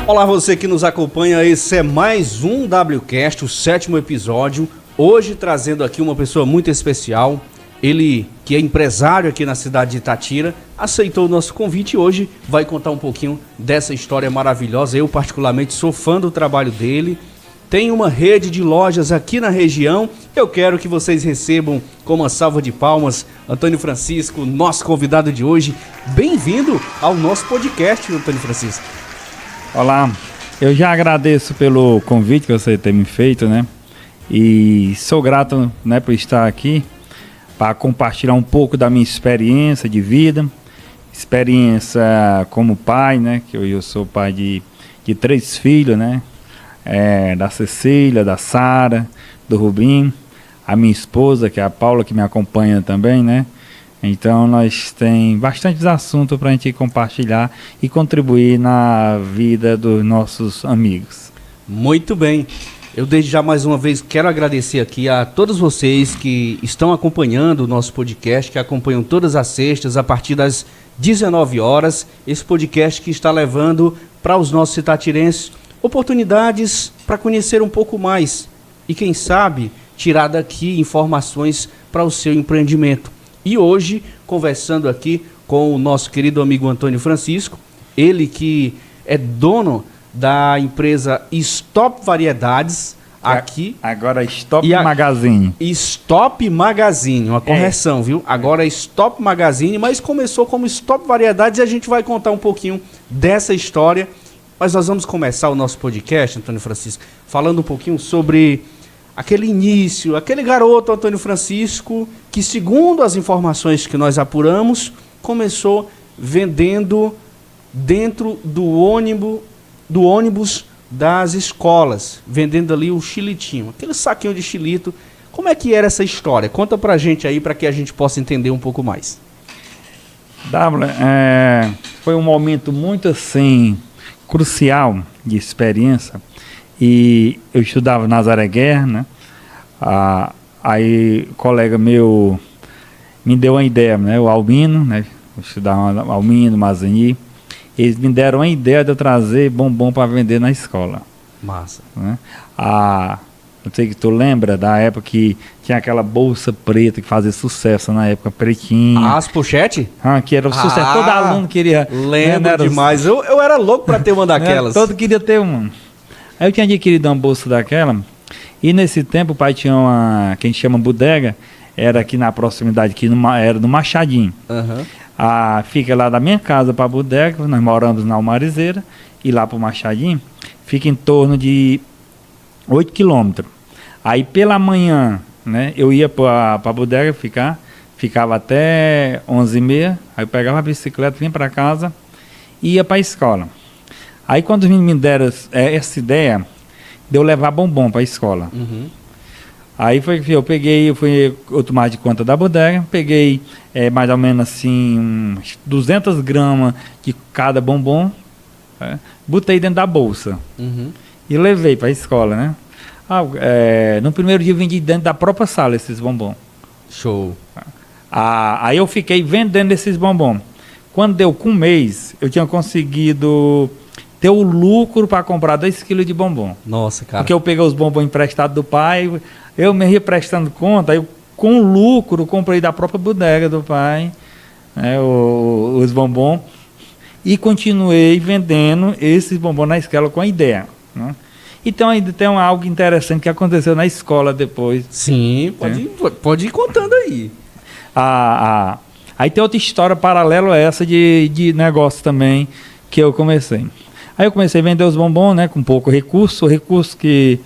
Olá, você que nos acompanha, esse é mais um WCast, o 7º episódio. Hoje trazendo aqui uma pessoa muito especial. Ele, que é empresário aqui na cidade de Itatira, aceitou o nosso convite e hoje vai contar um pouquinho dessa história maravilhosa. Eu, particularmente, sou fã do trabalho dele. Tem uma rede de lojas aqui na região. Eu quero que vocês recebam com uma salva de palmas Antônio Francisco, nosso convidado de hoje. Bem-vindo ao nosso podcast, Antônio Francisco. Olá, eu já agradeço pelo convite que você tem me feito, né? E sou grato, né, por estar aqui para compartilhar um pouco da minha experiência de vida, experiência como pai, né? Que eu sou pai de 3 filhos, né? Da Cecília, da Sara, do Rubim, a minha esposa, que é a Paula, que me acompanha também, né? Então nós temos bastantes assuntos para a gente compartilhar e contribuir na vida dos nossos amigos. Muito bem. Eu desde já mais uma vez quero agradecer aqui a todos vocês que estão acompanhando o nosso podcast, que acompanham todas as sextas a partir das 19 horas. Esse podcast que está levando para os nossos itatirenses oportunidades para conhecer um pouco mais e quem sabe tirar daqui informações para o seu empreendimento. E hoje, conversando aqui com o nosso querido amigo Antônio Francisco, ele que é dono da empresa Stop Variedades, aqui. Agora Stop Magazine. Stop Magazine, uma correção, viu? Agora é Stop Magazine, mas começou como Stop Variedades e a gente vai contar um pouquinho dessa história. Mas nós vamos começar o nosso podcast, Antônio Francisco, falando um pouquinho sobre aquele início, aquele garoto Antônio Francisco, que segundo as informações que nós apuramos, começou vendendo dentro do ônibus das escolas, vendendo ali o chilitinho, aquele saquinho de chilito. Como é que era essa história? Conta pra gente aí, para que a gente possa entender um pouco mais. Foi um momento muito assim, crucial de experiência. E eu estudava Nazaré Guerra, né? Aí o colega meu me deu uma ideia, né? O Albino, né? Eu estudava Albino, Mazani. Eles me deram a ideia de eu trazer bombom para vender na escola. Massa. Né? Não sei se tu lembra da época que tinha aquela bolsa preta que fazia sucesso na época, pretinha. As pochete? Que era o sucesso, todo aluno queria. Lembro demais, eu era louco para ter uma daquelas. Todo queria ter uma. Aí eu tinha adquirido uma bolsa daquela, e nesse tempo o pai tinha uma, que a gente chama bodega, era aqui na proximidade, era no Machadinho. Uhum. Fica lá da minha casa para a bodega, nós moramos na Almarizeira, e lá para o Machadinho, fica em torno de 8 quilômetros. Aí pela manhã, né, eu ia para a bodega ficava até 11h30, aí eu pegava a bicicleta, vinha para casa e ia para a escola. Aí quando os meninos me deram essa ideia de eu levar bombom para a escola. Uhum. Aí foi que eu tomar de conta da bodega, peguei mais ou menos assim, 200 gramas de cada bombom, botei dentro da bolsa. Uhum. E levei para a escola, né? No primeiro dia eu vendi dentro da própria sala esses bombons. Show. Aí eu fiquei vendendo esses bombons. Quando deu com um mês, eu tinha conseguido ter o lucro para comprar 2 quilos de bombom. Nossa, cara. Porque eu peguei os bombons emprestados do pai, eu me ia prestando conta, aí com lucro comprei da própria bodega do pai, né, os bombons, e continuei vendendo esses bombons na escola com a ideia, né? Então ainda tem algo interessante que aconteceu na escola depois. Sim, pode ir contando aí. Aí tem outra história paralela a essa de negócio também que eu comecei. Aí eu comecei a vender os bombons, né, com pouco recurso. O recurso que,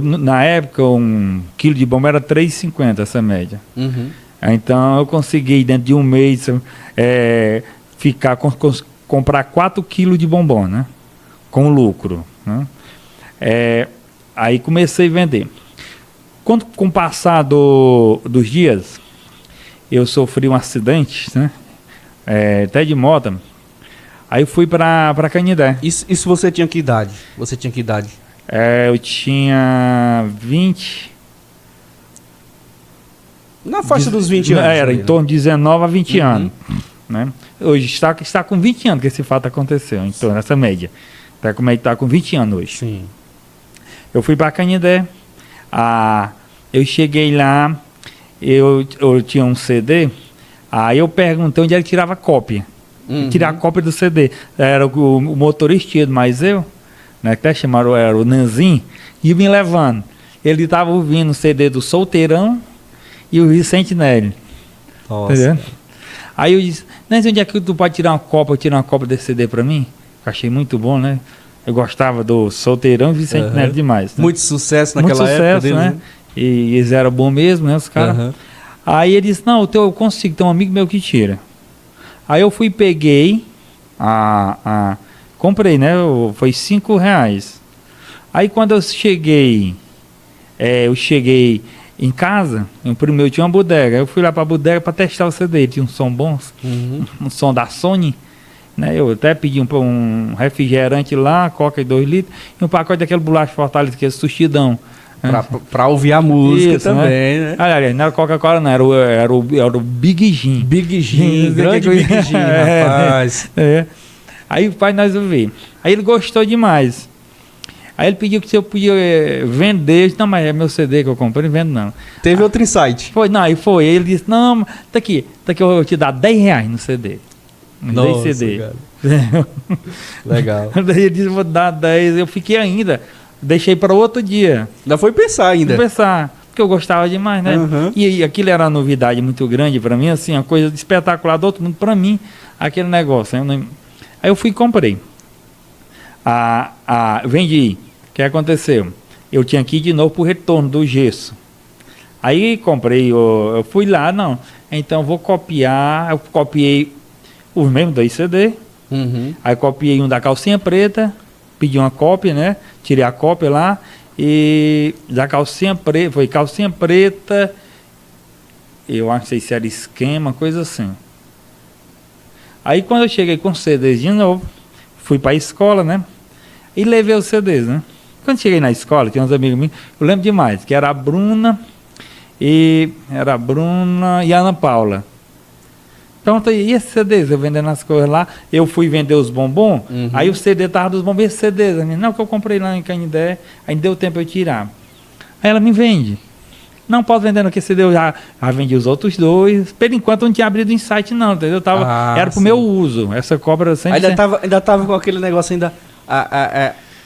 na época, 1 quilo de bombom era R$3,50, essa média. Uhum. Então eu consegui, dentro de um mês, comprar 4 quilos de bombom, né, com lucro, né? Aí comecei a vender. Com o passar dos dias, eu sofri um acidente, né, até de moto. Aí eu fui para Canindé. Isso você tinha que idade? Você tinha que idade? Eu tinha 20. Na faixa dos 20 anos. Era, em torno de 19 a 20 anos. Né? Hoje está com 20 anos que esse fato aconteceu, em torno dessa média. Tá, como ele tá com 20 anos hoje. Sim. Eu fui para Canindé. Eu cheguei lá, eu tinha um CD, aí eu perguntei onde ele tirava cópia. Tirar a cópia do CD. Era o motorista, mas eu, né, que até chamaram, era o Nanzinho, e me levando. Ele estava ouvindo o CD do Solteirão e o Vicente Nelly. Nossa. Entendeu? Aí eu disse, Nanzinho, onde é que tu pode tirar uma cópia desse CD para mim? Eu achei muito bom, né? Eu gostava do Solteirão e Vicente Nelly demais. Né? Muito sucesso naquela muito sucesso, época deles, né? E eles eram bons mesmo, né, os caras? Aí ele disse, não, eu consigo, tem um amigo meu que tira. Aí eu fui, peguei, comprei, né? Foi R$5. Aí quando eu cheguei em casa, eu tinha uma bodega. Eu fui lá pra bodega para testar o CD. Tinha um som bom, um som da Sony. Né? Eu até pedi um refrigerante lá, Coca de 2 litros, e um pacote daquele bolacha Fortaleza, que é Sushidão. Pra ouvir a música. Isso, também, né? Aliás, não era Coca-Cola, não, era o Big Gin. Big Gin, grande Big Gin, rapaz. Aí o pai nós ouvimos. Aí ele gostou demais. Aí ele pediu que se eu podia vender. Eu disse, não, mas é meu CD que eu comprei, não vendo não. Teve outro insight. Aí foi. Ele disse, não, tá aqui, eu vou te dar R$10 no CD. Nossa, CD. Cara. Legal. Daí ele disse, vou dar 10. Eu fiquei ainda. Deixei para outro dia. Ainda foi pensar ainda. Porque eu gostava demais, né? E aquilo era uma novidade muito grande para mim, assim, uma coisa espetacular do outro mundo para mim, aquele negócio. Aí eu fui e comprei. Vendi. O que aconteceu? Eu tinha que ir de novo pro retorno do gesso. Aí comprei, eu fui lá, não. Então vou copiar. Eu copiei os mesmos 2 CD. Aí copiei um da calcinha preta. Pedi uma cópia, né? Tirei a cópia lá. E da calcinha preta. Foi calcinha preta. Eu acho que se era esquema, coisa assim. Aí quando eu cheguei com CDs de novo, fui para a escola, né? E levei os CDs, né? Quando cheguei na escola, tinha uns amigos meus, eu lembro demais, que era a Bruna e a Ana Paula. Pronto, e esses CDs? Eu vendendo as coisas lá, eu fui vender os bombons, aí o CD tava dos bombons, esses CDs, a minha, não, que eu comprei lá em Canindé, aí deu tempo eu tirar. Aí ela me vende. Não posso vender no que CD, eu já vendi os outros 2. Por enquanto eu não tinha abrido em site não, entendeu? Era pro meu uso, essa cobra sempre... Ainda tava com aquele negócio ainda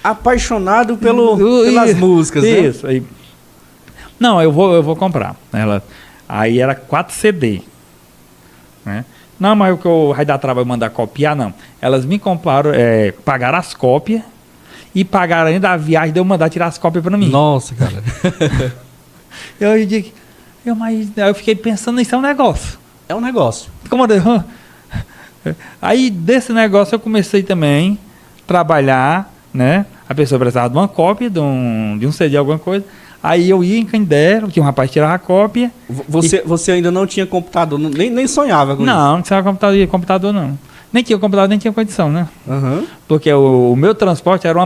apaixonado pelas músicas, né? Isso, aí. Não, eu vou comprar. Aí era 4 CD. Né? Não, mas o que eu vai dar trabalho mandar copiar, não. Elas me compraram, pagaram as cópias e pagaram ainda a viagem de eu mandar tirar as cópias para mim. Nossa, cara. Aí eu fiquei pensando, isso é um negócio. É um negócio. Aí desse negócio eu comecei também a trabalhar, né? A pessoa precisava de uma cópia, de um CD, alguma coisa. Aí eu ia em Canindé, tinha um rapaz que tirava a cópia. Você ainda não tinha computador, nem sonhava com isso? Não tinha computador não. Nem tinha computador, nem tinha condição, né? Porque o meu transporte era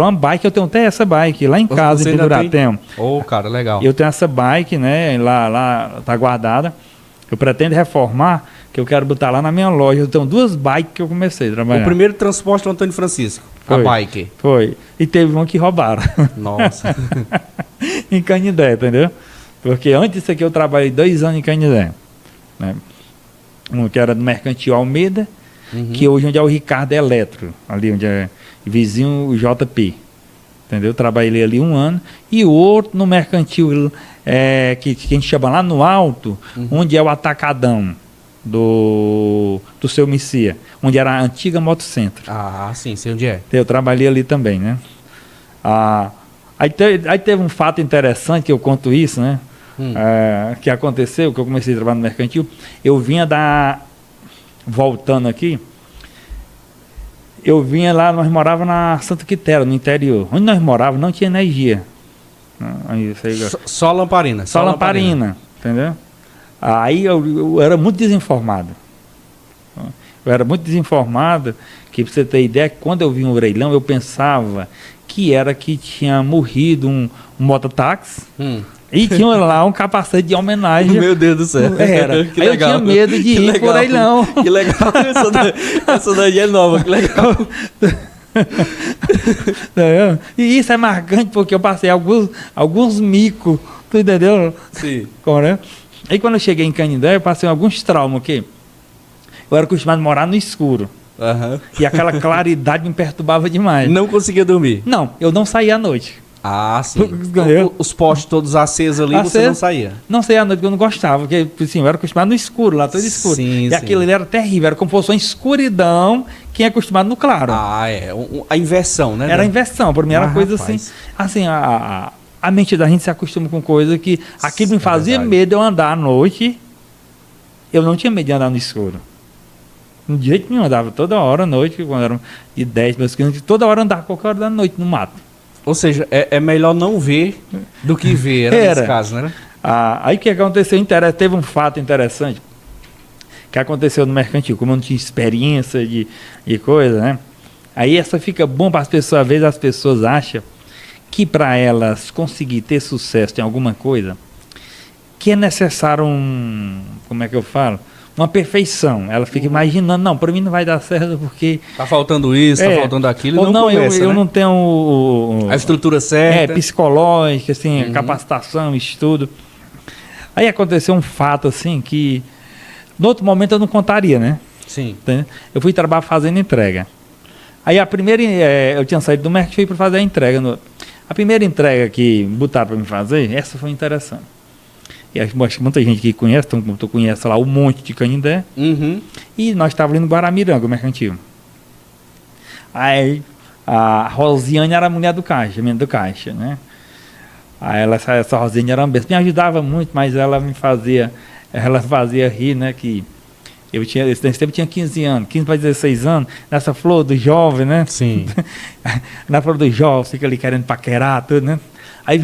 uma bike, eu tenho até essa bike lá em casa, em Tuguratema. Cara, legal. Eu tenho essa bike, né? Lá tá guardada. Eu pretendo reformar, que eu quero botar lá na minha loja. Eu tenho 2 bikes que eu comecei a trabalhar. O primeiro transporte do Antônio Francisco, a bike. Foi. E teve uma que roubaram. Nossa. Em Canindé, entendeu? Porque antes disso aqui eu trabalhei 2 anos em Canindé. Né? Um que era do Mercantil Almeida, que hoje onde é o Ricardo Eletro, ali onde é vizinho o JP. Entendeu? Trabalhei ali 1 ano. E o outro no Mercantil, que a gente chama lá no alto, onde é o Atacadão do Seu Messias, onde era a antiga Motocentro. Sim, sei onde é. Eu trabalhei ali também, né? Aí teve um fato interessante, que eu conto isso, né? Que aconteceu, que eu comecei a trabalhar no Mercantil. Eu vinha voltando aqui, eu vinha lá, nós morávamos na Santa Quitéria, no interior. Onde nós morávamos não tinha energia. Só lamparina. Só lamparina, entendeu? Aí eu era muito desinformado. Que pra você ter ideia, quando eu vi um orelhão, eu pensava que tinha morrido um mototáxi. E tinha lá um capacete de homenagem. Meu Deus do céu. Era. Que aí legal. Eu tinha medo de ir por orelhão. Que legal. Essa daí é nova, que legal. E isso é marcante porque eu passei alguns micos, tu entendeu? Sim. Como, né? Aí quando eu cheguei em Canindé, eu passei alguns traumas, que eu era acostumado a morar no escuro. Uhum. E aquela claridade me perturbava demais. Não conseguia dormir? Não, eu não saía à noite. Ah, sim. Os postes todos acesos ali, você não saía? Não saía à noite, porque eu não gostava. Porque assim, eu era acostumado no escuro, lá todo escuro. Sim, e aquilo ali era terrível, era como se fosse uma escuridão, quem é acostumado no claro. Ah, é. A inversão, né? Era a inversão, para mim era coisa rapaz. assim. A mente da gente se acostuma com coisa que aquilo me fazia medo eu andar à noite. Eu não tinha medo de andar no escuro. De jeito nenhum, eu andava toda hora à noite, quando eram de 10, meus quilômetros, toda hora andava qualquer hora da noite no mato. Ou seja, é melhor não ver do que ver, nesse caso, né? Aí o que aconteceu? Teve um fato interessante que aconteceu no mercantil, como eu não tinha experiência de coisa, né? Aí essa fica bom para as pessoas, às vezes as pessoas acham que para elas conseguir ter sucesso em alguma coisa, que é necessário como é que eu falo? Uma perfeição. Ela fica imaginando, não, para mim não vai dar certo porque... Tá faltando isso, tá faltando aquilo, ou não começa, eu não tenho a estrutura certa. Psicológica, assim, capacitação, estudo. Aí aconteceu um fato, assim, que no outro momento eu não contaria, né? Sim. Entendeu? Eu fui trabalhar fazendo entrega. Aí a primeira, eu tinha saído do mercado e fui para fazer a entrega. A primeira entrega que botaram para me fazer, essa foi interessante. E acho que muita gente que conhece, então tu conhece lá o Monte de Canindé. Uhum. E nós estávamos ali no Guaramiranga, o mercantil. Aí a Rosiane era a mulher do caixa, menina do caixa, né? Aí essa Rosiane era uma besta, me ajudava muito, mas ela fazia rir, né? Que nesse tempo tinha 15 anos, 15 para 16 anos, nessa flor do jovem, né? Sim. Na flor do jovem, fica ali querendo paquerar, tudo, né? Aí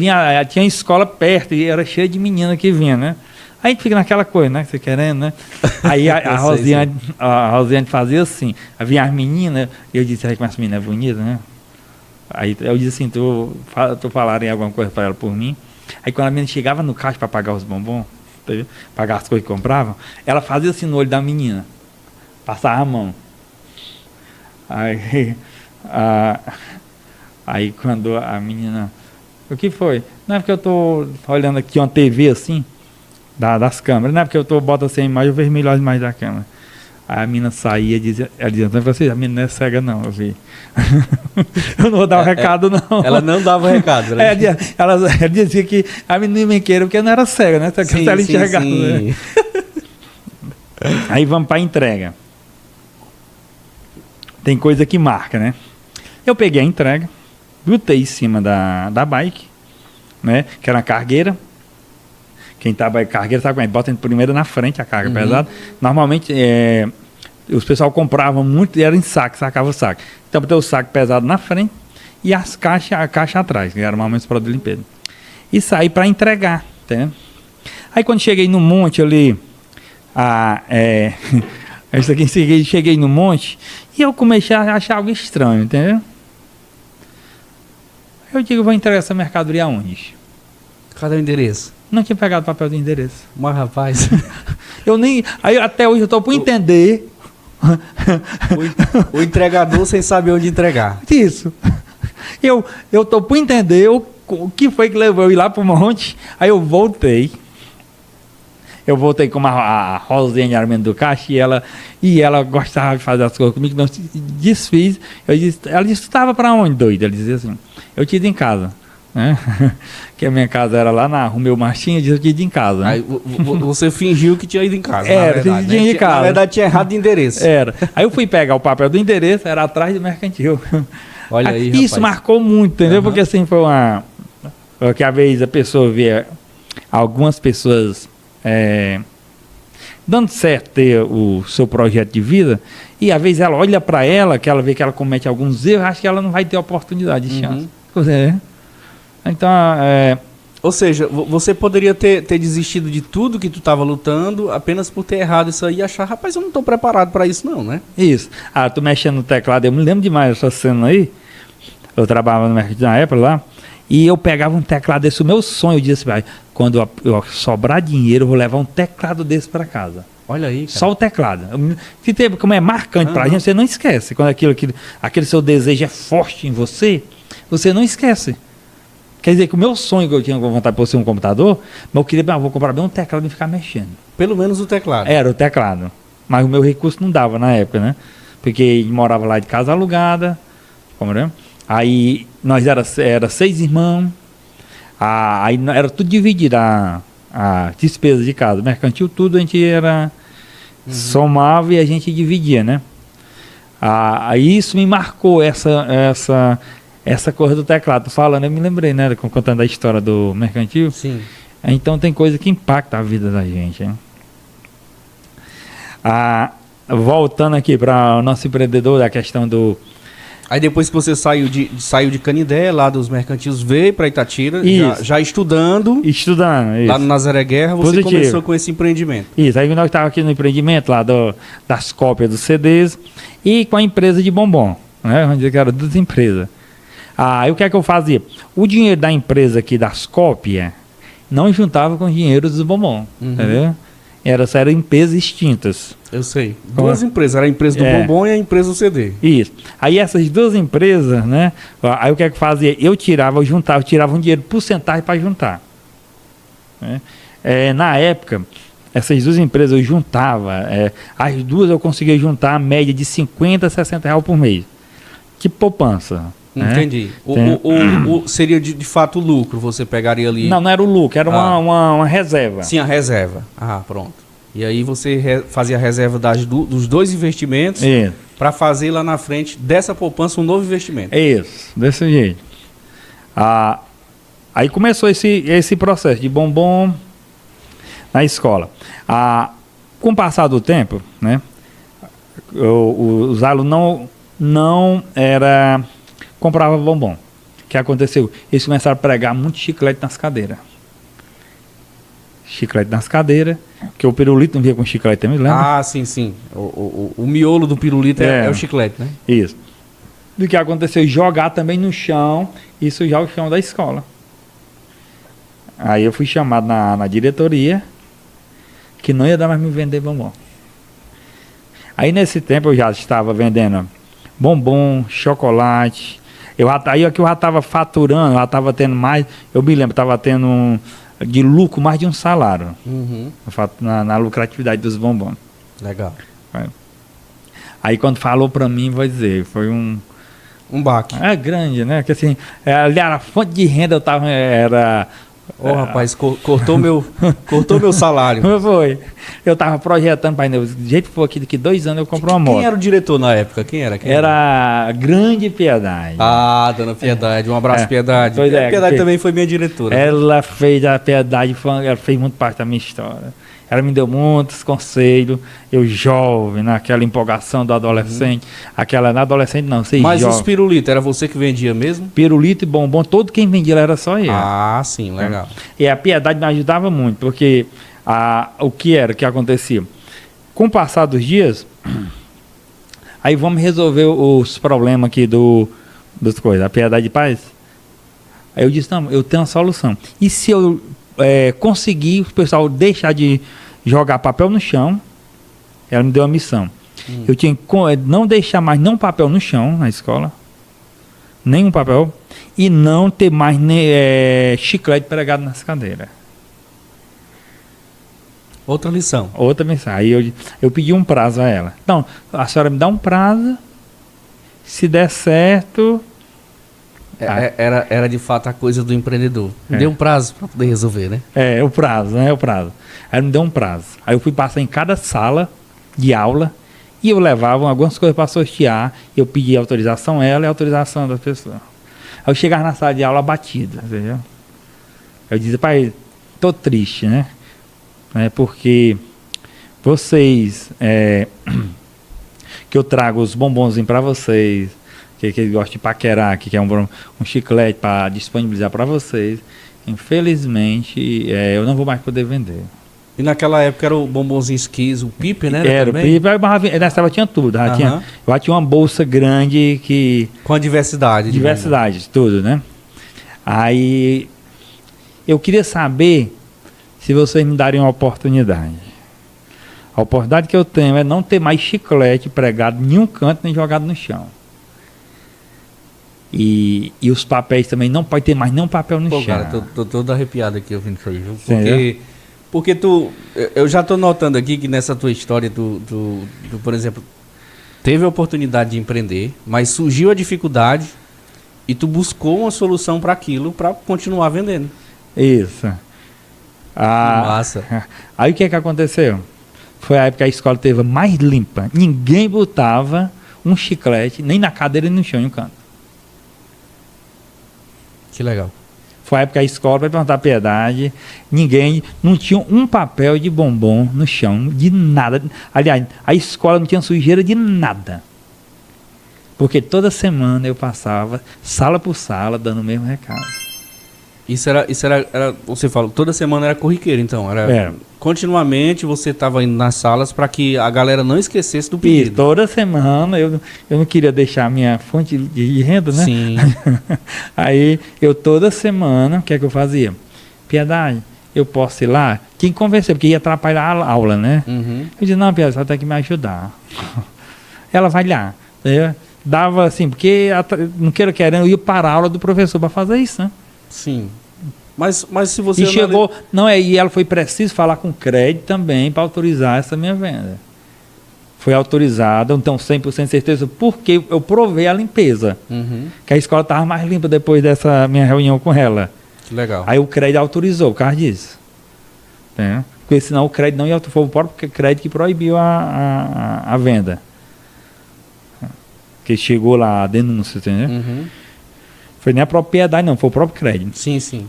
tinha escola perto e era cheia de menina que vinha, né? Aí a gente fica naquela coisa, né? Você querendo, né? Aí a Rosiane fazia assim. Aí vinha as meninas, e eu disse, aí como essa menina é bonita, né? Aí eu disse assim, tu falaria alguma coisa para ela por mim? Aí quando a menina chegava no caixa para pagar os bombons, pagar as coisas que compravam, ela fazia assim no olho da menina. Passava a mão. Aí quando a menina... O que foi? Não é porque eu tô olhando aqui uma TV assim, das câmeras, não é porque eu boto assim a imagem, eu vejo melhor a imagem da câmera. Aí a menina saía, ela dizia, não, a menina não é cega não, eu vi. Eu não vou dar o recado não. Ela não dava o recado, né? Ela dizia que a menina me queira porque não era cega, né? Se ela enxergava, né? Aí vamos para a entrega. Tem coisa que marca, né? Eu peguei a entrega, botei em cima da bike, né? Que era uma cargueira. Quem estava cargueira sabe como é? Bota primeiro na frente a carga pesada. Normalmente os pessoal compravam muito e era em saco, sacava o saco. Então botei o saco pesado na frente e a caixa atrás, que era normalmente os produtos de limpeza. E saí para entregar, entendeu? Aí quando cheguei no monte ali, cheguei no monte e eu comecei a achar algo estranho, entendeu? Eu digo, vou entregar essa mercadoria aonde? Cadê o endereço? Não tinha pegado o papel do endereço. Mas rapaz... Aí até hoje eu estou por entender. O entregador sem saber onde entregar. Isso. Eu estou por entender o que foi que levou eu ir lá para o monte. Aí eu voltei. como a Rosiane era do caixa e ela gostava de fazer as coisas comigo, não se desfiz. Ela disse, tu estava para onde, doido? Ela dizia assim, eu tinha ido em casa. Né? Que a minha casa era lá na Romeu Martins, eu tinha ido em casa. Né? Aí, você fingiu que tinha ido em casa. Era, fingi de ir em casa. Na verdade, tinha errado de endereço. Era. Aí eu fui pegar o papel do endereço, era atrás do mercantil. Olha aí, isso rapaz. Marcou muito, entendeu? Porque assim foi que às vezes a pessoa vê algumas pessoas dando certo ter o seu projeto de vida, e às vezes ela olha para ela, que ela vê que ela comete alguns erros, acha que ela não vai ter oportunidade de chance. Então, ou seja, você poderia ter desistido de tudo que tu estava lutando apenas por ter errado isso aí e achar, rapaz, eu não estou preparado para isso não, né? Isso. Tô mexendo no teclado, eu me lembro demais dessa cena aí. Eu trabalhava no mercado na época lá, e eu pegava um teclado desse, o meu sonho, eu disse assim, quando eu sobrar dinheiro, eu vou levar um teclado desse para casa. Olha aí, cara. Só o teclado. Se tem, como é marcante pra gente, você não esquece. Quando aquele seu desejo é forte em você, você não esquece. Quer dizer que o meu sonho que eu tinha vontade de possuir um computador, mas eu queria, vou comprar bem um teclado e ficar mexendo. Pelo menos o teclado. Era o teclado. Mas o meu recurso não dava na época, né? Porque ele morava lá de casa alugada. Como é? Aí nós era 6 irmãos. Aí era tudo dividido. A despesa de casa, mercantil, tudo a gente somava e a gente dividia, né? Aí isso me marcou essa coisa do teclado. Tô falando, eu me lembrei, né? Contando a história do mercantil. Sim. Então tem coisa que impacta a vida da gente, né? Voltando aqui para o nosso empreendedor, da questão do... Aí depois que você saiu de Canindé, lá dos mercantis, veio para Itatira, já estudando. Estudando, isso. Lá no Nazaré Guerra, você começou com esse empreendimento. Isso, aí nós estávamos aqui no empreendimento lá das cópias dos CDs e com a empresa de bombom, né? Vamos dizer que era duas empresas. Aí o que é que eu fazia? O dinheiro da empresa aqui, das cópias, não juntava com o dinheiro dos bombom, entendeu? Eram empresas extintas. Eu sei. Duas empresas. Era a empresa do bombom e a empresa do CD. Isso. Aí essas duas empresas, né? Aí o que é que fazia? Eu tirava um dinheiro porcentagem para juntar. Né? Na época, essas duas empresas eu juntava. As duas eu conseguia juntar a média de 50 a 60 reais por mês. Que poupança. Entendi. Seria de fato o lucro, você pegaria ali... Não era o lucro, era uma reserva. Sim, a reserva. Pronto. E aí você fazia a reserva dos dois investimentos para fazer lá na frente dessa poupança um novo investimento. Isso, desse jeito. Aí começou esse processo de bombom na escola. Com o passar do tempo, né, os alunos não comprava bombom. O que aconteceu? Eles começaram a pregar muito chiclete nas cadeiras. Chiclete nas cadeiras, porque o pirulito não vinha com chiclete também, lembra? Sim. O miolo do pirulito é o chiclete, né? Isso. Do que aconteceu? Jogar também no chão e sujar o chão da escola. Aí eu fui chamado na diretoria que não ia dar mais me vender bombom. Aí nesse tempo eu já estava vendendo bombom, chocolate. Aí aqui eu já estava faturando, já estava tendo mais. Eu me lembro, estava tendo de lucro mais de um salário. Na lucratividade dos bombons. Legal. Aí quando falou para mim, vou dizer, foi um baque. Grande, né? Porque assim, ali era a fonte de renda, eu tava. Rapaz, cortou meu salário. Foi. Eu tava projetando, pai, do jeito que for aqui, daqui 2 anos eu compro uma moto. Quem era o diretor na época? Quem era? Era Grande Piedade. Dona Piedade. Um abraço, Piedade. Piedade também foi minha diretora. Ela fez a Piedade, ela fez muito parte da minha história. Ela me deu muitos conselhos. Eu jovem, naquela empolgação do adolescente. Na adolescente não, sei. Mas jovem. Os pirulitos, era você que vendia mesmo? Pirulito e bombom, todo quem vendia era só eu. Sim, legal. E a Piedade me ajudava muito, porque o que acontecia? Com o passar dos dias, aí vamos resolver os problemas aqui das coisas. A Piedade de Paz. Aí eu disse, não, eu tenho uma solução. E se eu conseguir o pessoal deixar de jogar papel no chão, ela me deu uma missão. Eu tinha que não deixar mais nenhum papel no chão na escola, nenhum papel, e não ter mais chiclete pregado nas cadeiras. Outra lição. Outra mensagem. Aí eu pedi um prazo a ela. Então, a senhora me dá um prazo, se der certo... Era de fato a coisa do empreendedor. Deu um prazo para poder resolver, né? O prazo, né? O prazo. Aí me deu um prazo. Aí eu fui passar em cada sala de aula e eu levava algumas coisas para sortear. Eu pedi autorização a ela e autorização das pessoas. Aí eu chegava na sala de aula abatida, entendeu? Eu dizia, pai, tô triste, né? Porque vocês... que eu trago os bombonzinhos para vocês... que gosta de paquerar, que é um chiclete para disponibilizar para vocês. Infelizmente, eu não vou mais poder vender. E naquela época era o bombonzinho esquis, o pipe, né? Era o pipe, nessa época tinha tudo. Eu tinha uma bolsa grande que... Com a diversidade. Diversidade, tudo, né? Aí, eu queria saber se vocês me dariam uma oportunidade. A oportunidade que eu tenho é não ter mais chiclete pregado em nenhum canto nem jogado no chão. E os papéis também, não pode ter mais nenhum papel no chão. Cara, tô todo arrepiado aqui ouvindo isso aí, viu? Porque eu já tô notando aqui que nessa tua história, por exemplo, teve a oportunidade de empreender, mas surgiu a dificuldade e tu buscou uma solução para aquilo, para continuar vendendo. Isso. Massa. Aí o que aconteceu? Foi a época que a escola esteve mais limpa. Ninguém botava um chiclete, nem na cadeira, nem no chão, em um canto. Que legal. Foi a época que a escola, para perguntar a Piedade, não tinha um papel de bombom no chão, de nada. Aliás, a escola não tinha sujeira de nada. Porque toda semana eu passava, sala por sala, dando o mesmo recado. Isso era você falou, toda semana era corriqueiro, então? Era. Continuamente você estava indo nas salas para que a galera não esquecesse do pedido. E toda semana, eu não queria deixar a minha fonte de renda, né? Sim. Aí, eu toda semana, o que é que eu fazia? Piedade, eu posso ir lá? Tinha que convencer, porque ia atrapalhar a aula, né? Uhum. Eu disse, não, Piedade, você vai ter que me ajudar. Ela vai lá. Eu dava assim, porque não querendo, eu ia para a aula do professor para fazer isso, né? Sim. Mas se você... E chegou... e ela foi preciso falar com o crédito também para autorizar essa minha venda. Foi autorizada, então 100% certeza, porque eu provei a limpeza. Uhum. Que a escola estava mais limpa depois dessa minha reunião com ela. Que legal. Aí o crédito autorizou, por causa disso. Né? Porque senão o crédito não ia... Foi o próprio crédito que proibiu a venda. Que chegou lá a denúncia, entendeu? Uhum. Foi nem a propriedade, não, foi o próprio crédito. Sim, sim.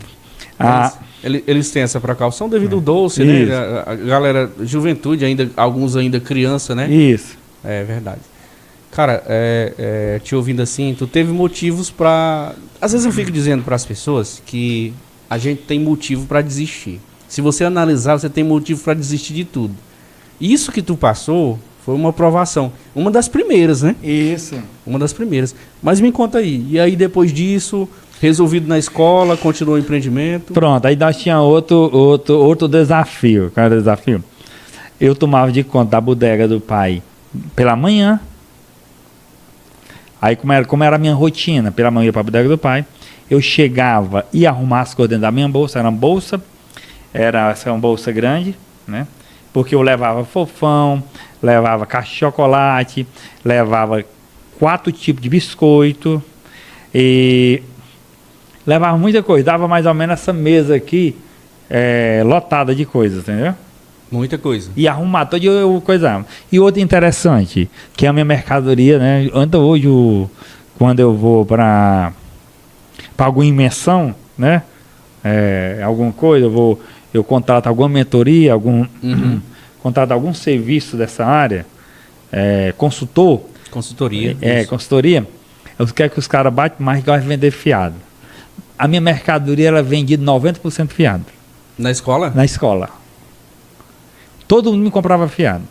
Eles têm essa precaução devido ao doce, Isso. né? A galera, juventude, alguns ainda criança, né? Isso. É verdade. Cara, te ouvindo assim, tu teve motivos pra... Às vezes eu fico dizendo pras pessoas que a gente tem motivo pra desistir. Se você analisar, você tem motivo pra desistir de tudo. Isso que tu passou foi uma provação. Uma das primeiras, né? Isso. Uma das primeiras. Mas me conta aí. E aí, depois disso, resolvido na escola, continuou o empreendimento? Pronto, aí nós tinha outro desafio. Qual era o desafio? Eu tomava de conta da bodega do pai pela manhã. Aí, como era a minha rotina, pela manhã para a bodega do pai, eu chegava e arrumava as coisas dentro da minha bolsa. Era uma bolsa grande, né? Porque eu levava fofão, levava caixa de chocolate, levava 4 tipos de biscoito e levava muita coisa. Dava mais ou menos essa mesa aqui lotada de coisas, entendeu? Muita coisa. E arrumar todo eu coisava. E outro interessante, que é a minha mercadoria, né? Anda hoje, quando eu vou para alguma imersão, né? Alguma coisa, eu contrato alguma mentoria, contrato algum serviço dessa área, consultor. Consultoria. Consultoria. Eu quero que os caras batem mais que vai vender fiado. A minha mercadoria ela é vendida 90% fiado. Na escola? Na escola. Todo mundo me comprava fiado.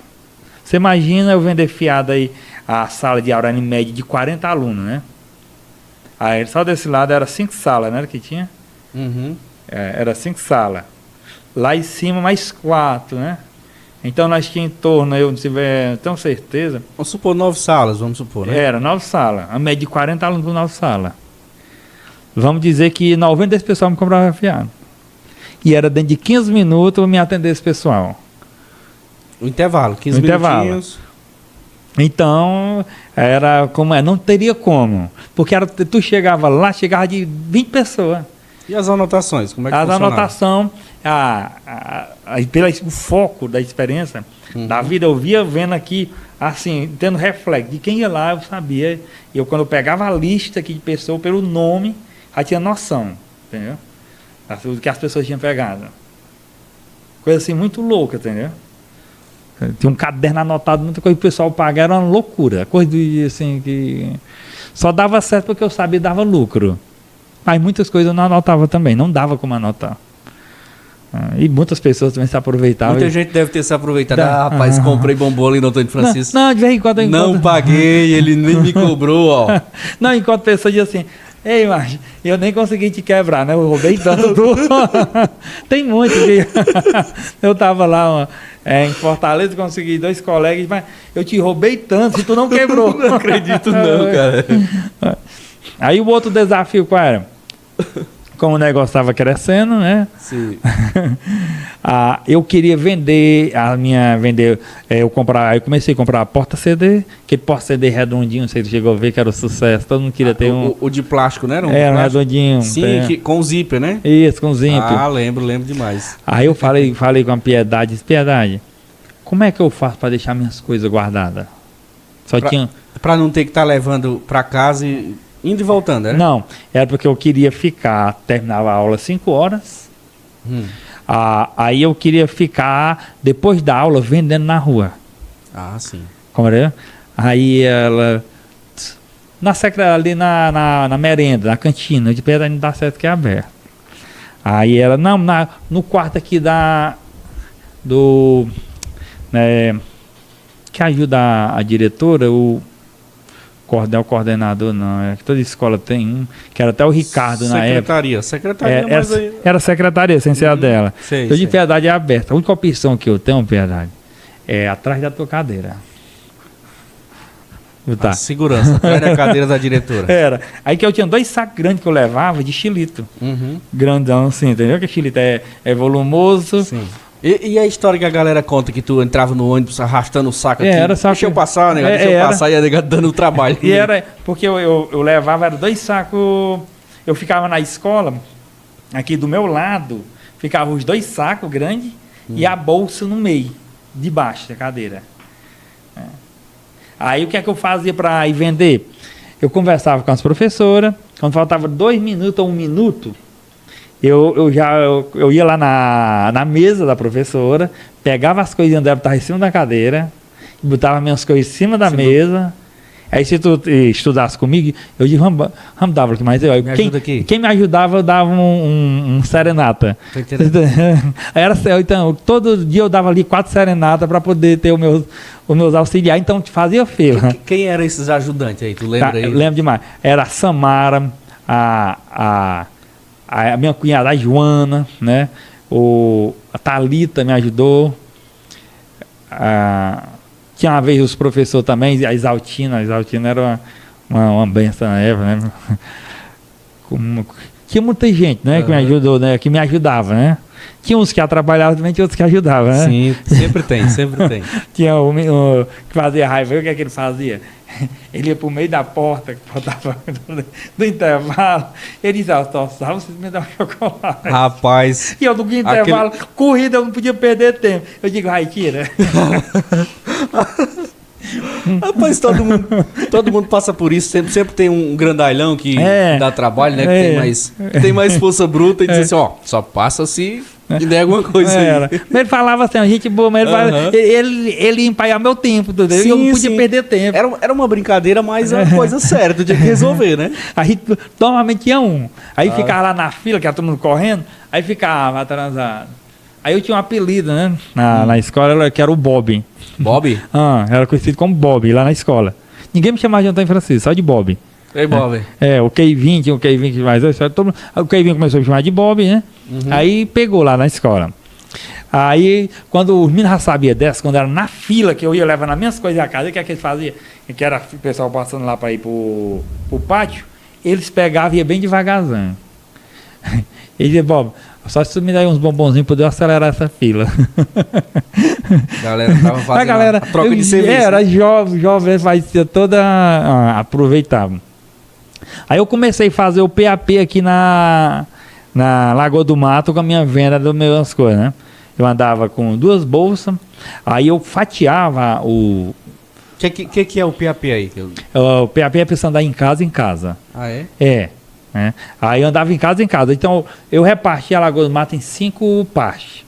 Você imagina eu vender fiado aí, a sala de aula em média de 40 alunos, né? Aí só desse lado era 5 salas, né? Que tinha? Uhum. Era 5 salas. Lá em cima mais 4, né? Então nós tínhamos em torno, eu não tiver tão certeza. Vamos supor 9 salas, vamos supor, né? Era 9 salas. A média de 40 alunos por 9 salas. Vamos dizer que 90 desse pessoal me comprava fiado. E era dentro de 15 minutos eu me atender esse pessoal. O intervalo, 15 minutinhos. Então, era como não teria como. Porque tu chegava lá, chegava de 20 pessoas. E as anotações, como é que funcionava? As anotações, pelo foco da experiência da vida, eu via vendo aqui, assim, tendo reflexo. De quem ia lá, eu sabia. Quando eu pegava a lista aqui de pessoas, pelo nome, já tinha noção, entendeu? Do que as pessoas tinham pegado. Coisa assim, muito louca, entendeu? Tinha um caderno anotado, muita coisa que o pessoal pagava, era uma loucura. Coisa assim, que só dava certo porque eu sabia que dava lucro. Mas muitas coisas eu não anotava também, não dava como anotar. E muitas pessoas também se aproveitavam. Muita gente deve ter se aproveitado. Rapaz, comprei bombom ali no Antônio Francisco. Não, de vez em quando não paguei, ele nem me cobrou, ó. Não, enquanto a pessoa diz assim, Ei, macho, eu nem consegui te quebrar, né? Eu roubei tanto. Tem muito. Eu tava lá em Fortaleza, consegui 2 colegas, mas eu te roubei tanto e tu não quebrou. Não acredito não, cara. Aí o outro desafio qual era? Como o negócio estava crescendo, né? Sim. Eu queria vender eu comecei a comprar porta-CD, aquele porta-CD redondinho, você chegou a ver que era um sucesso, todo mundo queria ter um. O de plástico, né? Era um redondinho. Sim, com zíper, né? Isso, com zíper. Ah, lembro demais. Aí eu falei com a Piedade, disse, Piedade, como é que eu faço para deixar minhas coisas guardadas? Pra não ter que estar levando para casa e indo e voltando, né? Não, era porque eu queria terminava a aula às 5 horas. Aí eu queria ficar, depois da aula, vendendo na rua. Ah, sim. Como é? Aí ela, ali na merenda, na cantina, de Piedade não dá certo que é aberto. Aí ela, não, no quarto aqui que ajuda a diretora, o coordenador não, toda escola tem um, que era até o Ricardo na época. Secretaria, mas aí... Era secretaria, sem ser a dela. Eu de Piedade é aberta. A única opção que eu tenho, Piedade, é atrás da tua cadeira. Tá. Segurança, atrás da cadeira da diretora. Era. Aí que eu tinha 2 sacos grandes que eu levava de xilito. Grandão assim, entendeu? Que xilito é volumoso. Sim. E a história que a galera conta que tu entrava no ônibus arrastando o saco aqui? Era saco. Deixa eu passar, né? Deixa eu passar e ia dando o trabalho. E era, porque eu levava, era 2 sacos, eu ficava na escola, aqui do meu lado, ficavam os 2 sacos grandes e a bolsa no meio, debaixo da cadeira. Aí o que é que eu fazia para ir vender? Eu conversava com as professoras, quando faltava 2 minutos ou 1 minuto, eu ia lá na mesa da professora, pegava as coisinhas dela que estavam em cima da cadeira, botava minhas coisas em cima da mesa. Aí se tu estudasse comigo, eu disse, vamos dar aqui, mas quem me ajudava, eu dava um serenata. Então, todo dia eu dava ali 4 serenatas para poder ter os meus auxiliares, então fazia feio. Quem eram esses ajudantes aí? Tu lembra aí? Eu lembro demais. Era a Samara, a minha cunhada, a Joana, né? A Thalita me ajudou. Tinha uma vez os professores também, a Isaltina era uma benção na época, né? Tinha muita gente, né? Que me ajudou, né? Que me ajudava, né? Tinha uns que atrapalhavam também, tinha outros que ajudavam, né? Sim, sempre tem. Tinha que fazia raiva, o que é que ele fazia? Ele ia pro meio da porta, que faltava do intervalo, ele dizia, vocês me dão chocolate. Rapaz. E eu no intervalo, corrida, eu não podia perder tempo. Eu digo, vai, tira. Rapaz, todo mundo passa por isso, sempre tem um grandalhão que dá trabalho, né? Que tem mais força bruta e diz assim, só passa se e der alguma coisa aí. Mas ele falava assim, gente boa, mas ele ia empaiar meu tempo, entendeu? E eu não podia perder tempo. Era uma brincadeira, mas é uma coisa séria, tu tinha que resolver, né? Aí normalmente tinha um. Aí ficava lá na fila, que era todo mundo correndo, aí ficava atrasado. Aí eu tinha um apelido, né? Na escola, que era o Bob. Bob? Era conhecido como Bob lá na escola. Ninguém me chamava de Antônio Francisco, só de Bob. Ei, Bob. O K20 mais o K20 começou a me chamar de Bob, né? Aí pegou lá na escola. Aí, quando os meninos já sabiam dessa, quando era na fila, que eu ia levar nas minhas coisas à casa, o que é que eles faziam? Que era o pessoal passando lá para ir pro pátio, eles pegavam e iam bem devagarzinho. Ele dizia, Bob, só se tu me der uns bombonzinhos, poder acelerar essa fila. A galera tava fazendo a troca de serviço. Era jovem, fazia toda aproveitava. Aí eu comecei a fazer o PAP aqui na Lagoa do Mato com a minha venda das minhas coisas, né? Eu andava com 2 bolsas, aí eu fatiava o... Que é o PAP aí? O PAP é pra você andar em casa. Ah, é? É. Aí eu andava em casa. Então eu repartia a Lagoa do Mato em 5 partes.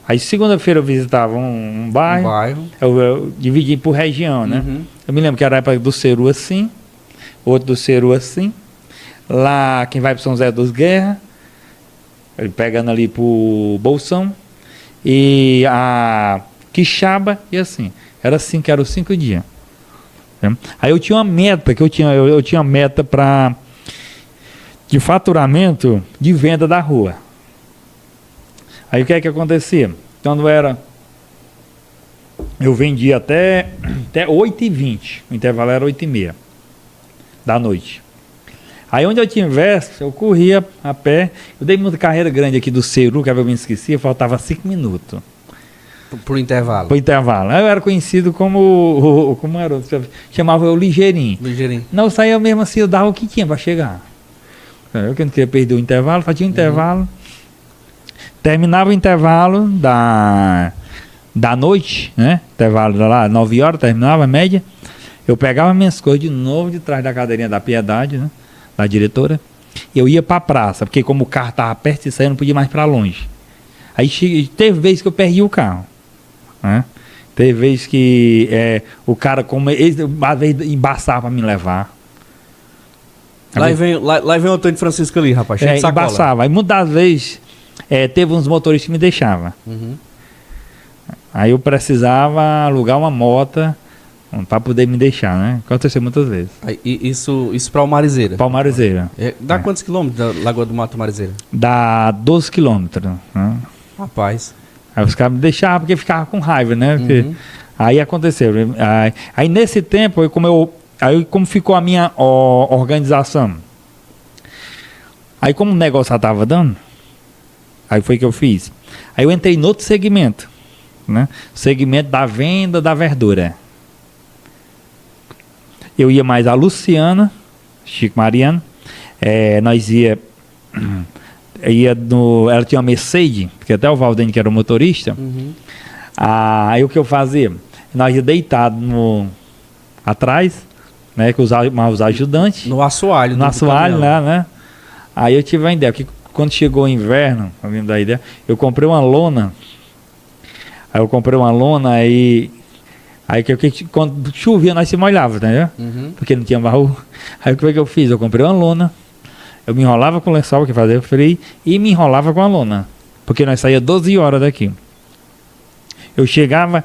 Aí segunda-feira eu visitava um bairro. Eu dividi por região, né? Eu me lembro que era a época do Ceru assim, outro do Ceru assim. Lá quem vai para São José dos Guerra, ele pegando ali pro Bolsão. E a Quixaba e assim. Era assim que eram os 5 dias. Aí eu tinha uma meta, eu tinha meta para de faturamento de venda da rua. Aí o que é que acontecia? Quando eu vendia até 8h20, o intervalo era 8h30 da noite. Aí onde eu tinha verso, eu corria a pé. Eu dei muita carreira grande aqui do Ceru, que eu me esqueci, faltava 5 minutos. Pro intervalo. Pro intervalo. Aí eu era conhecido como era? Chamava eu Ligeirinho. Ligeirinho. Não, eu saía mesmo assim, eu dava o que tinha para chegar. Eu que não queria perder o intervalo, fazia o intervalo. Terminava o intervalo da noite, né? Intervalo lá, 9 horas, terminava a média. Eu pegava minhas coisas de novo de trás da cadeirinha da Piedade, né? Da diretora. Eu ia pra praça, porque como o carro tava perto de sair, eu não podia mais pra longe. Aí teve vez que eu perdi o carro, né? Teve vez que o cara, às vezes, embaçava pra me levar. Lá vem o Antônio Francisco ali, rapaz. Cheio de sacola. Embaçava. Aí muitas vezes teve uns motoristas que me deixavam. Aí eu precisava alugar uma moto para poder me deixar, né? Aconteceu muitas vezes. Isso para o Marizeira? Para o Marizeira. Dá quantos quilômetros da Lagoa do Mato Marizeira? Dá 12 quilômetros. Né? Rapaz. Aí os caras me deixavam porque ficava com raiva, né? Porque, aí aconteceu. Aí nesse tempo, como ficou a minha organização? Aí como o negócio já estava dando, aí foi que eu fiz. Aí eu entrei em outro segmento, né? Segmento da venda da verdura. Eu ia mais a Luciana, Chico Mariano, nós ela tinha uma Mercedes, porque até o Valdênio que era o motorista. Aí o que eu fazia? Nós ia deitado atrás, né, com os ajudantes. No assoalho. No assoalho, né? Aí eu tive uma ideia, porque quando chegou o inverno, eu comprei uma lona. Aí quando chovia nós se molhava, entendeu? Porque não tinha baú. Aí o que foi que eu fiz? Eu comprei uma lona, eu me enrolava com o lençol que fazia frio e me enrolava com a lona. Porque nós saía 12 horas daqui. Eu chegava,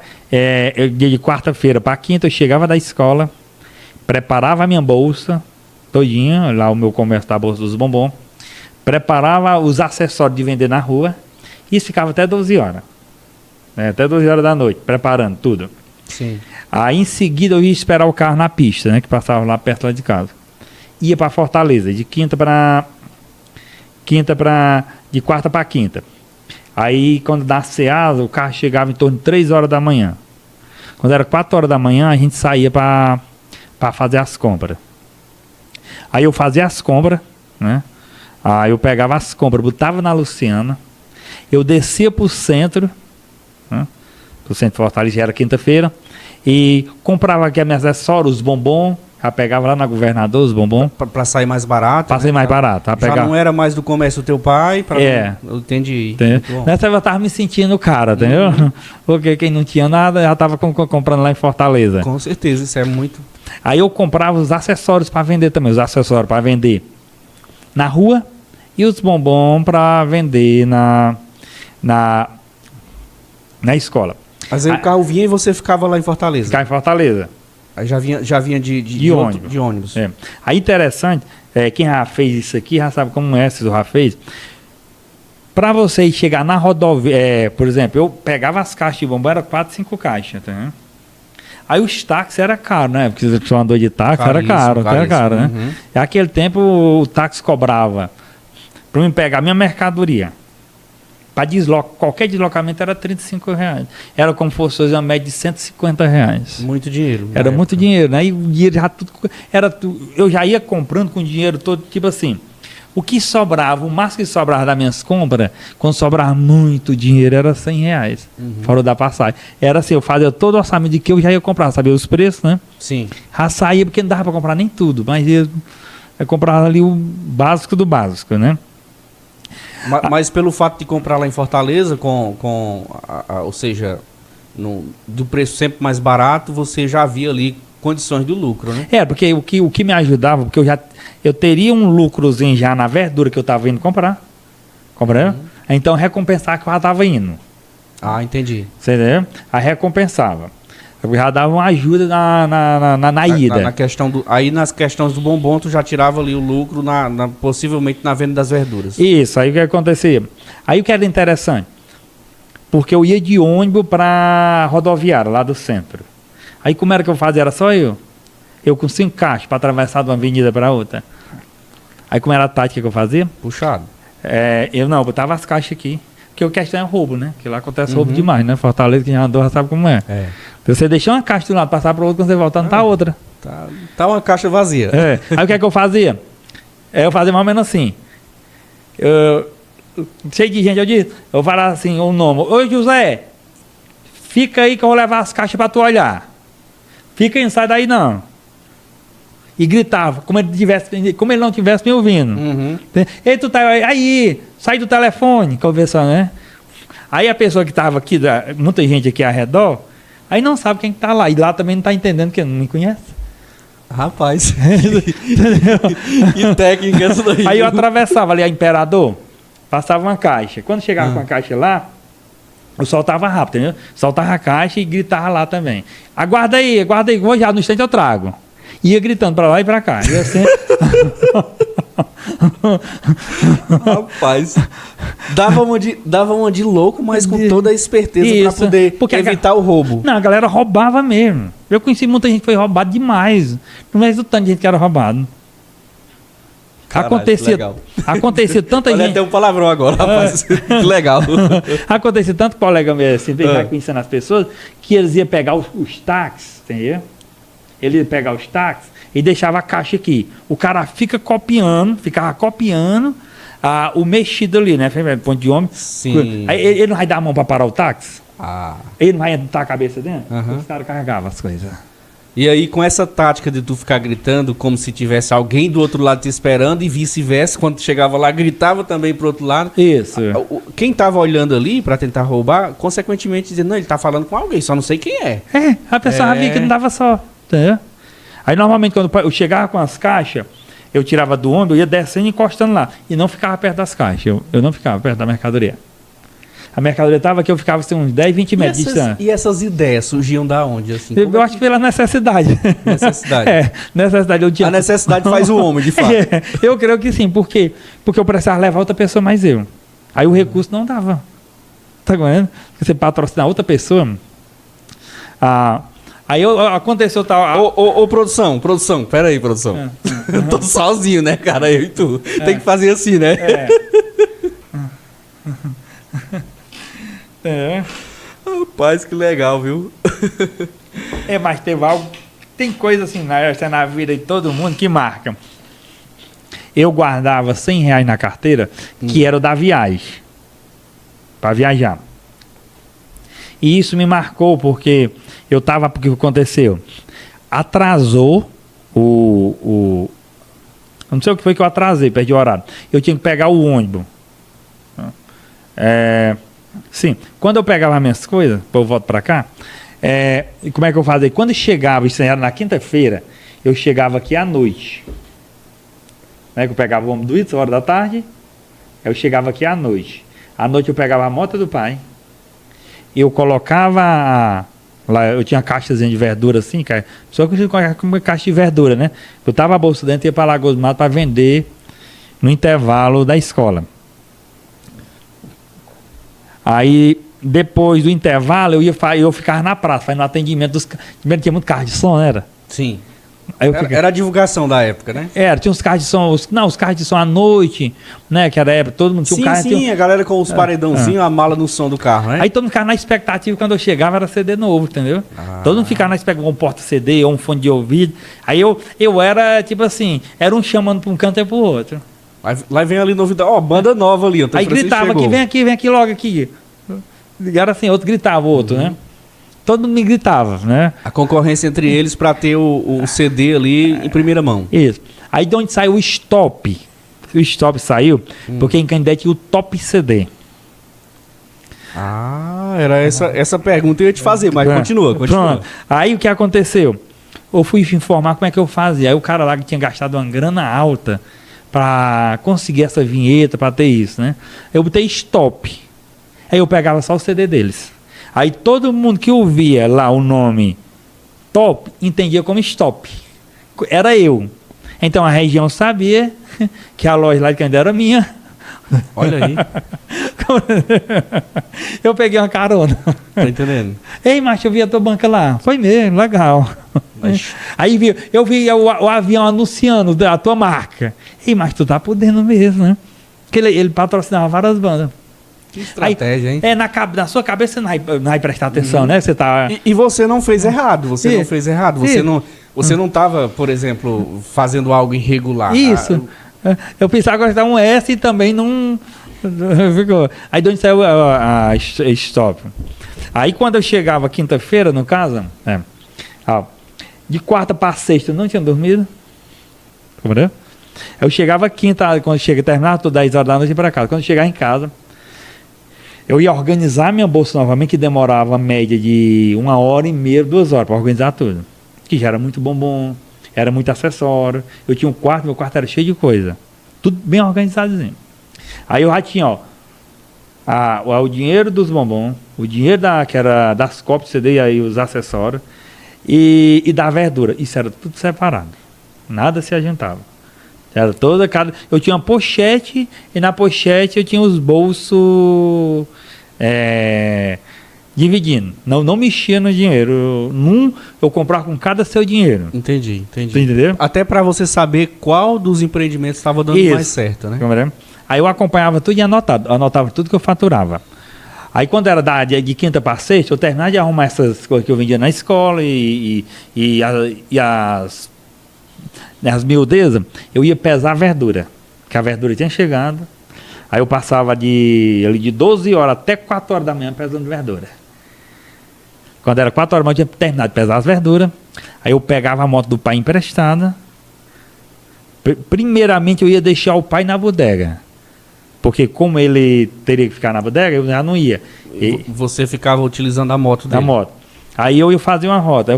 de quarta-feira para quinta, eu chegava da escola, preparava a minha bolsa todinha, lá o meu comércio da Bolsa dos Bombons, preparava os acessórios de vender na rua e ficava até 12 horas. Até 12 horas da noite, preparando tudo. Sim. Aí em seguida eu ia esperar o carro na pista, né, que passava lá perto lá de casa. Ia para Fortaleza, de quarta para quinta. Aí quando dá ceado, o carro chegava em torno de 3 horas da manhã. Quando era 4 horas da manhã, a gente saía para fazer as compras. Aí eu fazia as compras, né? Aí eu pegava as compras, botava na Luciana, eu descia pro centro, né? Pro centro de Fortaleza, já era quinta-feira, e comprava aqui meus acessórios, os bombons, já pegava lá na Governador os bombons. Para sair mais barato. Para sair mais barato. Já não era mais do comércio do teu pai? Eu entendi. Nessa eu tava me sentindo cara, entendeu? Porque quem não tinha nada já tava comprando lá em Fortaleza. Com certeza, isso é muito... Aí eu comprava os acessórios para vender também, os acessórios para vender na rua e os bombons para vender na escola. Mas aí o carro vinha e você ficava lá em Fortaleza? Ficava em Fortaleza. Aí já vinha de ônibus. Aí interessante, quem já fez isso aqui já sabe como é, se já fez. Para você chegar na rodovia, por exemplo, eu pegava as caixas de bombom, era 4, 5 caixas, tá vendo? Aí os táxis era caro, né? Porque se você andou de táxi, era caro, né? E naquele tempo o táxi cobrava para mim pegar minha mercadoria. Para qualquer deslocamento era R$35. Era como se fosse uma média de R$150. Muito dinheiro. Era muito dinheiro, né? E o dinheiro já eu já ia comprando com o dinheiro todo, tipo assim. O que sobrava, o máximo que sobrava das minhas compras, quando sobrava muito dinheiro, era R$100. Fora da passagem. Era assim, eu fazia todo o orçamento de que eu já ia comprar, sabia os preços, né? Sim. Já saía, porque não dava para comprar nem tudo, mas eu comprava ali o básico do básico, né? Mas pelo fato de comprar lá em Fortaleza, ou seja, do preço sempre mais barato, você já via ali condições do lucro, né? Porque o que me ajudava, porque eu teria um lucrozinho já na verdura que eu estava indo comprar. Compreendeu? Então recompensar que eu já estava indo. Ah, entendi. Você entendeu? Aí recompensava. Eu já dava uma ajuda na ida. Aí nas questões do bombom, tu já tirava ali o lucro, possivelmente na venda das verduras. Isso, aí o que acontecia? Aí o que era interessante? Porque eu ia de ônibus para rodoviária, lá do centro. Aí como era que eu fazia? Era só eu. Eu com 5 caixas para atravessar de uma avenida para outra. Aí como era a tática que eu fazia? Puxado. Eu botava as caixas aqui. Porque o questão é roubo, né? Que lá acontece roubo demais, né? Fortaleza, quem já andou já sabe como é. Se você deixar uma caixa de um lado, passar para o outro, quando você voltar, não tá outra. Tá uma caixa vazia. Aí o que é que eu fazia? Eu fazia mais ou menos assim. Cheio de gente, eu falava assim, o nome. Ô José, fica aí que eu vou levar as caixas para tu olhar. Fica aí, não sai daí não. E gritava, como ele não tivesse me ouvindo. Ei, tu tá aí, sai do telefone, conversando, né? Aí a pessoa que estava aqui, muita gente aqui ao redor, aí não sabe quem está lá. E lá também não está entendendo, que não me conhece. Rapaz. Que técnica essa daí. Aí eu atravessava ali a Imperador, passava uma caixa. Quando chegava com a caixa lá, eu soltava rápido, entendeu? Soltava a caixa e gritava lá também. Aguarda aí, vou já, no instante eu trago. Ia gritando para lá e para cá. E assim... Rapaz, dava uma de louco, mas com toda a esperteza para poder evitar o roubo. Não, a galera roubava mesmo. Eu conheci muita gente que foi roubada demais. Não é do tanto de gente que era roubado. Caralho, acontecia tanta gente. Olha, até um palavrão agora, rapaz. Que legal. Acontecia tanto colega meu assim, conhecendo as pessoas, que eles iam pegar os táxis, entendeu? Ele ia pegar os táxis e deixava a caixa aqui. O cara ficava copiando o mexido ali, né? Ponto de homem. Sim. Aí ele não vai dar a mão para parar o táxi? Ele não vai entrar a cabeça dentro? Os caras carregavam as coisas. E aí, com essa tática de tu ficar gritando como se tivesse alguém do outro lado te esperando e vice-versa, quando chegava lá, gritava também pro outro lado. Isso. Quem tava olhando ali para tentar roubar, consequentemente dizendo, não, ele tá falando com alguém, só não sei quem é. A pessoa sabia que não dava só. Entendeu? Aí normalmente quando eu chegava com as caixas, eu tirava do ônibus, eu ia descendo e encostando lá. E não ficava perto das caixas, eu não ficava perto da mercadoria. A mercadoria estava aqui, eu ficava assim, uns 10, 20 metros de distância. E essas ideias surgiam da onde? Assim, eu acho que pela necessidade. Necessidade. Necessidade. A necessidade faz o homem, de fato. Eu creio que sim. Por quê? Porque eu precisava levar outra pessoa mais eu. Aí o recurso não dava. Tá vendo? Você patrocinar outra pessoa... Aí aconteceu tal... Produção, pera aí, produção. Eu tô sozinho, né, cara? Eu e tu. Tem que fazer assim, né? Rapaz, que legal, viu? Mas teve algo... Tem coisa assim na vida de todo mundo que marca. Eu guardava R$100 na carteira, que era o da viagem. Para viajar. E isso me marcou porque... Porque aconteceu? Atrasou eu não sei o que foi que eu atrasei, perdi o horário. Eu tinha que pegar o ônibus. Sim, quando eu pegava as minhas coisas, eu volto para cá, como é que eu fazia? Quando chegava, isso era na quinta-feira, eu chegava aqui à noite. Né, que eu pegava o ônibus 2 horas da tarde, eu chegava aqui à noite. À noite eu pegava a moto do pai, eu colocava... Lá eu tinha caixazinha de verdura assim, só que eu tinha uma caixa de verdura, né? Eu tava a bolsa dentro e ia para Lagoas do Mato para vender no intervalo da escola. Aí, depois do intervalo, eu ficava na praça, fazendo atendimento tinha muito carro de som, não era? Sim. Era a divulgação da época, né? Tinha uns carros de som, os carros de som à noite, né? Que era a época, todo mundo tinha um carro. Sim, a galera com os paredãozinhos, a mala no som do carro, né? Aí todo mundo ficava na expectativa, quando eu chegava era CD novo, entendeu? Todo mundo ficava na expectativa, um porta-CD ou um fone de ouvido. Aí eu era, tipo assim, era um chamando para um canto e para o outro. Lá vem ali novidade, banda nova ali. Aí gritava aqui, vem aqui logo aqui. Era assim, outro gritava, outro, né? Todo mundo me gritava, né? A concorrência entre eles para ter o CD ali em primeira mão. Isso. Aí de onde saiu o Stop? O Stop saiu porque em Canindé tinha o Top CD. Era essa pergunta que eu ia te fazer, mas continua. Pronto. Aí o que aconteceu? Eu fui informar como é que eu fazia. Aí o cara lá que tinha gastado uma grana alta para conseguir essa vinheta, para ter isso, né? Eu botei Stop. Aí eu pegava só o CD deles. Aí todo mundo que ouvia lá o nome stop entendia como stop. Era eu. Então a região sabia que a loja lá de Canindé era minha. Olha aí. Eu peguei uma carona. Tá entendendo? Ei, macho, eu vi a tua banca lá. Foi mesmo, legal. Mas... Aí eu vi o avião anunciando a tua marca. Ei, mas tu tá podendo mesmo, né? Porque ele patrocinava várias bandas. Que estratégia, hein? Na sua cabeça você não vai prestar atenção, né? Você tá... E você não fez errado, você não fez errado. Você não estava, por exemplo, fazendo algo irregular. Isso. Eu pensava agora que estava um S e também não... Ficou. Aí de onde saiu a stop? Aí quando eu chegava quinta-feira, no caso, de quarta para sexta eu não tinha dormido. Compreendeu? Eu chegava quinta, quando terminava tudo 10 horas da noite para casa. Quando eu chegava em casa, eu ia organizar minha bolsa novamente, que demorava a média de 1h30, 2 horas para organizar tudo. Que já era muito bombom, era muito acessório. Eu tinha um quarto, meu quarto era cheio de coisa. Tudo bem organizadozinho. Aí eu já tinha, o dinheiro dos bombons, o dinheiro que era das cópias CD e aí os acessórios, e da verdura. Isso era tudo separado. Nada se adiantava. Era eu tinha uma pochete, e na pochete eu tinha os bolsos dividindo. Não mexia no dinheiro. Eu comprava com cada seu dinheiro. Entendi. Entendeu? Até para você saber qual dos empreendimentos estava dando mais certo, né? Aí eu acompanhava tudo e anotava tudo que eu faturava. Aí quando era de quinta para sexta, eu terminava de arrumar essas coisas que eu vendia na escola e as miudezas, eu ia pesar a verdura, que a verdura tinha chegado. Aí eu passava de 12 horas até 4 horas da manhã pesando verdura. Quando era 4 horas da manhã, eu tinha terminado de pesar as verduras. Aí eu pegava a moto do pai emprestada. Primeiramente eu ia deixar o pai na bodega. Porque como ele teria que ficar na bodega, eu já não ia. Você ficava utilizando a moto dele? A moto. Aí eu ia fazer uma rota.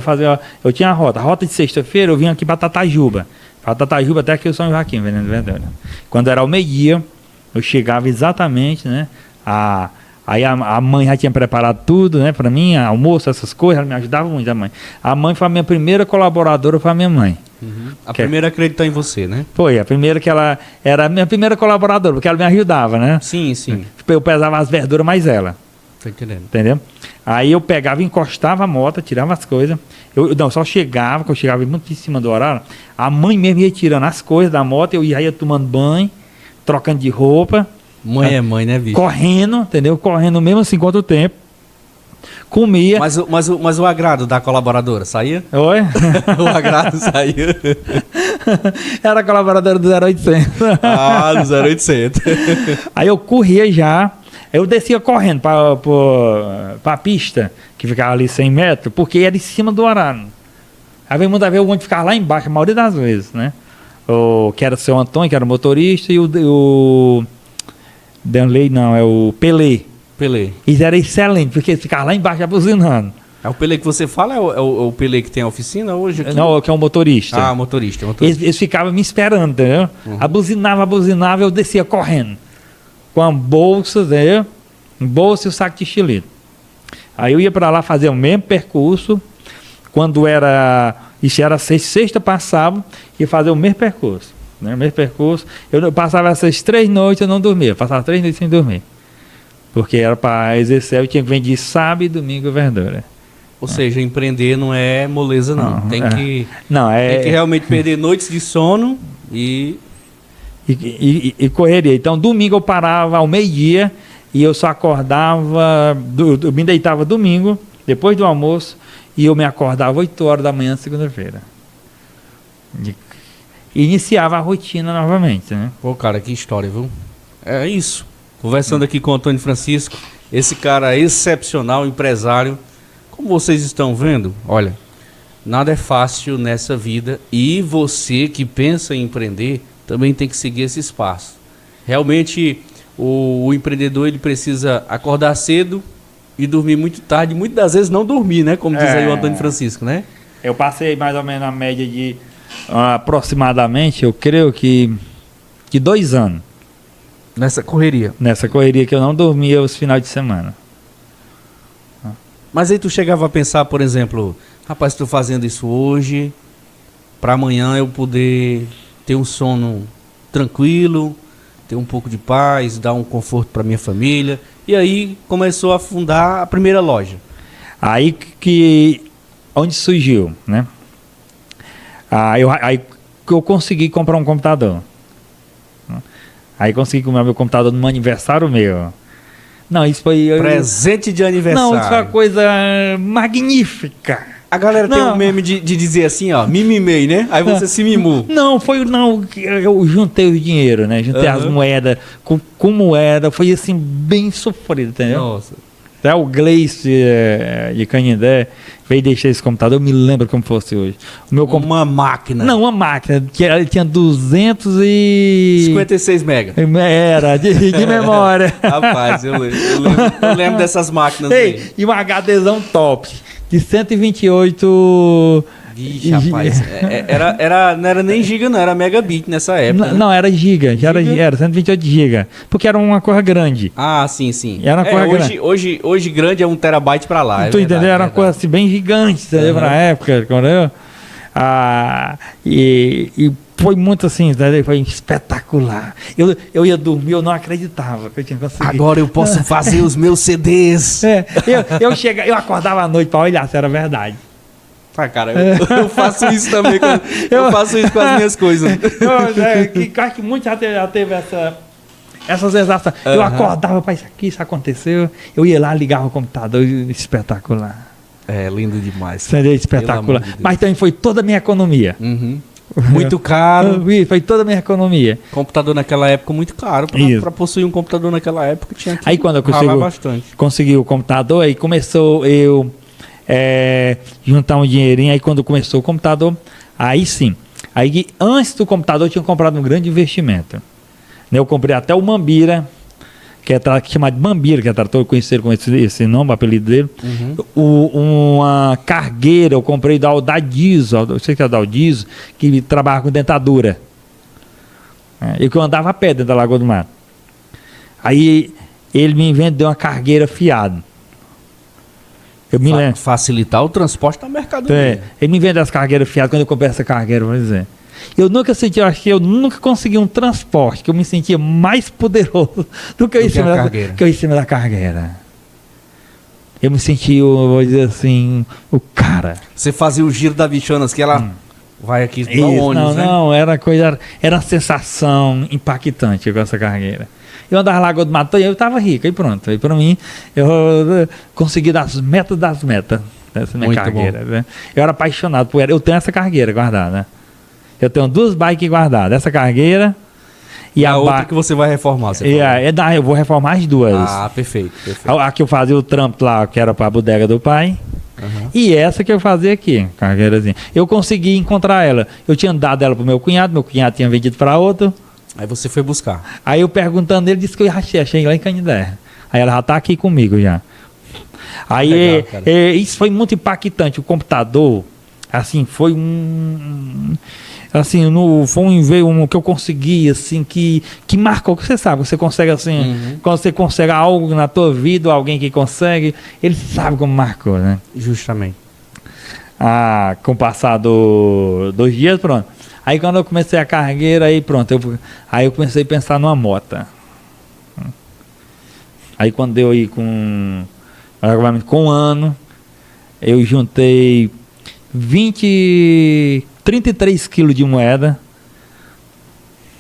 Eu tinha a rota de sexta-feira, eu vinha aqui para Tatajuba. Para Tatajuba até aqui o São Joaquim, vendendo verdura. Quando era ao meio-dia, eu chegava exatamente, né? Aí a mãe já tinha preparado tudo, né? Para mim, almoço, essas coisas, ela me ajudava muito, a mãe. A mãe foi a minha primeira colaboradora, foi a minha mãe. Uhum. A primeira acreditou em você, né? Foi, a primeira que ela era a minha primeira colaboradora, porque ela me ajudava, né? Sim. Eu pesava as verduras mais ela. Tô entendendo. Entendeu? Aí eu pegava, encostava a moto, tirava as coisas. Só chegava, que eu chegava muito em cima do horário. A mãe mesmo ia tirando as coisas da moto, eu ia tomando banho, trocando de roupa. Mãe é mãe, né, bicho? Correndo, entendeu? Correndo mesmo assim quanto tempo. Comia. Mas o agrado da colaboradora saía? Oi? O agrado saía. Era a colaboradora do 0800. Ah, do 0800. Aí eu corria já. Eu descia correndo para a pista, que ficava ali 100 metros, porque era em cima do horário. Aí veio muita vez onde ficava lá embaixo, a maioria das vezes, né? Que era o seu Antônio, que era o motorista, e o Danley, não, é o Pelé. Isso era excelente, porque ele ficava lá embaixo abuzinando. É o Pelé que você fala, é o Pelé que tem a oficina hoje aqui? Não, que é o motorista. Ah, motorista. Eles ficavam me esperando, entendeu? Uhum. Abuzinava, eu descia correndo. Com a bolsa, entendeu? Bolsa e o saco de xilito. Aí eu ia para lá fazer o mesmo percurso. Quando era... Isso era sexta passava, ia fazer o mesmo percurso. Né? O mesmo percurso. Eu passava essas 3 noites, eu não dormia. Passava 3 noites sem dormir. Porque era para exercer, eu tinha que vender sábado e domingo verdura. Ou seja, empreender não é moleza, não. Tem que realmente perder noites de sono e correria. Então, domingo eu parava ao meio-dia e eu só acordava, eu me deitava domingo, depois do almoço, e eu me acordava 8 horas da manhã, segunda-feira. E iniciava a rotina novamente, né? Pô, cara, que história, viu? É isso. Conversando aqui com o Antônio Francisco, esse cara excepcional, empresário. Como vocês estão vendo, olha, nada é fácil nessa vida e você que pensa em empreender também tem que seguir esse espaço. Realmente, o empreendedor ele precisa acordar cedo e dormir muito tarde, muitas das vezes não dormir, né? Como diz aí o Antônio Francisco, né? Eu passei mais ou menos a média de aproximadamente, eu creio que 2 anos. Nessa correria? Nessa correria que eu não dormia os finais de semana. Mas aí tu chegava a pensar, por exemplo, Rapaz, estou fazendo isso hoje, para amanhã eu poder ter um sono tranquilo, ter um pouco de paz, dar um conforto para minha família. E aí começou a fundar a primeira loja. Aí onde surgiu, né? Aí que eu consegui comprar um computador. Aí consegui comprar meu computador no aniversário meu. Não, isso foi... Presente de aniversário. Não, isso foi uma coisa magnífica. A galera tem um meme de dizer assim, ó, me mimei, né? Aí você se mimou. Não, eu juntei o dinheiro, né? Juntei as moedas, com moeda, foi assim, bem sofrido, entendeu? Nossa. Até o Gleice de Canindé veio deixar esse computador, eu me lembro como fosse hoje. Uma máquina. Não, uma máquina, que ele tinha 56 mega. Era, de memória. Rapaz, eu lembro dessas máquinas aí. E um HDzão top, de 128... Vixe, rapaz, não era nem giga não, era megabit nessa época. Não, era giga, era 128 giga, porque era uma coisa grande. Ah, sim. Era uma coisa grande. Hoje grande é 1 terabyte pra lá. Tu entendeu? Era uma coisa assim, bem gigante, entendeu? Na época, entendeu? E foi muito assim, entendeu? Foi espetacular. Eu ia dormir, eu não acreditava que eu tinha conseguido. Agora eu posso fazer os meus CDs. Eu acordava à noite para olhar se era verdade. Cara, eu faço isso também. Eu faço isso com as minhas coisas. Acho que muito já teve essa sensação. Eu acordava para isso aconteceu. Eu ia lá, ligava o computador, espetacular. É, lindo demais. Seria espetacular. De Mas também foi toda a minha economia. Uhum. Muito caro. Foi toda a minha economia. Computador naquela época muito caro. Para possuir um computador naquela época tinha que aí quando eu consegui o computador, aí começou juntar um dinheirinho. Aí quando começou o computador, aí sim. Aí antes do computador eu tinha comprado um grande investimento. Eu comprei até o Mambira, que é chamado de Mambira, que é trator conhecido com esse nome, o apelido dele. Uma cargueira eu comprei da Aldizo, eu sei que é da Aldizo, que trabalha com dentadura. E que eu andava a pé dentro da Lagoa do Mar. Aí ele me vendeu uma cargueira fiada. Facilitar o transporte da mercadoria. Ele me vendeu as cargueiras fiadas quando eu comprei essa cargueira, vou dizer. Eu acho que eu nunca consegui um transporte que eu me sentia mais poderoso do que eu em cima da cargueira. Eu me senti, vou dizer assim, o cara. Você fazia o giro da Bichonas, que ela vai aqui no ônibus, né? Não, era uma sensação impactante com essa cargueira. Eu andava na Lagoa do Mato e eu estava rico, e pronto. E para mim, eu consegui das metas dessa minha muito cargueira. Né? Eu era apaixonado por ela. Eu tenho essa cargueira guardada, né? Eu tenho 2 bikes guardadas. Essa cargueira e a outra que você vai reformar. Eu vou reformar as 2. Ah, perfeito. A que eu fazia o trampo lá, que era para a bodega do pai. E essa que eu fazia aqui, cargueirazinha. Eu consegui encontrar ela. Eu tinha dado ela pro meu cunhado tinha vendido para outro. Aí você foi buscar. Aí eu perguntando, ele disse que eu achei lá em Canindé. Aí ela já tá aqui comigo já. Aí legal, isso foi muito impactante. O computador, assim, foi assim, foi um que eu consegui, assim, que marcou, que você sabe, você consegue assim, quando você consegue algo na tua vida, alguém que consegue, ele sabe como marcou, né? Justamente. Com o passar 2 dias, pronto. Aí quando eu comecei a cargueira, aí pronto, aí eu comecei a pensar numa moto. Aí quando deu aí com um ano, eu juntei 33 quilos de moeda.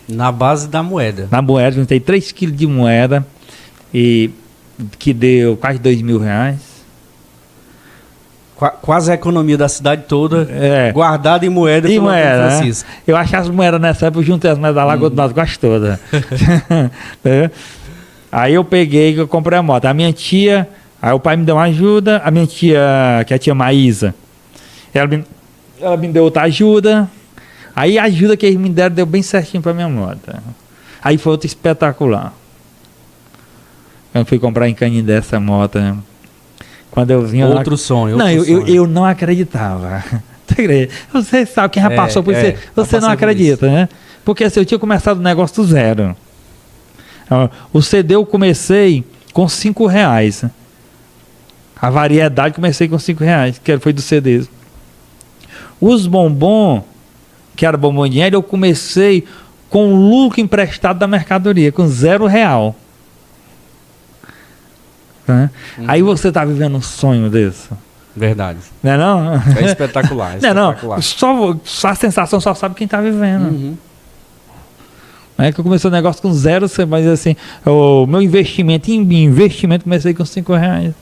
Na base da moeda? Na moeda, juntei 3 quilos de moeda, e que deu quase R$2.000. Quase a economia da cidade toda, guardada em moeda pelo Francisco. Né? Eu achei as moedas nessa época, eu juntei as moedas da Lagoa do Norte quase todas. Aí eu comprei a moto. A minha tia, aí o pai me deu uma ajuda, a minha tia, que é a tia Maísa, ela me deu outra ajuda. Aí a ajuda que eles me deram deu bem certinho para minha moto. Aí foi outra espetacular. Eu fui comprar em Canindé essa moto, né? Quando eu vinha outro sonho. Eu não acreditava. Você sabe, quem já passou por isso, você não acredita, né? Porque assim, eu tinha começado o negócio do zero. O CD eu comecei com R$5. A variedade comecei com R$5, que foi do CD. Os bombom, que era bombom de dinheiro, eu comecei com o lucro emprestado da mercadoria, com R$0. Né? Aí você tá vivendo um sonho desse. Verdade. Não é não? É espetacular. É não, espetacular. Só a sensação só sabe quem tá vivendo. É que eu comecei o negócio com 0, mas assim, o meu investimento comecei com R$5.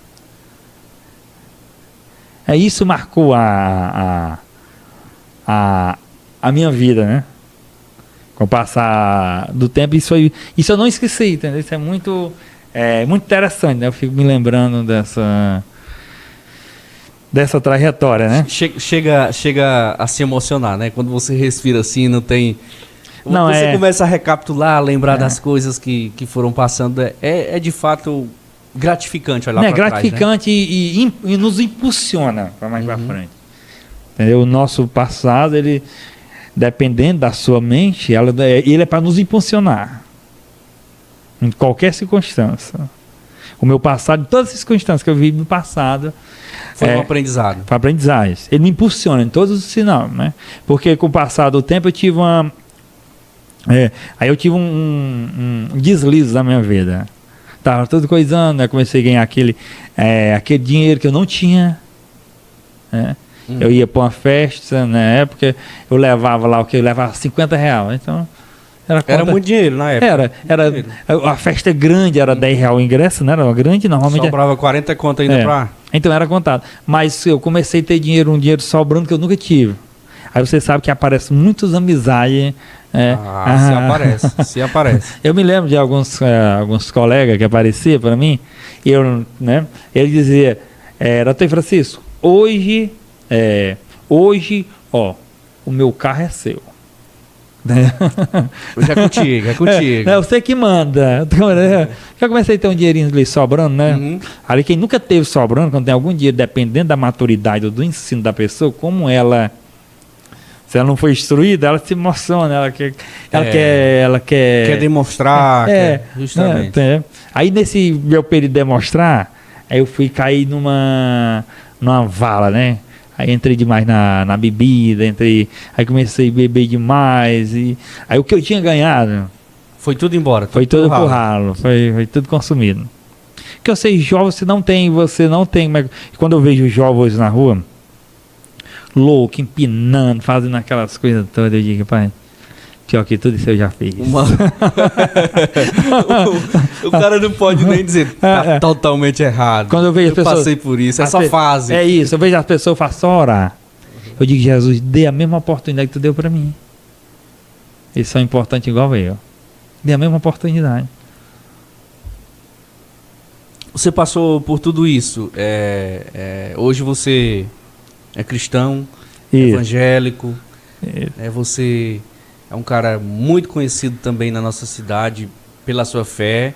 Isso marcou a minha vida, né? Com o passar do tempo, isso eu não esqueci, entendeu? Isso é muito interessante, né? Eu fico me lembrando dessa trajetória, né? Chega a se emocionar, né? Quando você respira assim, não tem... Não, você começa a recapitular, lembrar das coisas que foram passando. É de fato gratificante olhar para trás. Gratificante, né? e nos impulsiona para mais para frente. Entendeu? O nosso passado, ele, dependendo da sua mente, ele é para nos impulsionar. Em qualquer circunstância. O meu passado, todas as circunstâncias que eu vivi no passado... Foi um aprendizado. Foi aprendizagem. Ele me impulsiona em todos os sinais, né? Porque com o passar do tempo eu tive aí eu tive um deslize na minha vida. Tava tudo coisando, né? Comecei a ganhar aquele dinheiro que eu não tinha. Né? Eu ia para uma festa, na época, eu levava lá eu levava R$50. Então, era muito dinheiro na época. A festa grande, era R$10 o ingresso, né? Era uma grande, normalmente. Sobrava 40 conto ainda pra... Então era contado. Mas eu comecei a ter um dinheiro sobrando que eu nunca tive. Aí você sabe que aparecem muitas amizades. Se aparece. Eu me lembro de alguns colegas que apareciam para mim, e ele dizia, Doutor Francisco, hoje, o meu carro é seu. Hoje é contigo. É você que manda. Já comecei a ter um dinheirinho ali sobrando, né? Ali quem nunca teve sobrando, quando tem algum dinheiro, dependendo da maturidade ou do ensino da pessoa, como ela... Se ela não foi instruída, ela se emociona, ela quer... Quer demonstrar, justamente. Aí nesse meu período de demonstrar, aí eu fui cair numa vala, né? Aí entrei demais na bebida, aí comecei a beber demais, e aí o que eu tinha ganhado... Foi tudo embora. Foi tudo pro ralo, foi tudo consumido. Porque vocês jovens, você não tem... Mas quando eu vejo jovens na rua... louco, empinando, fazendo aquelas coisas todas, eu digo, pai, pior que tudo isso eu já fiz. O cara não pode nem dizer, tá totalmente errado. Quando eu vejo as pessoas, passei por isso, é só fase. É isso, eu vejo as pessoas, eu faço só orar. Eu digo, Jesus, dê a mesma oportunidade que tu deu pra mim. Eles são importantes igual eu. Dê a mesma oportunidade. Você passou por tudo isso. Hoje você... é cristão, evangélico, você é um cara muito conhecido também na nossa cidade pela sua fé,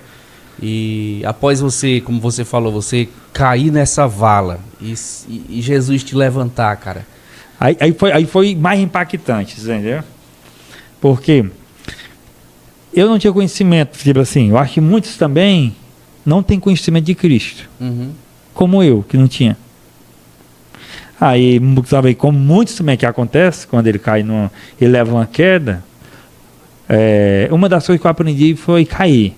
e após você, como você falou, você cair nessa vala e Jesus te levantar, cara. Aí foi mais impactante, entendeu? Porque eu não tinha conhecimento, tipo assim, eu acho que muitos também não têm conhecimento de Cristo, como eu, que não tinha. Aí, sabe, como muitos também que acontece, quando ele cai ele leva uma queda, uma das coisas que eu aprendi foi cair,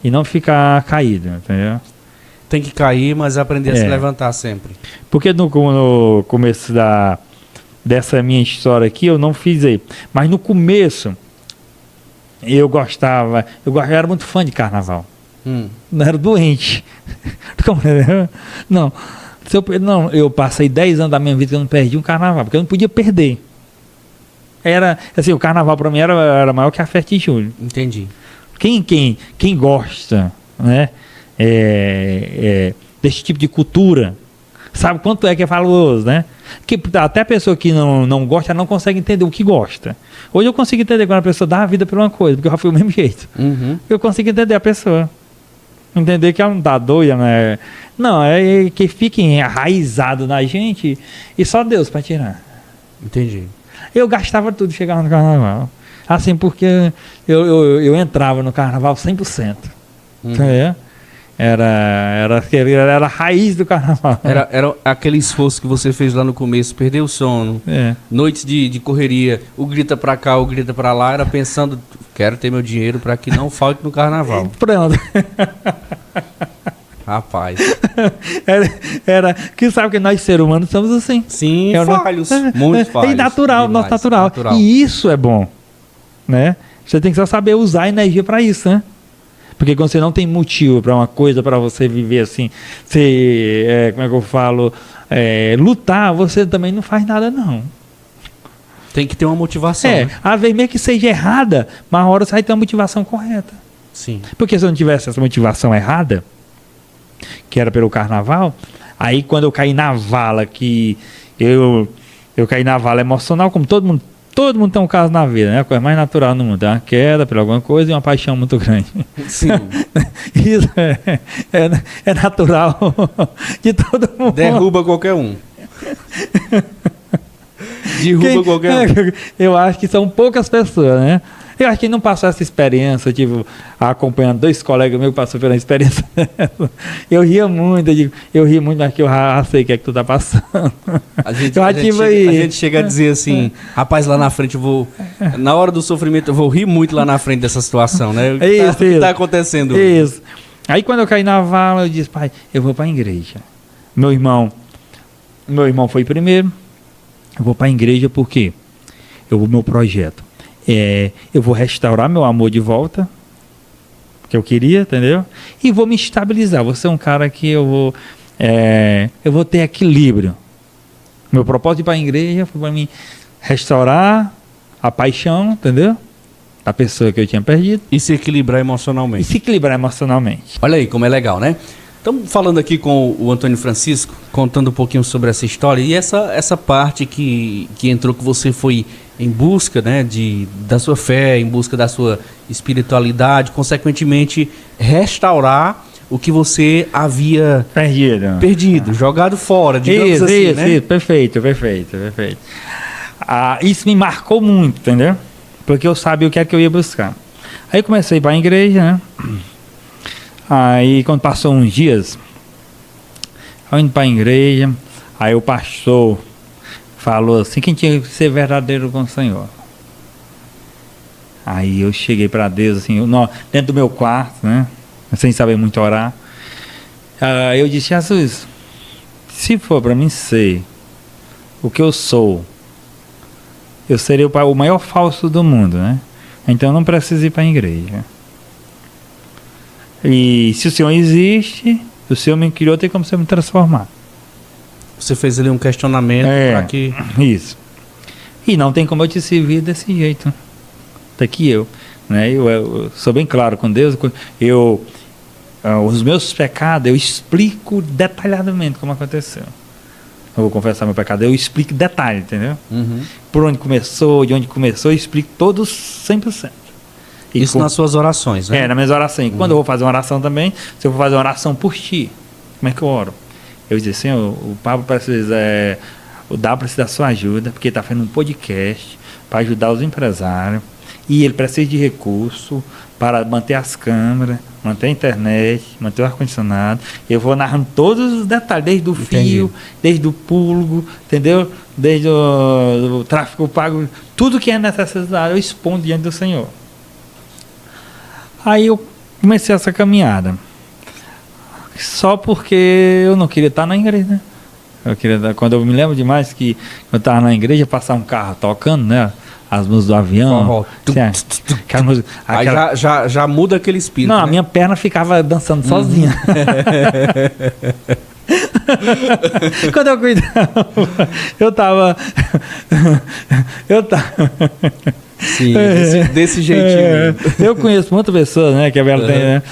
e não ficar caído, entendeu? Tem que cair, mas aprender a se levantar sempre. Porque no começo dessa minha história aqui, eu não fiz aí, mas no começo, eu era muito fã de carnaval, não era doente, não. Eu passei 10 anos da minha vida que eu não perdi um carnaval, porque eu não podia perder. Era, assim, o carnaval para mim era maior que a festa de julho. Entendi. Quem gosta, né, desse tipo de cultura, sabe quanto é que é valoroso, né? Que até a pessoa que não gosta não consegue entender o que gosta. Hoje eu consigo entender quando a pessoa dá a vida por uma coisa, porque eu já fui do mesmo jeito. Eu consigo entender a pessoa. Entender que ela não tá doida, né? Não, é que fica enraizado na gente e só Deus para tirar. Entendi. Eu gastava tudo, chegava no carnaval. Assim, porque eu entrava no carnaval 100%. Era a raiz do carnaval. Era aquele esforço que você fez lá no começo, perdeu o sono, noites de correria, o grita pra cá, o grita pra lá, era pensando, quero ter meu dinheiro pra que não falte no carnaval. Pronto. Rapaz. Que sabe que nós seres humanos somos assim. Sim, falhos, muito falhos. É natural, demais, nosso natural. E isso é bom, né? Você tem que só saber usar a energia pra isso, né? Porque quando você não tem motivo para uma coisa, para você viver assim, você, como é que eu falo, lutar, você também não faz nada, não. Tem que ter uma motivação. Né? Às vezes mesmo que seja errada, mas a hora você vai ter uma motivação correta. Sim. Porque se eu não tivesse essa motivação errada, que era pelo carnaval, aí quando eu caí na vala, que eu caí na vala emocional, como todo mundo tem um caso na vida, né? A coisa mais natural no mundo. É uma queda por alguma coisa e uma paixão muito grande. Sim. Isso é natural de todo mundo. Derruba qualquer um. Derruba qualquer um. Eu acho que são poucas pessoas, né? Eu acho que não passou essa experiência, tipo, acompanhando 2 colegas meus que passaram pela experiência dessa. Eu ria muito, mas que eu já sei o que é que tu tá passando. A gente chega a dizer assim, rapaz, lá na frente eu vou... Na hora do sofrimento eu vou rir muito lá na frente dessa situação, né? O que tá acontecendo? Isso. Aí quando eu caí na vala, eu disse, pai, eu vou pra igreja. Meu irmão foi primeiro. Eu vou pra igreja porque meu projeto. Eu vou restaurar meu amor de volta, que eu queria, entendeu? E vou me estabilizar. Vou ser um cara que eu vou ter equilíbrio. Meu propósito de ir para a igreja foi para mim restaurar a paixão, entendeu? Da pessoa que eu tinha perdido. E se equilibrar emocionalmente. Olha aí como é legal, né? Estamos falando aqui com o Antônio Francisco, contando um pouquinho sobre essa história e essa parte que entrou, que você foi em busca, né, da sua fé, em busca da sua espiritualidade, consequentemente restaurar o que você havia perdido, jogado fora, digamos assim, né? Isso, perfeito. Isso me marcou muito, entendeu? Porque eu sabia o que é que eu ia buscar. Aí comecei a ir para a igreja, né? Aí quando passou uns dias, eu indo para a igreja, aí o pastor falou assim, quem tinha que ser verdadeiro com o Senhor. Aí eu cheguei para Deus assim, dentro do meu quarto, né? Sem saber muito orar. Eu disse, Jesus, se for para mim ser o que eu sou, eu serei o maior falso do mundo, né? Então eu não preciso ir para a igreja. E se o Senhor existe, o Senhor me criou, tem como você me transformar. Você fez ali um questionamento para que... Isso. E não tem como eu te servir desse jeito. Até que né? Eu sou bem claro com Deus. Os meus pecados, eu explico detalhadamente como aconteceu. Eu vou confessar meu pecado, eu explico detalhe, entendeu? Uhum. Por onde começou, de onde começou, eu explico todos 100%. Isso nas suas orações, né? Nas minhas orações. Quando eu vou fazer uma oração também, se eu vou fazer uma oração por ti, como é que eu oro? Eu disse, Senhor, o Pablo precisa, o Dá precisa da sua ajuda, porque ele está fazendo um podcast para ajudar os empresários, e ele precisa de recurso para manter as câmeras, manter a internet, manter o ar-condicionado. Eu vou narrando todos os detalhes, desde o fio, desde o púlgo, entendeu? Desde o tráfego pago, tudo que é necessário eu expondo diante do Senhor. Aí eu comecei essa caminhada. Só porque eu não queria estar na igreja, né? Quando eu me lembro demais que eu estava na igreja, passar um carro tocando, né? As músicas do avião. Aí já muda aquele espírito. Não, né? A minha perna ficava dançando sozinha. Quando eu cuidava, eu tava. Sim, desse jeitinho. Eu conheço muitas pessoas, né? Que a Bela tem, né?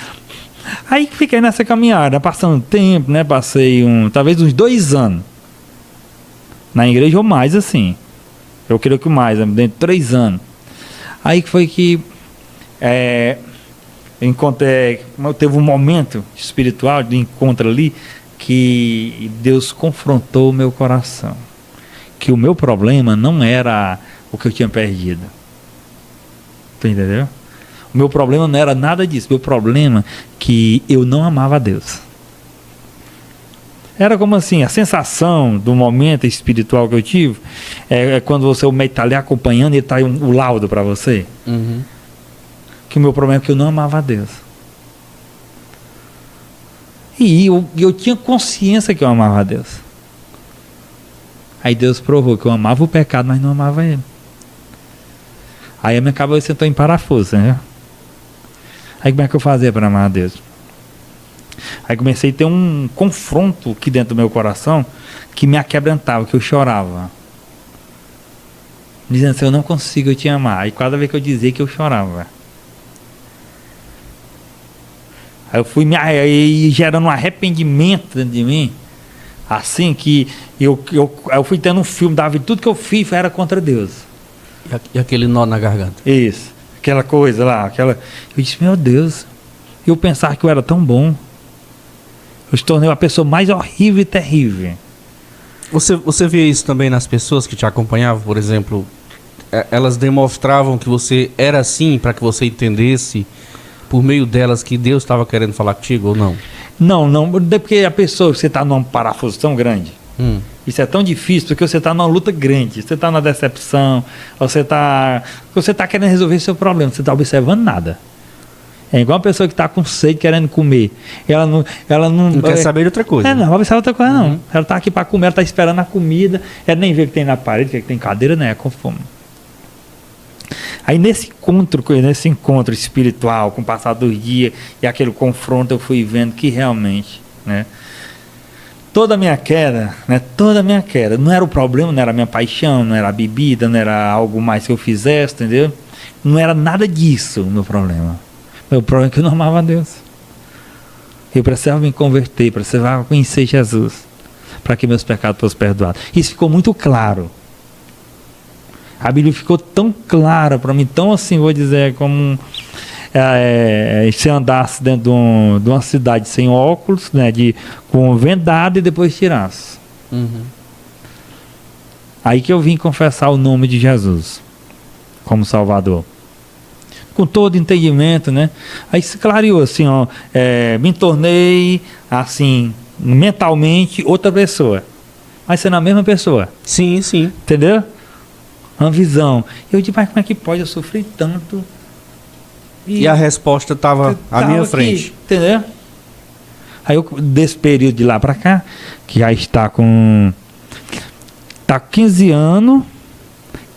Aí fiquei nessa caminhada, passando tempo, né? Passei talvez uns 2 anos na igreja ou mais, assim. Eu creio que mais, dentro de 3 anos. Aí foi que teve um momento espiritual de encontro ali que Deus confrontou o meu coração. Que o meu problema não era o que eu tinha perdido. Tu entendeu? O meu problema não era nada disso. Meu problema é que eu não amava a Deus. Era como assim, a sensação do momento espiritual que eu tive é quando o médico está ali acompanhando e está aí o laudo para você. Uhum. Que o meu problema é que eu não amava a Deus. E eu tinha consciência que eu amava a Deus. Aí Deus provou que eu amava o pecado, mas não amava Ele. Aí a minha cabeça entrou em parafuso, né? Aí como é que eu fazia para amar a Deus? Aí comecei a ter um confronto aqui dentro do meu coração que me aquebrantava, que eu chorava. Dizendo assim, eu não consigo te amar. Aí cada vez que eu dizia que eu chorava. Aí eu fui aí gerando um arrependimento dentro de mim. Assim que eu fui tendo um filme, Davi, tudo que eu fiz era contra Deus. E aquele nó na garganta. Isso, aquela coisa lá, eu disse, meu Deus, eu pensava que eu era tão bom. Eu se tornei a pessoa mais horrível e terrível. Você vê isso também nas pessoas que te acompanhavam, por exemplo, elas demonstravam que você era assim para que você entendesse por meio delas que Deus estava querendo falar contigo ou não? Não, porque a pessoa, você está num parafuso tão grande, isso é tão difícil, porque você está numa luta grande, você está na decepção, você está querendo resolver seu problema, você está observando nada. É igual uma pessoa que está com sede querendo comer. Ela não quer saber de outra coisa. Não vai observar outra coisa, não. Ela está aqui para comer, ela está esperando a comida, ela nem vê o que tem na parede, o que tem cadeira, né? É com fome. Aí nesse encontro espiritual, com o passar dos dias e aquele confronto, eu fui vendo que realmente, né? Toda a minha queda, não era o problema, não era a minha paixão, não era a bebida, não era algo mais que eu fizesse, entendeu? Não era nada disso o meu problema. O problema é que eu não amava a Deus. Eu precisava me converter, precisava conhecer Jesus, para que meus pecados fossem perdoados. Isso ficou muito claro. A Bíblia ficou tão clara para mim, tão assim, vou dizer, como se andasse dentro de uma cidade sem óculos, né, com vendado e depois tirasse. Aí que eu vim confessar o nome de Jesus como Salvador. Com todo entendimento, né? Aí se clareou assim, ó, me tornei, assim, mentalmente outra pessoa. Mas sendo a mesma pessoa. Sim. Entendeu? Uma visão. Eu disse, mas como é que pode eu sofrer tanto? E a resposta estava à minha frente. Entendeu? Aí eu, desse período de lá para cá, que já está com 15 anos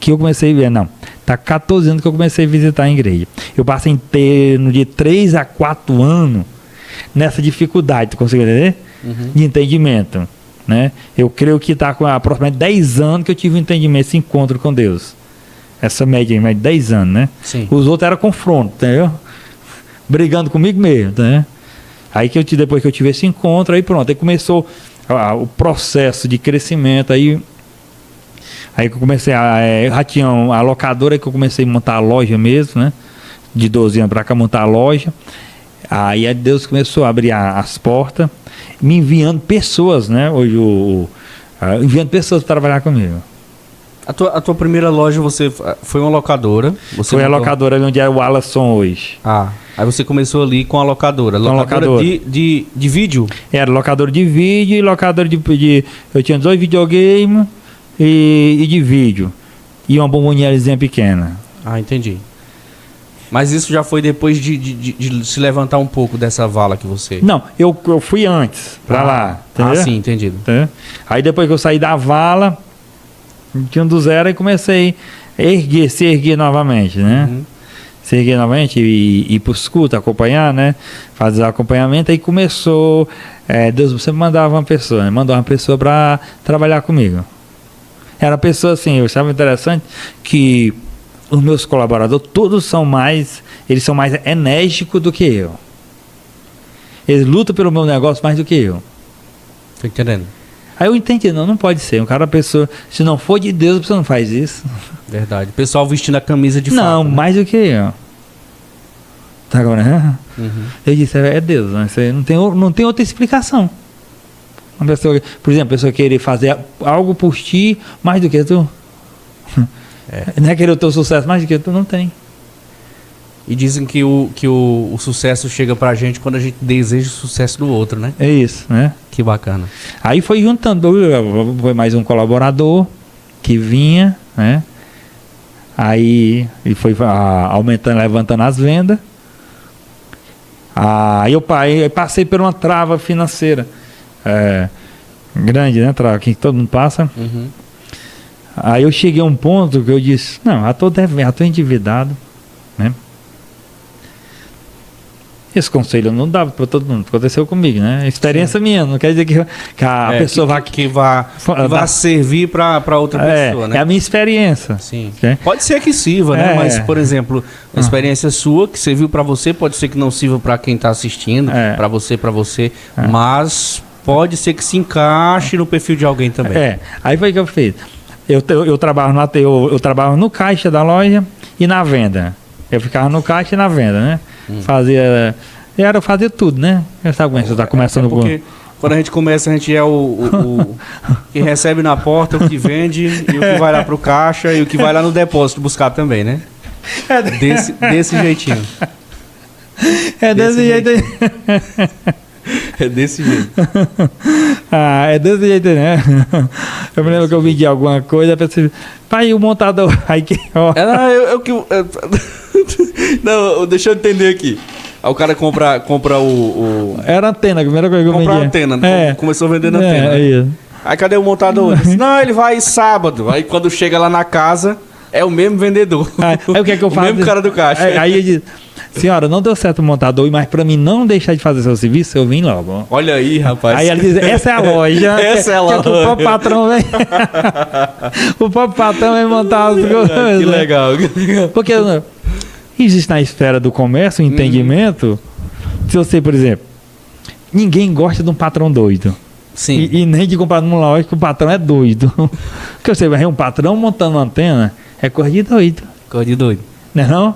que eu comecei a ver, está 14 anos que eu comecei a visitar a igreja. Eu passei inteiro de 3 a 4 anos nessa dificuldade, tu consegue entender? De entendimento, né? Eu creio que está com aproximadamente 10 anos que eu tive um entendimento, esse encontro com Deus. Essa média de 10 anos, né? Sim. Os outros eram confronto, entendeu? Brigando comigo mesmo, né? Aí depois que eu tive esse encontro, aí pronto, aí começou o processo de crescimento, aí que eu comecei já tinha a locadora que eu comecei a montar a loja mesmo, né? De 12 anos para cá, montar a loja. Aí Deus começou a abrir as portas, me enviando pessoas, né? Hoje enviando pessoas para trabalhar comigo. A tua primeira loja foi uma locadora? Foi a locadora onde é o Alasson hoje. Aí você começou ali com a locadora. Locadora de vídeo? Era locadora de vídeo e locadora de eu tinha 2 videogames e de vídeo. E uma bombonierizinha pequena. Entendi. Mas isso já foi depois de se levantar um pouco dessa vala que você... Não, eu fui antes pra lá. Entendeu? Sim, entendido. Entendeu? Aí depois que eu saí da vala, tinha do zero e comecei a se erguer novamente, né? Se erguer novamente e ir pro escuta, acompanhar, né? Fazer acompanhamento. Aí começou... Deus sempre mandava uma pessoa, né? Mandou uma pessoa pra trabalhar comigo. Era uma pessoa assim, eu achava interessante que os meus colaboradores, todos são mais enérgicos do que eu. Eles lutam pelo meu negócio mais do que eu. Tô entendendo. Aí eu entendi, não pode ser. A pessoa, se não for de Deus, você não faz isso. Verdade. O pessoal vestindo a camisa de fato. Não, né? Mais do que eu. Tá agora, né? Eu disse, é Deus, né? Você não tem outra explicação. Uma pessoa, por exemplo, a pessoa querer fazer algo por ti mais do que tu. Não é querer o teu sucesso mais do que tu, não tem. E dizem que o sucesso chega pra gente quando a gente deseja o sucesso do outro, né? É isso, né? Que bacana. Aí foi juntando, foi mais um colaborador que vinha, né? Aí ele foi aumentando, levantando as vendas. Aí eu passei por uma trava financeira grande, né? Trava que todo mundo passa. Uhum. Aí eu cheguei a um ponto que eu disse, não, já tô devendo, já tô endividado, né? Esse conselho não dava para todo mundo, aconteceu comigo, né? Experiência minha, não quer dizer que a pessoa vá servir para outra pessoa, né? É a minha experiência. Sim. Pode ser que sirva, né? Mas, por exemplo, a experiência sua que serviu para você, pode ser que não sirva para quem está assistindo, para você, mas pode ser que se encaixe no perfil de alguém também. Aí foi que eu fiz. Eu trabalhava no caixa da loja e na venda. Eu ficava no caixa e na venda, né? Fazia tudo, né? Sabe como é que você tá começando? Porque quando a gente começa, a gente é o que recebe na porta, o que vende, e o que vai lá pro caixa e o que vai lá no depósito buscar também, né? Desse jeitinho. Desse jeito. É desse jeito. É desse jeito, né? Eu me lembro que eu vendi alguma coisa, pensei, pai, o montador. Aí que. Não, deixa eu entender aqui. Aí o cara compra o... Era antena, a primeira coisa que eu vendi. Compra a antena, começou vendendo antena. É isso. Aí cadê o montador? Não, ele vai sábado. Aí quando chega lá na casa, é o mesmo vendedor. Aí o que é que eu faço? O mesmo cara do caixa. Aí ele diz, senhora, não deu certo o montador, mas pra mim não deixar de fazer seu serviço, eu vim logo. Olha aí, rapaz. Aí ele diz, essa é a loja. Essa é a loja. O próprio patrão vem. O próprio patrão vem montar as coisas. Que legal. Porque existe na esfera do comércio um entendimento. Se você, por exemplo, ninguém gosta de um patrão doido. Sim. E nem de comprar numa loja que o patrão é doido. Porque você vai ver um patrão montando uma antena, é coisa de doido. Coisa de doido. Não é não?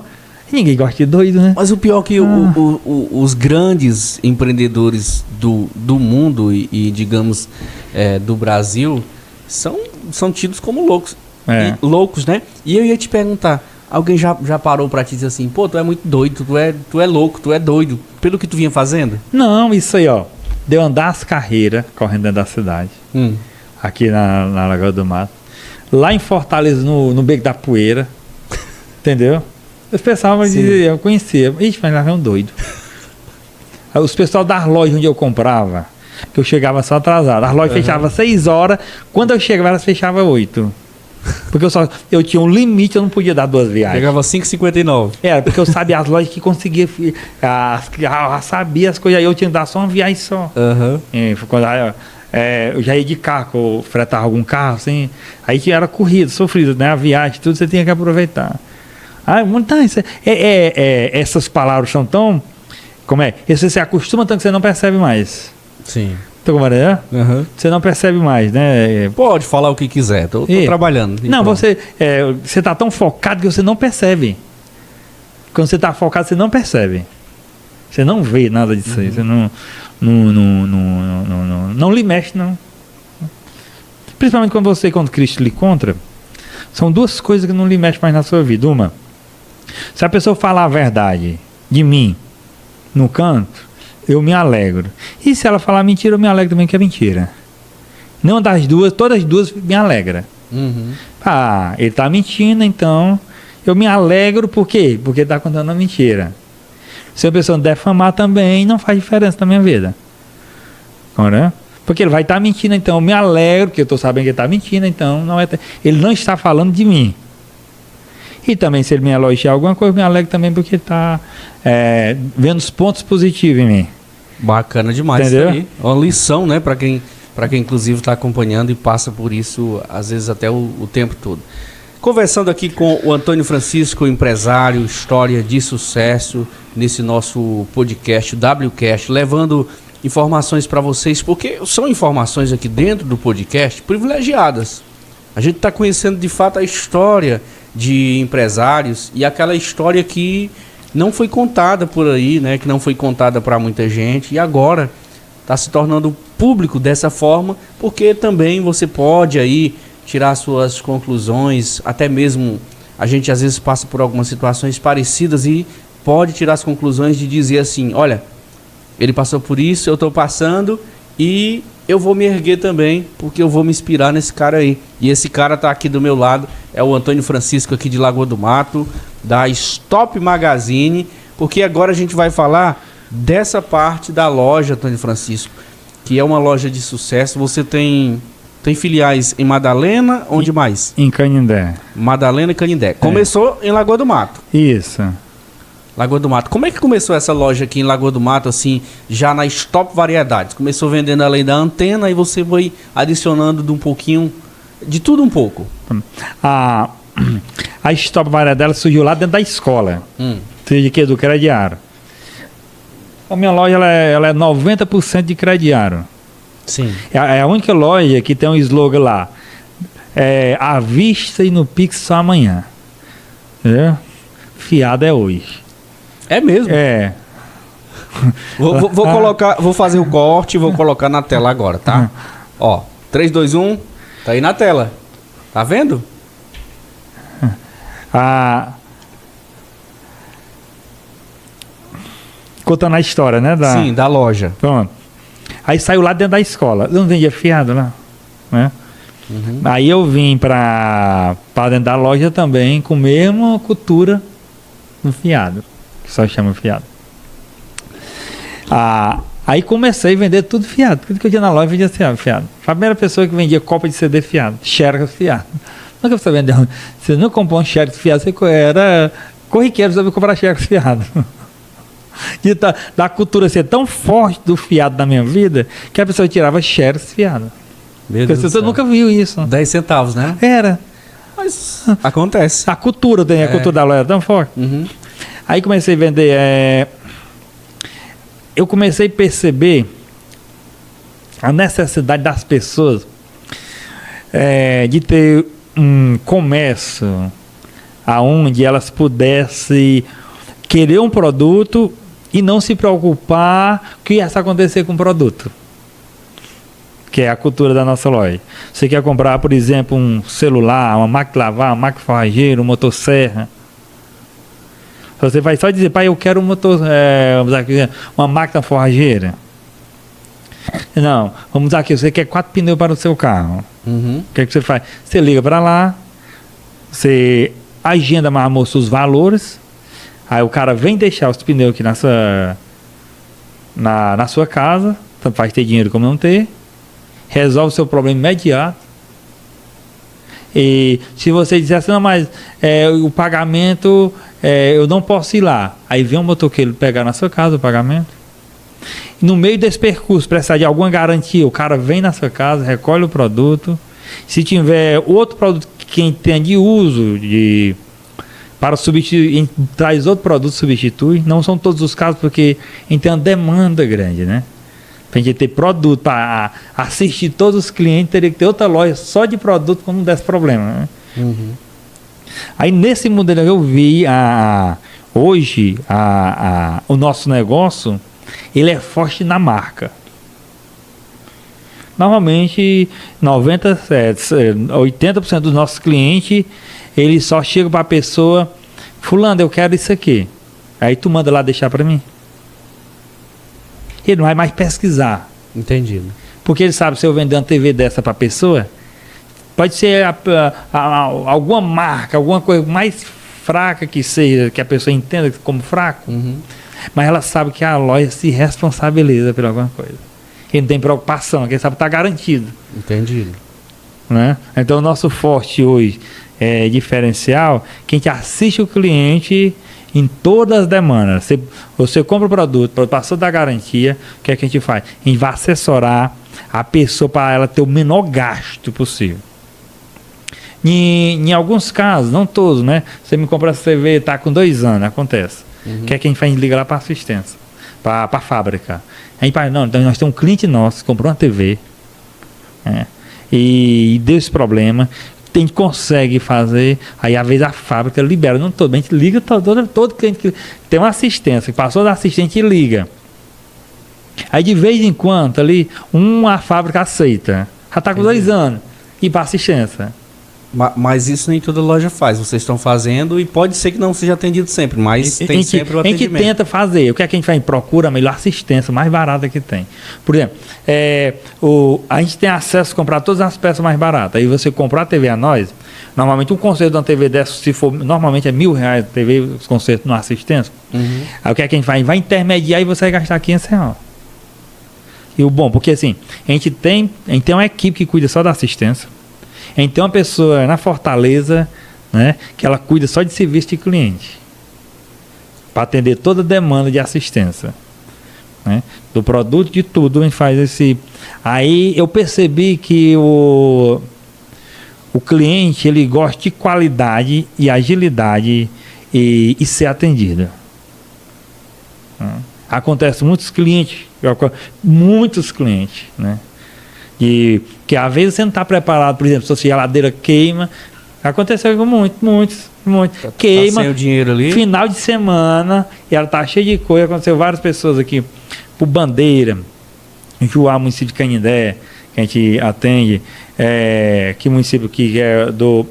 Ninguém gosta de doido, né? Mas o pior é que os grandes empreendedores do mundo e digamos, do Brasil, são tidos como loucos. Loucos, né? E eu ia te perguntar, alguém já parou pra te dizer assim, pô, tu é muito doido, tu é louco, tu é doido, pelo que tu vinha fazendo? Não, isso aí, ó. Deu andar as carreiras correndo dentro da cidade. Aqui na Lagoa do Mato. Lá em Fortaleza, no Beco da Poeira. Entendeu? Os pessoal eu conhecia. Ixi, mas lá é um doido. Os pessoal das lojas onde eu comprava, que eu chegava só atrasado. As lojas fechavam 6 horas. Quando eu chegava, elas fechavam 8. Porque eu tinha um limite, eu não podia dar 2 viagens. Chegava 5,59. Porque eu sabia as lojas que conseguia. Sabia as coisas. Aí eu tinha que dar só uma viagem só. Eu já ia de carro, eu fretava algum carro, assim. Aí que era corrido, sofrido, né? A viagem, tudo você tinha que aproveitar. Essas palavras são tão... Como é? Você se acostuma tanto que você não percebe mais. Sim. Então, como é? Você não percebe mais, né? Pode falar o que quiser, tô trabalhando. Não, você tá tão focado que você não percebe. Quando você tá focado, você não percebe. Você não vê nada disso aí. Você não lhe mexe, não. Principalmente quando Cristo lhe contra, são 2 coisas que não lhe mexem mais na sua vida. Uma, se a pessoa falar a verdade de mim no canto, eu me alegro. E se ela falar mentira, eu me alegro também que é mentira. Não das duas, todas as duas me alegra. Ele está mentindo, então eu me alegro por quê? Porque ele está contando uma mentira. Se a pessoa defamar também, não faz diferença na minha vida. Porque ele vai estar mentindo, então eu me alegro, porque eu estou sabendo que ele está mentindo, então ele não está falando de mim. E também, se ele me elogiar alguma coisa, eu me alegro também porque ele está vendo os pontos positivos em mim. Bacana demais. Entendeu? Isso aí. Uma lição, né, para quem inclusive está acompanhando e passa por isso, às vezes até o tempo todo. Conversando aqui com o Antônio Francisco, empresário, história de sucesso, nesse nosso podcast, WCast, levando informações para vocês, porque são informações aqui dentro do podcast privilegiadas. A gente está conhecendo de fato a história de empresários e aquela história que não foi contada por aí, né? Que não foi contada para muita gente e agora está se tornando público dessa forma, porque também você pode aí tirar suas conclusões, até mesmo a gente às vezes passa por algumas situações parecidas e pode tirar as conclusões de dizer assim, olha, ele passou por isso, eu estou passando e eu vou me erguer também, porque eu vou me inspirar nesse cara aí. E esse cara tá aqui do meu lado, é o Antônio Francisco aqui de Lagoa do Mato, da Stop Magazine, porque agora a gente vai falar dessa parte da loja, Antônio Francisco, que é uma loja de sucesso. Você tem filiais em Madalena, onde mais? Em Canindé. Madalena e Canindé. Começou em Lagoa do Mato. Isso. Lagoa do Mato. Como é que começou essa loja aqui em Lagoa do Mato, assim, já na Stop Variedades? Começou vendendo além da antena e você foi adicionando de um pouquinho, de tudo um pouco. A Stop Variedades surgiu lá dentro da escola. Seja que do crediário. A minha loja ela é 90% de crediário. Sim. É a única loja que tem um slogan lá. À vista e no Pix só amanhã. Fiado é hoje. É mesmo? É. Vou colocar, vou fazer o corte e vou colocar na tela agora, tá? Ó, 3, 2, 1, tá aí na tela. Tá vendo? Contando a história, né? Sim, da loja. Pronto. Aí saiu lá dentro da escola. Eu não vendia fiado lá, né? Aí eu vim para dentro da loja também com a mesma cultura do fiado, que só chama fiado. Aí comecei a vender tudo fiado. Tudo que eu tinha na loja vendia fiado. A primeira pessoa que vendia copa de CD fiado, xerox fiado. Nunca você vendeu. Você não comprou um xerox fiado, você era corriqueiro, você comprar xerox fiado. Da cultura ser tão forte do fiado na minha vida que a pessoa tirava xerox fiado. Você nunca viu isso. 10 centavos, né? Era. Mas acontece. A cultura a cultura da loja é tão forte. Aí comecei a vender. Eu comecei a perceber a necessidade das pessoas de ter um comércio aonde elas pudessem querer um produto e não se preocupar o que ia acontecer com o produto. Que é a cultura da nossa loja. Você quer comprar, por exemplo, um celular, uma máquina de lavar, uma máquina forrageira, uma motosserra. Você vai só dizer, pai, eu quero uma máquina forrageira. Não, vamos aqui, você quer 4 pneus para o seu carro. O que você faz? Você liga para lá, você agenda mais moço os valores, aí o cara vem deixar os pneus aqui na sua casa, tanto faz ter dinheiro como não ter, resolve o seu problema imediato. E se você disser assim, não, mas o pagamento, eu não posso ir lá. Aí vem um motoqueiro pegar na sua casa o pagamento. E no meio desse percurso, precisar de alguma garantia, o cara vem na sua casa, recolhe o produto. Se tiver outro produto que entende uso para substituir, traz outro produto, substitui. Não são todos os casos, porque a gente tem uma demanda grande, né? Para a gente ter produto, para assistir todos os clientes, teria que ter outra loja só de produto quando não desse problema, né? Aí nesse modelo eu vi hoje o nosso negócio, ele é forte na marca. Normalmente 80% dos nossos clientes, eles só chegam para a pessoa, fulano, eu quero isso aqui. Aí tu manda lá deixar para mim. Ele não vai mais pesquisar. Entendido. Porque ele sabe, se eu vender uma TV dessa para a pessoa, pode ser alguma marca, alguma coisa mais fraca que seja, que a pessoa entenda como fraco, mas ela sabe que a loja se responsabiliza por alguma coisa. Ele não tem preocupação, que ele sabe que está garantido. Entendido. Né? Então o nosso forte hoje é diferencial, que a gente assiste o cliente em todas as demandas. Você compra o produto, passou da garantia, o que é que a gente faz? A gente vai assessorar a pessoa para ela ter o menor gasto possível. Em alguns casos, não todos, né? Você me compra essa TV, está com 2 anos, acontece. O que é que a gente faz? Liga lá para assistência, para a fábrica. A gente fala, não, então nós temos um cliente nosso que comprou uma TV e deu esse problema. A gente consegue fazer, aí às vezes a fábrica libera, não todo, a gente liga todo cliente que tem uma assistência, que passou da assistente e liga. Aí de vez em quando ali, a fábrica aceita, já está com 2 anos, e para assistência. Mas isso nem toda loja faz. Vocês estão fazendo e pode ser que não seja atendido sempre, mas tem sempre o atendimento. A gente tenta fazer. O que é que a gente faz? Procura a melhor assistência, mais barata que tem. Por exemplo, a gente tem acesso a comprar todas as peças mais baratas. Aí você comprar a TV a nós, normalmente um conserto de uma TV dessa, se for, normalmente é R$1.000 a TV, os consertos numa assistência. Uhum. Aí o que é que a gente faz? Vai intermediar e você vai gastar R$500. E o bom, porque assim, a gente tem uma equipe que cuida só da assistência. A gente tem uma pessoa na Fortaleza, né, que ela cuida só de serviço de cliente, para atender toda a demanda de assistência, né, do produto, de tudo. A gente faz esse. Aí eu percebi que o cliente, ele gosta de qualidade e agilidade e ser atendido. Acontece muitos clientes, né? E que às vezes você não está preparado, por exemplo, se a sua geladeira queima. Aconteceu com muitos. Queima. Tá sem o dinheiro ali. Final de semana, e ela tá cheia de coisa. Aconteceu várias pessoas aqui, por Bandeira, Juá, município de Canindé, que a gente atende, que município que é do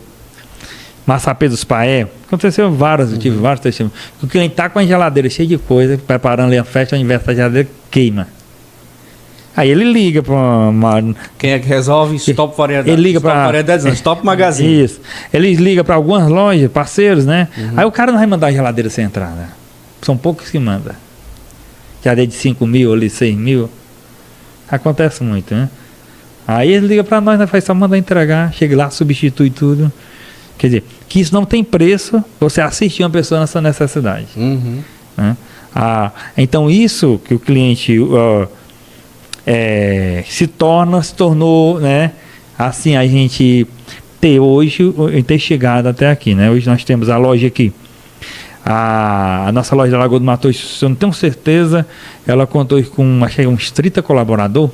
Massapê dos Paé. Aconteceu várias, eu tive vários testemunhos. O cliente tá com a geladeira cheia de coisa, preparando ali a festa, o aniversário, a geladeira queima. Aí ele liga para uma... Quem é que resolve? Stop Variedades. Ele liga para... Stop Magazine. Isso. Ele liga para algumas lojas, parceiros, né? Aí o cara não vai mandar a geladeira sem entrada. São poucos que mandam. Geladeira de 5.000 ali, 6.000. Acontece muito, né? Aí ele liga para nós faz só mandar entregar. Chega lá, substitui tudo. Quer dizer, que isso não tem preço, você assistir uma pessoa nessa necessidade. Né? Então isso que o cliente... se tornou, né? Assim, a gente ter chegado até aqui, né? Hoje nós temos a loja aqui, a nossa loja da Lagoa do Matos, eu não tenho certeza, ela contou com, acho que uns 30 colaboradores.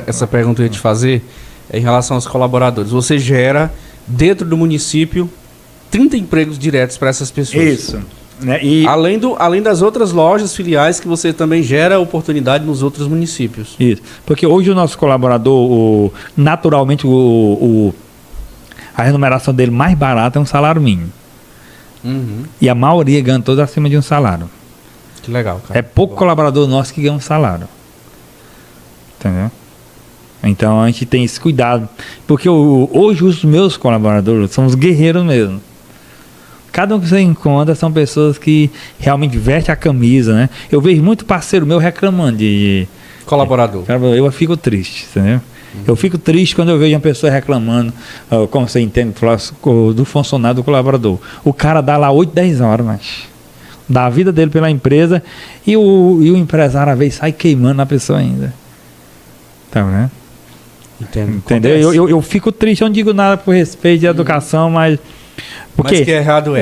Essa pergunta que eu ia te fazer é em relação aos colaboradores. Você gera, dentro do município, 30 empregos diretos para essas pessoas. Isso. Né? Além das outras lojas filiais que você também gera oportunidade nos outros municípios. Isso, porque hoje o nosso colaborador, naturalmente, a remuneração dele mais barata é um salário mínimo. E a maioria ganha todos acima de um salário. Que legal, cara. É pouco colaborador nosso que ganha um salário. Entendeu? Então a gente tem esse cuidado. Porque hoje os meus colaboradores são os guerreiros mesmo. Cada um que você encontra são pessoas que realmente vestem a camisa, né? Eu vejo muito parceiro meu reclamando de... Colaborador. Eu fico triste, entendeu? Eu fico triste quando eu vejo uma pessoa reclamando, como você entende, do funcionário, do colaborador. O cara dá lá 8, 10 horas, mas dá a vida dele pela empresa e o empresário, às vezes, sai queimando a pessoa ainda. Tá vendo? Entendeu? Eu fico triste, eu não digo nada por respeito de educação, mas que é errado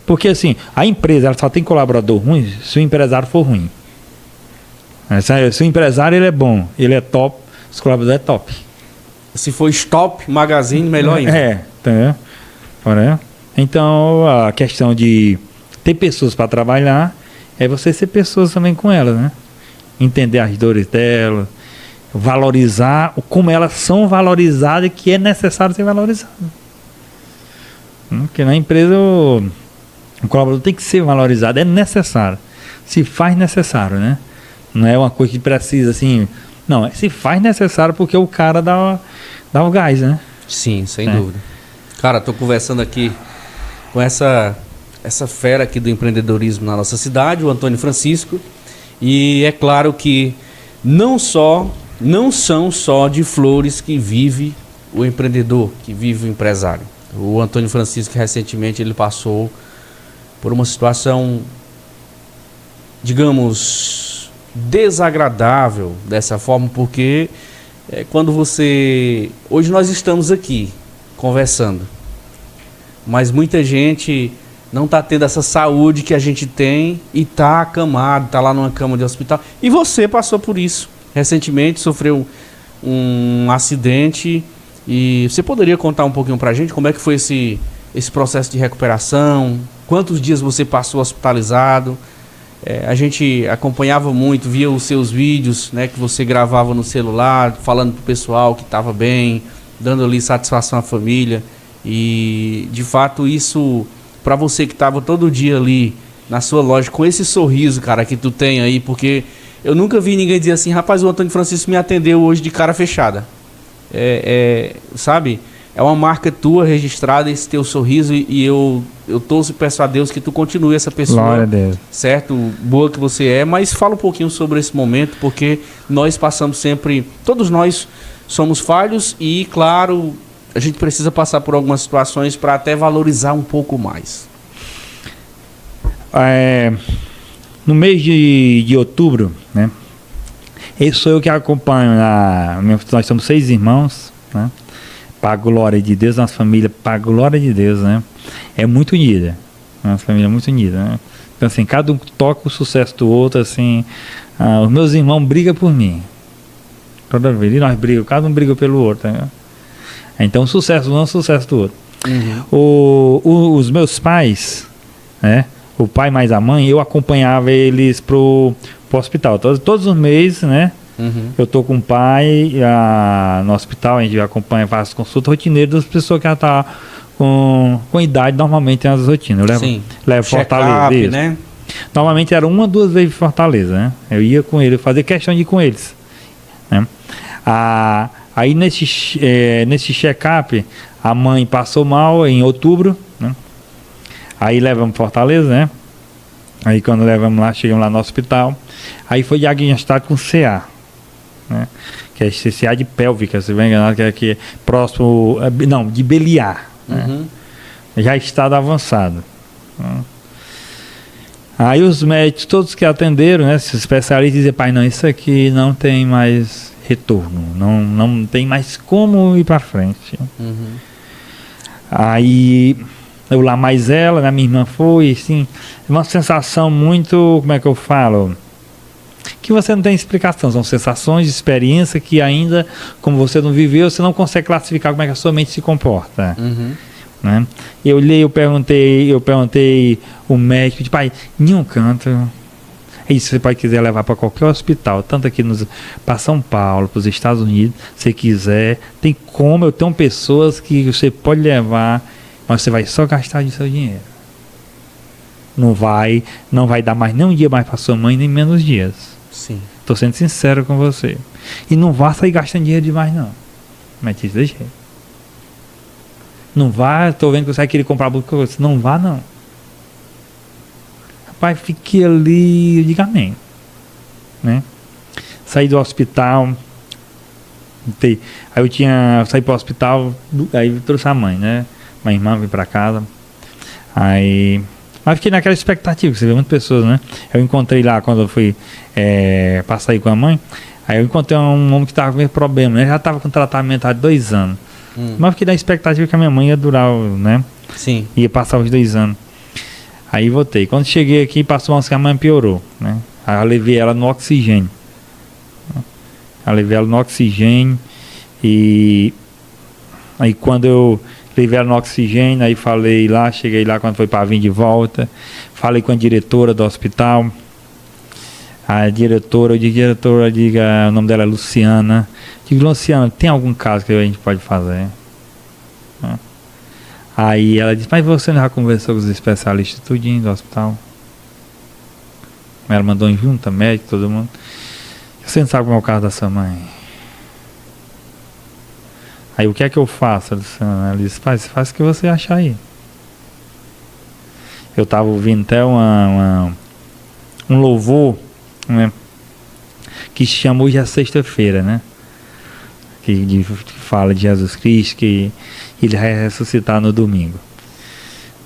porque assim, a empresa ela só tem colaborador ruim se o empresário for ruim. Se o empresário ele é bom, ele é top, os colaboradores é top. Se for Stop Magazine, melhor ainda. Entendeu? Então a questão de ter pessoas para trabalhar é você ser pessoas também com elas, né? Entender as dores delas, valorizar como elas são valorizadas e que é necessário ser valorizado. Porque na empresa o colaborador tem que ser valorizado, é necessário. Se faz necessário, né? Não é uma coisa que precisa assim. Não, se faz necessário porque o cara dá o gás, né? Sim, sem dúvida. Cara, tô conversando aqui com essa fera aqui do empreendedorismo na nossa cidade, o Antônio Francisco. E é claro que não são só de flores que vive o empreendedor, que vive o empresário. O Antônio Francisco, recentemente, ele passou por uma situação, digamos, desagradável dessa forma, porque quando você... Hoje nós estamos aqui conversando, mas muita gente não está tendo essa saúde que a gente tem e está acamado, está lá numa cama de hospital. E você passou por isso. Recentemente sofreu um acidente. E você poderia contar um pouquinho pra gente como é que foi esse processo de recuperação? Quantos dias você passou hospitalizado? A gente acompanhava muito, via os seus vídeos, né, que você gravava no celular, falando pro pessoal que estava bem, dando ali satisfação à família. E, de fato, isso, para você que estava todo dia ali na sua loja, com esse sorriso, cara, que tu tem aí, porque eu nunca vi ninguém dizer assim, rapaz, o Antônio Francisco me atendeu hoje de cara fechada. Sabe? É uma marca tua registrada, esse teu sorriso, e eu torço e peço a Deus que tu continue essa pessoa. Glória a Deus. Certo? Boa que você é, mas fala um pouquinho sobre esse momento, porque nós passamos sempre, todos nós somos falhos e, claro, a gente precisa passar por algumas situações para até valorizar um pouco mais. No mês de outubro, né? Esse sou eu que acompanho. Nós somos 6 irmãos, né? Para a glória de Deus, nossa família, para a glória de Deus, né? É muito unida. Nossa família é muito unida, né? Então, assim, cada um toca o sucesso do outro, assim. Os meus irmãos brigam por mim. Toda vez. E nós brigamos, cada um briga pelo outro, né? Então, o sucesso de um é o sucesso do outro. Os meus pais, né? O pai mais a mãe, eu acompanhava eles pro hospital. Todos os meses, né? Eu tô com o pai no hospital, a gente acompanha, faz consulta rotineira das pessoas que já tá com idade, normalmente tem as rotinas. Eu levo Fortaleza. Né? Normalmente era 1 ou 2 vezes em Fortaleza, né? Eu ia com ele, fazer questão de ir com eles. Né? Aí nesse check-up, a mãe passou mal em outubro, né? Aí levamos Fortaleza, né? Aí quando levamos lá, chegamos lá no hospital, aí foi diagnosticado com CA, né? Que é CA de pélvica, se bem enganado, que é próximo, não, de Beliar, né? Já estado avançado, né? Aí os médicos, todos que atenderam, né, esses especialistas, diziam, pai, não, isso aqui não tem mais retorno, não tem mais como ir para frente. Aí eu lá mais ela, né, minha irmã foi, assim, uma sensação muito, como é que eu falo, que você não tem explicação, são sensações de experiência que ainda, como você não viveu, você não consegue classificar como é que a sua mente se comporta. Né? Eu perguntei o médico, tipo, pai, nenhum canto. E se você pode quiser levar para qualquer hospital, tanto aqui para São Paulo, para os Estados Unidos, se quiser, tem como, eu tenho pessoas que você pode levar, mas você vai só gastar de seu dinheiro. Não vai dar mais nem um dia mais para sua mãe, nem menos dias. Sim. Tô sendo sincero com você. E não vá sair gastando dinheiro demais, não. Mas te deixei. Não vá, tô vendo que você vai querer comprar coisa. Não vá, não. Rapaz, fiquei ali, eu digo amém. Né? Saí do hospital. Aí eu saí pro hospital, aí eu trouxe a mãe, né? Minha irmã veio pra casa. Aí... Mas fiquei naquela expectativa, você vê muitas pessoas, né? Eu encontrei lá, quando eu fui pra sair com a mãe, aí eu encontrei um homem que estava com o mesmo problema, né? Já estava com tratamento há 2 anos. Mas fiquei na expectativa que a minha mãe ia durar, né? Sim. Ia passar os 2 anos. Aí voltei. Quando cheguei aqui, passou umas que a mãe piorou, né? Aí eu levei ela no oxigênio. E aí quando eu levei ela no oxigênio, aí falei lá, cheguei lá quando foi para vir de volta, falei com a diretora do hospital. A diretora, o nome dela é Luciana. Digo, Luciana, tem algum caso que a gente pode fazer? Aí ela disse, mas você já conversou com os especialistas tudinho do hospital? Ela mandou em junta, médico, todo mundo. Você não sabe como é o caso da sua mãe? Aí o que é que eu faço, Luciana? Ela disse, faz o que você achar aí. Eu estava ouvindo até um louvor, né, que se chama Hoje é Sexta-feira, né? Que fala de Jesus Cristo, que ele vai ressuscitar no domingo.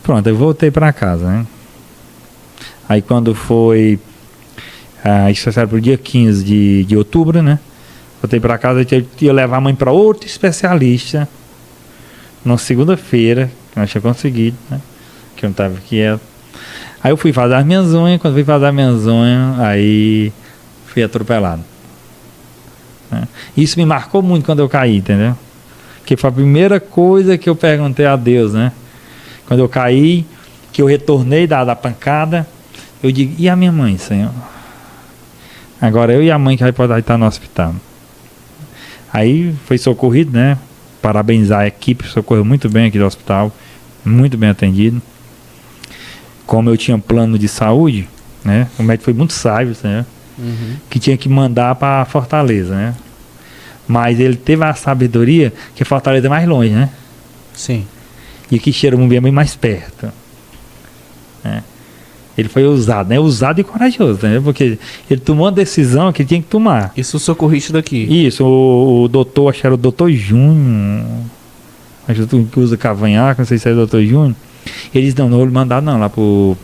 Pronto, eu voltei para casa, né? Aí quando foi, isso era pro dia 15 de outubro, né? Voltei para casa, eu ia levar a mãe para outro especialista na segunda-feira, que nós tínhamos conseguido, né? Que eu não estava aqui. Aí eu fui fazer as minhas unhas, quando fui fazer as minhas unhas, aí fui atropelado. Né? Isso me marcou muito quando eu caí, entendeu? Que foi a primeira coisa que eu perguntei a Deus, né? Quando eu caí, que eu retornei da pancada, eu digo, e a minha mãe, Senhor? Agora eu e a mãe que vai poder estar no hospital. Aí foi socorrido, né? parabenizar a equipe, socorreu muito bem aqui do hospital, muito bem atendido. Como eu tinha plano de saúde, né? O médico foi muito sábio, né? Que tinha que mandar para Fortaleza, né? Mas ele teve a sabedoria que Fortaleza é mais longe, né? Sim. E que Xeramum é bem mais perto, né? Ele foi ousado, né? Ousado e corajoso, né? Porque ele tomou uma decisão que ele tinha que tomar. Isso o socorrista daqui. Isso, o doutor, acho que era o doutor Júnior, acho que usa cavanhaque, não sei se é o doutor Júnior. Ele disse, não vou lhe mandar não lá pro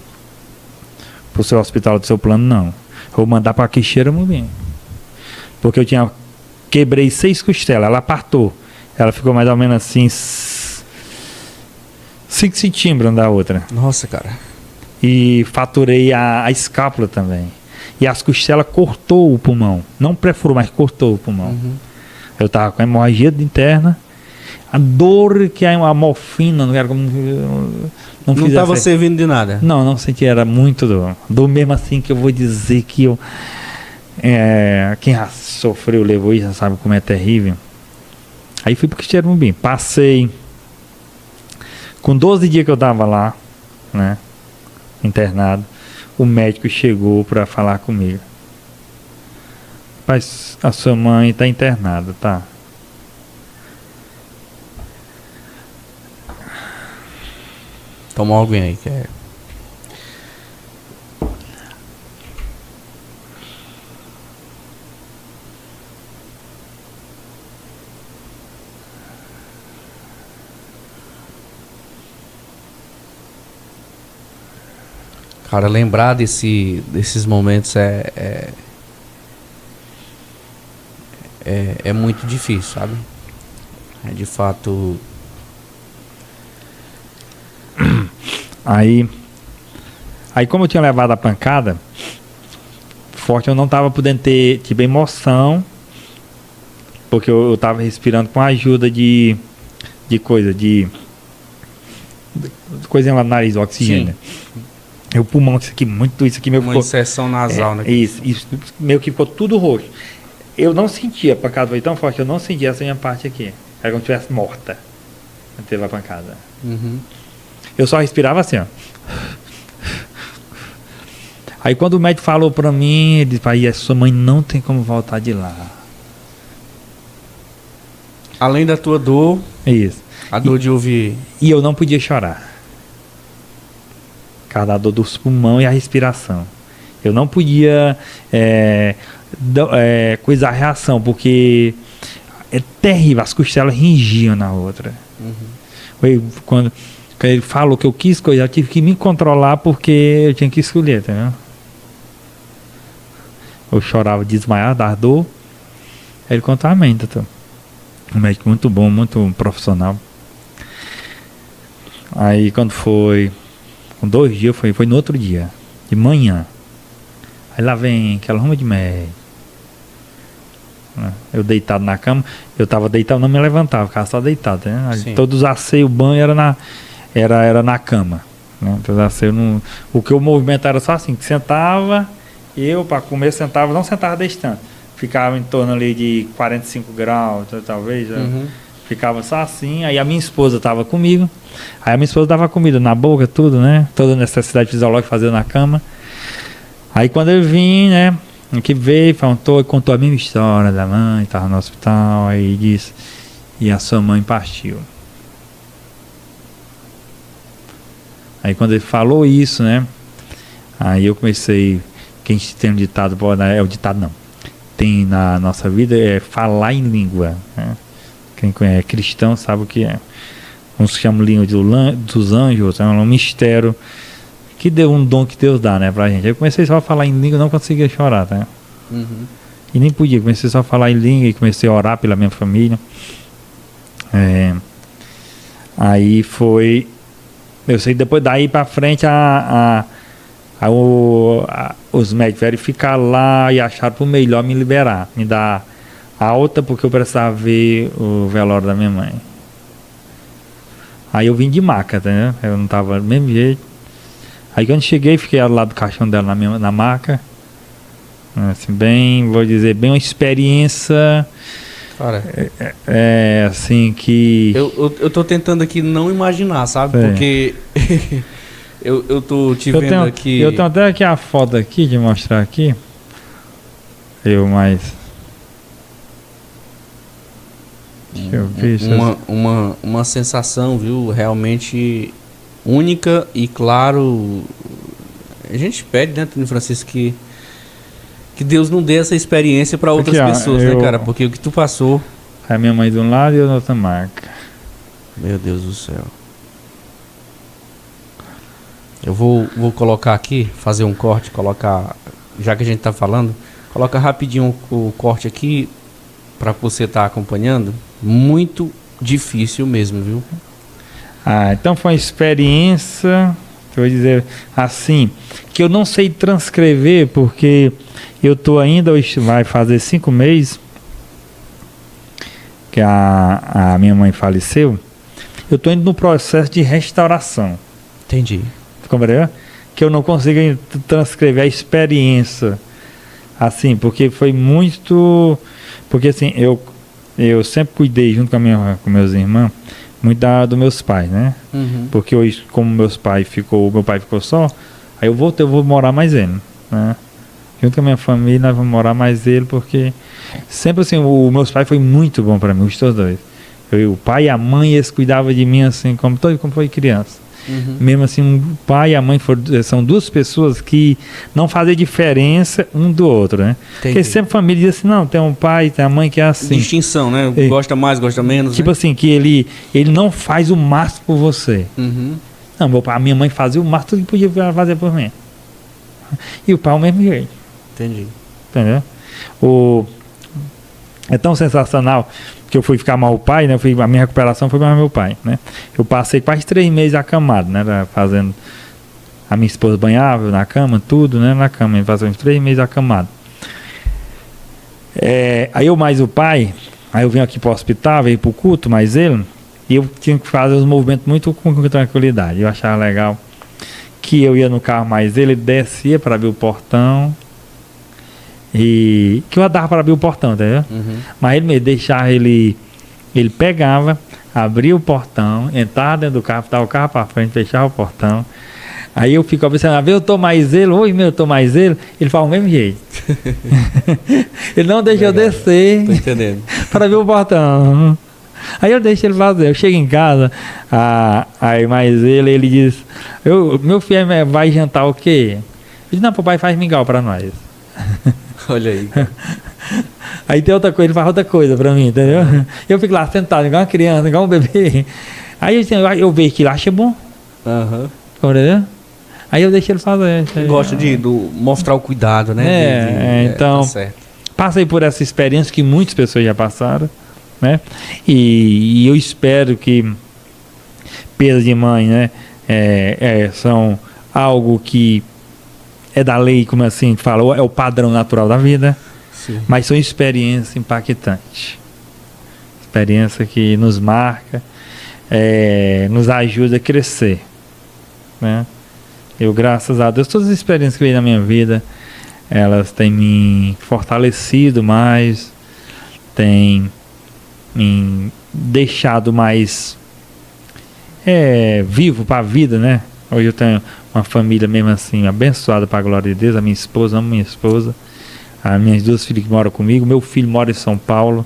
seu hospital do seu plano, não. Vou mandar para Quixeramobim. Porque eu quebrei 6 costelas, ela apartou. Ela ficou mais ou menos assim 5 centímetros da outra. Nossa, cara. E faturei a escápula também. E as costelas cortou o pulmão. Não perfurou, mas cortou o pulmão. Eu tava com hemorragia interna. A dor que a morfina não era como. Não estava servindo de nada. Não senti, era muito dor. Dor mesmo assim que eu vou dizer que eu. Quem já sofreu, levou isso, já sabe como é terrível. Aí fui pro Quixeramobim. Passei. Com 12 dias que eu tava lá, né? Internado, o médico chegou para falar comigo. Mas a sua mãe está internada, tá? Toma alguém aí, que é... Cara, lembrar desses momentos é muito difícil, sabe? É de fato... Aí como eu tinha levado a pancada forte, eu não tava podendo ter tipo emoção, porque eu tava respirando com a ajuda de coisinha lá no nariz, oxigênio. O pulmão, isso aqui meu uma ficou... inserção nasal, né? Isso meio que ficou tudo roxo. Eu não sentia, a pancada foi tão forte, eu não sentia essa minha parte aqui. Era como se estivesse morta. Teve a pancada. Eu só respirava assim, ó. Aí quando o médico falou pra mim, ele disse, aí a sua mãe não tem como voltar de lá. Além da tua dor, Isso. a dor de ouvir... E eu não podia chorar. Por causa da dor dos pulmões e a respiração. Eu não podia coisar a reação, porque é terrível, as costelas ringiam na outra. Foi quando ele falou que eu quis coisar, eu tive que me controlar porque eu tinha que escolher, tá vendo? Eu chorava desmaiado da dor. Aí ele contou, amém, doutor. Um médico muito bom, muito profissional. Aí quando foi, com 2 dias, foi no outro dia, de manhã. Aí lá vem aquela ruma de médico. Eu deitado na cama, eu tava deitado, não me levantava, ficava só deitado, né? Todos os asseios, o banho era na cama, né? Todos os asseios, o que eu movimento era só assim, que sentava, eu para comer sentava, não sentava distante, ficava em torno ali de 45 graus, talvez, ficava só assim. Aí a minha esposa tava comigo, aí a minha esposa dava comida na boca, tudo, né? Toda necessidade fisiológica fazia na cama. Aí quando eu vim, né? Que veio, contou a mesma história da mãe, estava no hospital, aí disse, e a sua mãe partiu. Aí quando ele falou isso, né? Aí eu comecei, que a gente tem um ditado, é o ditado não, tem na nossa vida, é falar em língua, né? Quem é cristão sabe o que é. Uns chamam língua dos anjos, é um mistério, que deu um dom que Deus dá, né, pra gente. Aí eu comecei só a falar em língua, não conseguia chorar, tá? E nem podia, comecei só a falar em língua e comecei a orar pela minha família. Aí foi, eu sei, depois daí pra frente os médicos verificaram lá e acharam por melhor me liberar, me dar alta, porque eu precisava ver o velório da minha mãe. Aí eu vim de maca, tá? Eu não tava do mesmo jeito. Aí quando cheguei, fiquei ao lado do caixão dela na maca. Assim, bem, vou dizer, bem uma experiência Cara, assim que... Eu tô tentando aqui não imaginar, sabe? Porque eu tô te vendo aqui... Eu tenho até aqui a foto aqui, de mostrar aqui. Deixa eu ver. Uma sensação, viu? Realmente única e, claro, a gente pede, né, Antônio Francisco, que Deus não dê essa experiência para outras pessoas, né, cara? Porque o que tu passou... É a minha mãe de um lado e a outra marca. Meu Deus do céu. Eu vou colocar aqui, fazer um corte, colocar... Já que a gente tá falando, coloca rapidinho o corte aqui para você estar acompanhando. Muito difícil mesmo, viu? Então foi uma experiência, eu vou dizer assim, que eu não sei transcrever, porque eu tô ainda, vai fazer 5 meses que a minha mãe faleceu. Eu tô indo no processo de restauração. Entendi. Compreendeu? Que eu não consigo transcrever a experiência, assim, porque foi muito... Porque assim, eu sempre cuidei, junto com meus irmãos, muito dos meus pais, né? Uhum. Porque hoje, como meu pai ficou só, aí eu vou morar mais ele, né? Junto com a minha família, nós vamos morar mais ele, porque sempre assim, meus pais foi muito bom para mim, os dois. O pai e a mãe, eles cuidavam de mim assim, como foi criança. Uhum. Mesmo assim, o pai e a mãe são duas pessoas que não fazem diferença um do outro, né? Entendi. Porque sempre a família diz assim, não, tem um pai, tem a mãe que é assim. Distinção, né? Gosta mais, gosta menos, tipo, né? assim, que ele não faz o máximo por você. Uhum. Não, a minha mãe fazia o máximo, tudo que podia fazer por mim. E o pai o mesmo jeito. Entendi. Entendeu? É tão sensacional que eu fui ficar mal o pai, né? A minha recuperação foi mais meu pai, né? Eu passei quase 3 meses acamado, né? Fazendo... A minha esposa banhava eu na cama, tudo, né? Na cama, fazendo 3 meses acamado. Aí eu mais o pai, aí eu vim aqui pro hospital, veio pro culto, mais ele, e eu tinha que fazer os movimentos muito com tranquilidade. Eu achava legal que eu ia no carro mais ele descia para abrir o portão, e que eu dava para abrir o portão, entendeu? Uhum. Mas ele me deixava, ele pegava, abria o portão, entrava dentro do carro, dava o carro para frente, fechava o portão. Aí eu fico observando, eu tô mais ele, eu tô mais ele fala o mesmo jeito. Ele não deixa eu descer. Tô entendendo. Para abrir o portão. Aí eu deixo ele fazer. Eu chego em casa, aí mais ele diz, meu filho vai jantar o quê? Eu disse, não, papai faz mingau para nós. Olha aí. Aí tem outra coisa, ele faz outra coisa pra mim, entendeu? Eu fico lá sentado, igual uma criança, igual um bebê. Aí eu vejo que ele acha bom. Aham. Entendeu? Aí eu deixo ele fazer. Gosta de mostrar o cuidado, né? Então, tá certo. Passei por essa experiência que muitas pessoas já passaram, né? E eu espero que perda de mãe, né? São algo que é da lei, como assim fala, é o padrão natural da vida. Sim. Mas são experiências impactantes. Experiência que nos marca, nos ajuda a crescer, né? Eu, graças a Deus, todas as experiências que veio na minha vida, elas têm me fortalecido mais, têm me deixado mais vivo para a vida, né? Hoje eu tenho uma família mesmo assim, abençoada para a glória de Deus, a minha esposa, amo minha esposa, as minhas 2 filhas que moram comigo, meu filho mora em São Paulo,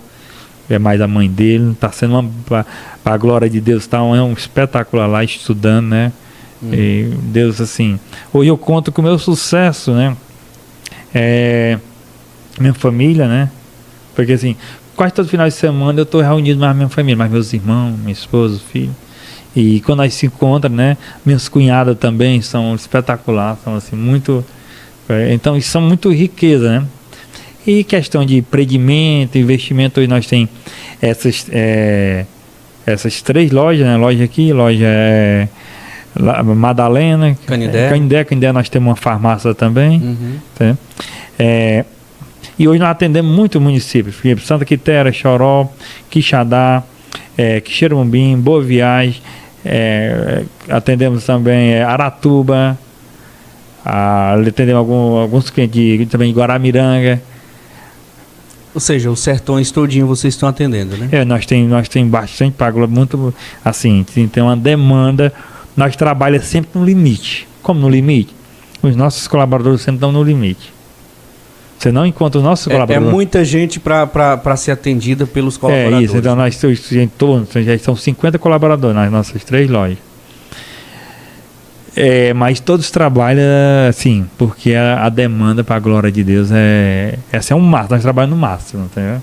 é mais a mãe dele, está sendo para a glória de Deus, tá um espetacular lá estudando, né? E Deus, assim, hoje eu conto com o meu sucesso, né? Minha família, né? Porque assim, quase todo final de semana eu estou reunido mais minha família, mais meus irmãos, minha esposa, filho. E quando nós se encontramos, né? Minhas cunhadas também são espetaculares, são assim, muito... Então, isso são muito riqueza, né? E questão de empreendimento, investimento, hoje nós temos essas 3 lojas, né? Loja aqui, loja... Madalena, Canindé, nós temos uma farmácia também. Uhum. Tá? E hoje nós atendemos muitos municípios, Santa Quitéria, Choró, Quixadá, Quixeramobim, Boa Viagem, atendemos também Aratuba, atendemos alguns clientes também de Guaramiranga, Ou seja, os sertões todinho vocês estão atendendo, né? Nós tem bastante pago, muito, assim, tem uma demanda, nós trabalhamos sempre no limite. Como no limite? Os nossos colaboradores sempre estão no limite. Você não encontra os nossos colaboradores. É muita gente para ser atendida pelos colaboradores. É isso, então nós já são 50 colaboradores nas nossas 3 lojas. Mas todos trabalham assim, porque a demanda para a glória de Deus essa é um máximo, nós trabalhamos no máximo, entendeu?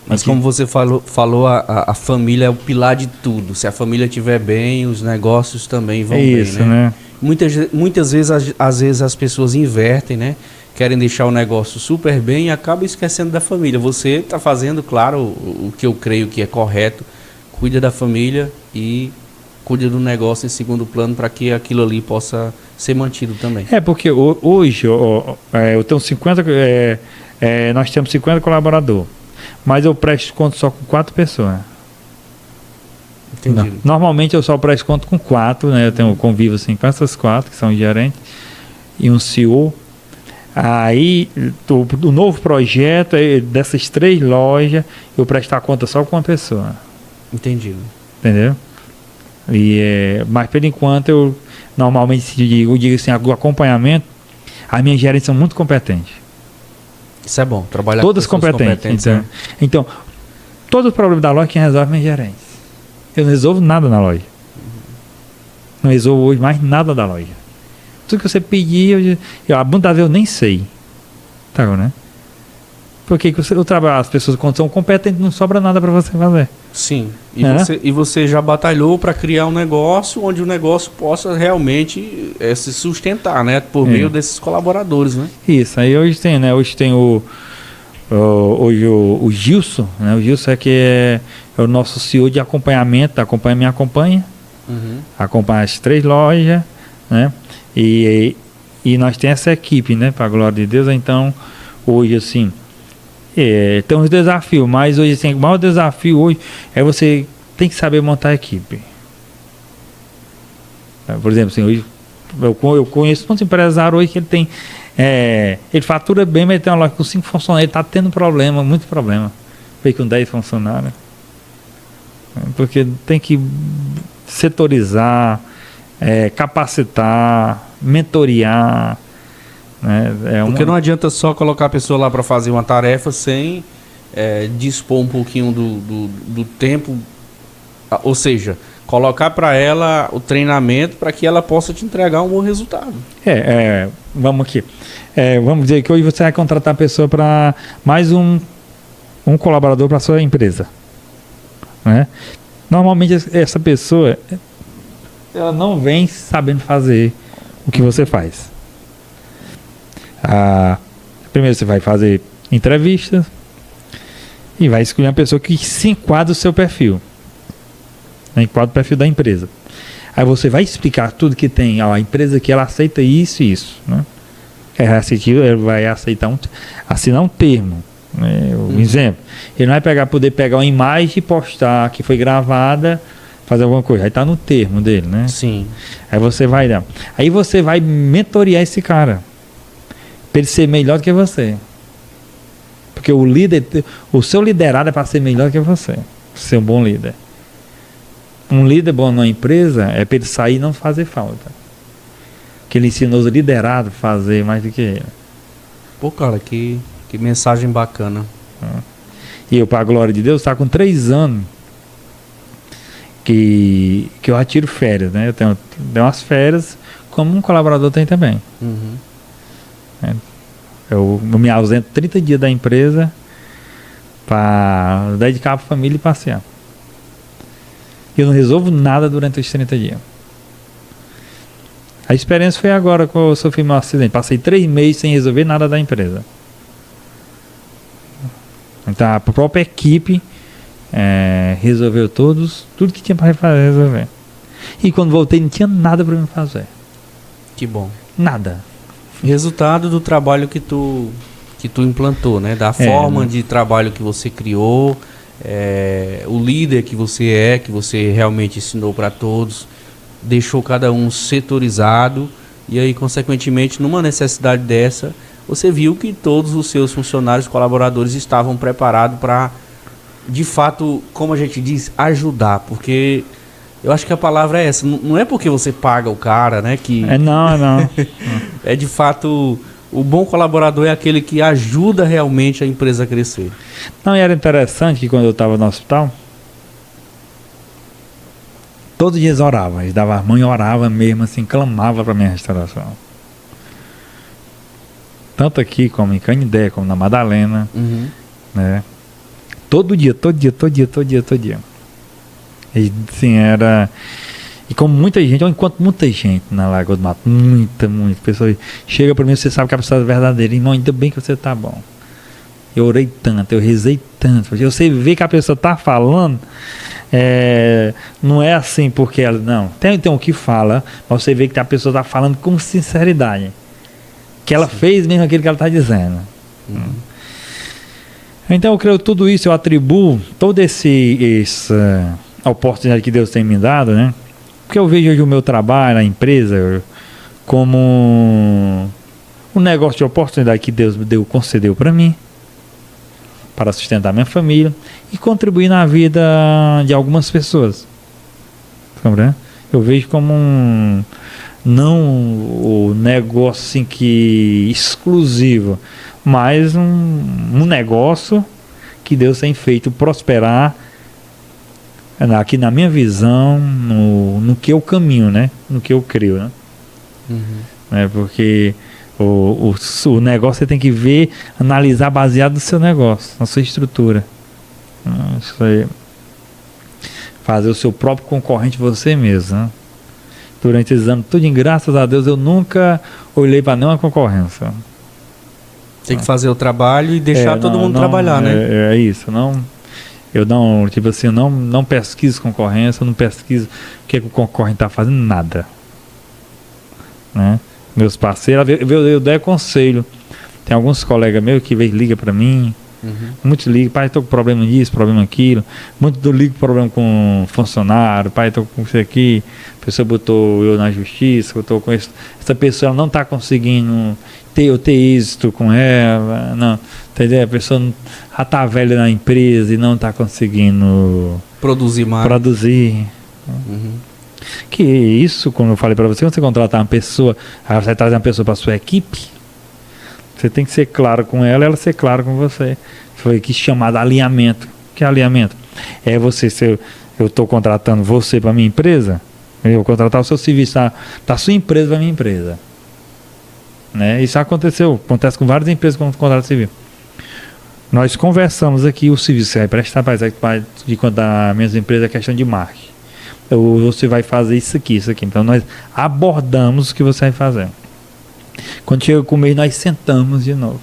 Mas como você falou a família é o pilar de tudo. Se a família estiver bem, os negócios também vão bem, né? Muitas vezes, às vezes as pessoas invertem, né? Querem deixar o negócio super bem e acabam esquecendo da família. Você está fazendo, claro, o que eu creio que é correto. Cuida da família e cuida do negócio em segundo plano para que aquilo ali possa ser mantido também. Porque hoje eu tenho 50, nós temos 50 colaboradores, mas eu presto conta só com 4 pessoas. Entendi. Normalmente eu só presto conta com 4, né? Eu tenho convívio assim, com essas 4, que são gerentes, e um CEO. Aí, o novo projeto dessas 3 lojas, eu prestar conta só com uma pessoa. Entendi. Entendeu? Mas por enquanto eu normalmente digo assim, o acompanhamento, as minhas gerentes são muito competentes. Isso é bom, trabalhar todas com competentes. Então, todo o problema da loja quem resolve é minha gerente. Eu não resolvo nada na loja. Não resolvo hoje mais nada da loja. Tudo que você pedir, a muitas vezes eu nem sei. Tá, né? Porque as pessoas quando são competentes não sobra nada para você fazer. Sim. E você já batalhou para criar um negócio onde o negócio possa realmente se sustentar, né? Por meio desses colaboradores, né? Isso. Aí hoje tem, né? Hoje tem o Gilson, né? O Gilson é o nosso CEO de acompanhamento, me acompanha. Uhum. Acompanha as 3 lojas, né? E nós temos essa equipe, né? Para a glória de Deus. Então, hoje assim, tem uns desafios, mas hoje assim, o maior desafio hoje é você tem que saber montar a equipe. Por exemplo, assim, hoje eu conheço muitos empresários hoje que ele tem, ele fatura bem, mas ele tem uma loja com 5 funcionários, ele está tendo problema, muito problema. Veio com 10 funcionários. Porque tem que setorizar, capacitar, mentorear. Porque não adianta só colocar a pessoa lá para fazer uma tarefa sem dispor um pouquinho do tempo, ou seja, colocar para ela o treinamento para que ela possa te entregar um bom resultado. Vamos aqui. Vamos dizer que hoje você vai contratar a pessoa para mais um colaborador para a sua empresa. Né? Normalmente essa pessoa ela não vem sabendo fazer o que você faz. Primeiro você vai fazer entrevistas e vai escolher uma pessoa que se enquadra o seu perfil, né? Enquadra o perfil da empresa. Aí você vai explicar tudo que tem. A empresa que ela aceita isso e isso, né? Ela vai aceitar assinar um termo, né? Um exemplo. Ele não vai poder pegar uma imagem e postar que foi gravada, fazer alguma coisa. Aí está no termo dele, né? Sim. Aí você vai mentorear esse cara para ele ser melhor do que você. Porque o seu liderado é para ser melhor do que você. Ser um bom líder. Um líder bom numa empresa é para ele sair e não fazer falta. Que ele ensinou os liderados a fazer mais do que ele. Pô, cara, que mensagem bacana. E eu, para a glória de Deus, está com 3 anos que eu retiro férias, né? Eu tenho umas férias, como um colaborador tem também. Uhum. Eu me ausento 30 dias da empresa para dedicar para a família e passear. Eu não resolvo nada durante os 30 dias. A experiência foi agora que eu sofri um acidente. Passei 3 meses sem resolver nada da empresa. Então a própria equipe resolveu tudo que tinha para resolver. E quando voltei não tinha nada para me fazer. Que bom. Nada. Resultado do trabalho que tu implantou, né? Da forma de trabalho que você criou, o líder que você realmente ensinou para todos, deixou cada um setorizado e aí, consequentemente, numa necessidade dessa, você viu que todos os seus funcionários, colaboradores estavam preparados para, de fato, como a gente diz, ajudar, porque eu acho que a palavra é essa, não é porque você paga o cara, né, que... Não. É de fato, o bom colaborador é aquele que ajuda realmente a empresa a crescer. Não, e era interessante que quando eu estava no hospital, todos os dias orava, eles davam a mão e orava mesmo, assim, clamava para minha restauração. Tanto aqui como em Canindé, como na Madalena, né? Todo dia. E assim, era... E como muita gente, eu encontro muita gente na Lagoa do Mato, muita pessoa chega para mim, você sabe que a pessoa é verdadeira, irmão, ainda bem que você tá bom. Eu orei tanto, eu rezei tanto, você vê que a pessoa tá falando, não é assim porque ela, não, tem o que fala, mas você vê que a pessoa tá falando com sinceridade, que ela fez mesmo aquilo que ela tá dizendo. Então eu creio que tudo isso, eu atribuo toda essa oportunidade que Deus tem me dado, né? Porque eu vejo hoje o meu trabalho, a empresa, como um negócio de oportunidade que Deus concedeu para mim, para sustentar minha família e contribuir na vida de algumas pessoas. Eu vejo como não o negócio assim que exclusivo, mas um negócio que Deus tem feito prosperar aqui na minha visão, no que eu caminho, né? No que eu creio, né? Porque o negócio você tem que ver, analisar baseado no seu negócio, na sua estrutura. Isso aí. Fazer o seu próprio concorrente você mesmo, né? Durante esses anos, tudo, graças a Deus, eu nunca olhei para nenhuma concorrência. Tem que fazer o trabalho e deixar todo mundo trabalhar, né? É isso, eu não, tipo assim, não pesquiso concorrência, eu não pesquiso o que o concorrente está fazendo, nada. Né? Meus parceiros, eu dei conselho. Tem alguns colegas meus que ligam para mim, muitos ligam, pai, estou com problema disso, problema aquilo. Muitos ligam problema com funcionário, pai, estou com isso aqui, a pessoa botou eu na justiça, eu estou com isso. Essa pessoa não está conseguindo ter êxito com ela, não, entendeu? A pessoa já está velha na empresa e não está conseguindo produzir mais. Que isso, como eu falei para você, quando você contratar uma pessoa, aí você vai trazer uma pessoa para sua equipe, você tem que ser claro com ela ser claro com você. Foi que chamado alinhamento. Que é alinhamento? É você, se eu estou contratando você para minha empresa, eu vou contratar o seu serviço da sua empresa para minha empresa. Né? Isso acontece com várias empresas com contrato civil. Nós conversamos aqui o serviço que você vai prestar de quando a minha empresa é questão de marketing. Ou você vai fazer isso aqui. Então nós abordamos o que você vai fazer. Quando chega com o mês, nós sentamos de novo.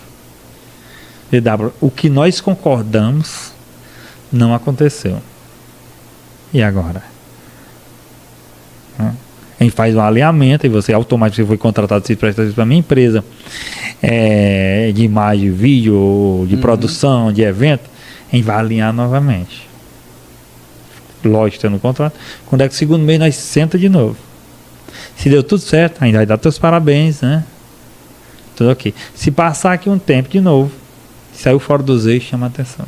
O que nós concordamos não aconteceu. E agora? A gente faz um alinhamento e você automaticamente foi contratado para minha empresa de imagem, vídeo, de produção, de evento, a gente vai alinhar novamente. Lógico, tendo contrato. Quando é que o segundo mês nós senta de novo. Se deu tudo certo, ainda vai dar teus parabéns, né? Tudo ok. Se passar aqui um tempo de novo, saiu fora dos eixos, chama a atenção.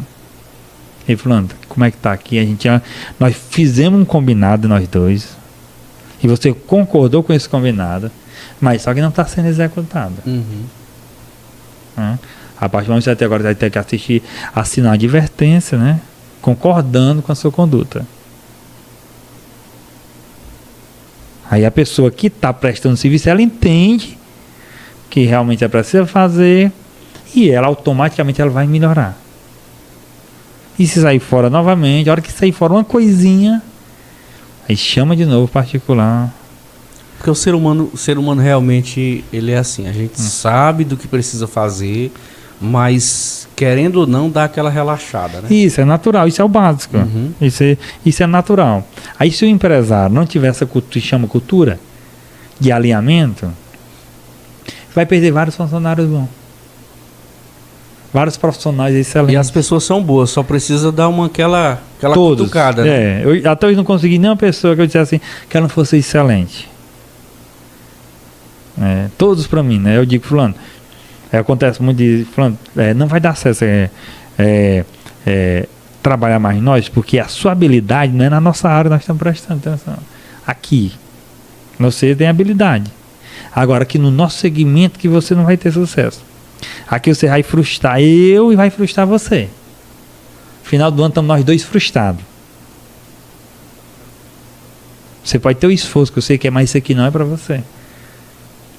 E falando, como é que tá aqui? Nós fizemos um combinado, nós dois. E você concordou com esse combinado, mas só que não está sendo executado. A partir do momento que você até agora vai ter que assinar a advertência, né? Concordando com a sua conduta. Aí a pessoa que está prestando serviço, ela entende que realmente ela precisa fazer e ela automaticamente ela vai melhorar. E se sair fora novamente, a hora que sair fora uma coisinha, aí chama de novo particular. Porque o ser humano realmente, ele é assim, a gente sabe do que precisa fazer, mas querendo ou não, dá aquela relaxada, né? Isso é natural, isso é o básico. Isso é natural. Aí se o empresário não tiver essa cultura, chama cultura de alinhamento, vai perder vários funcionários bons. Vários profissionais excelentes. E as pessoas são boas, só precisa dar aquela cutucada. Né? Até hoje não consegui nenhuma pessoa que eu dissesse assim, que ela não fosse excelente. Todos para mim, né? Eu digo, fulano, Acontece muito de falando, não vai dar certo trabalhar mais nós, porque a sua habilidade não é na nossa área, nós estamos prestando atenção. Aqui, você tem habilidade. Agora, aqui no nosso segmento que você não vai ter sucesso. Aqui você vai frustrar eu e vai frustrar você. Final do ano estamos nós dois frustrados. Você pode ter o esforço que eu sei que é, mas isso aqui não é para você.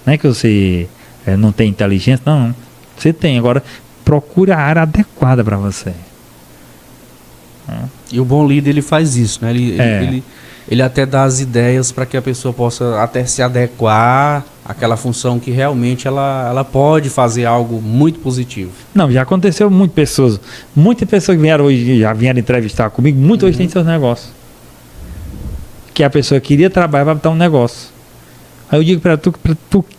Não é que você não tem inteligência, não. Você tem. Agora, procure a área adequada para você. E o bom líder, ele faz isso, né? Ele até dá as ideias para que a pessoa possa até se adequar àquela função que realmente ela pode fazer algo muito positivo. Não, já aconteceu muitas pessoas que vieram hoje, já vieram entrevistar comigo, muitas hoje têm seus negócios. Que a pessoa queria trabalhar para botar um negócio. Aí eu digo para tu,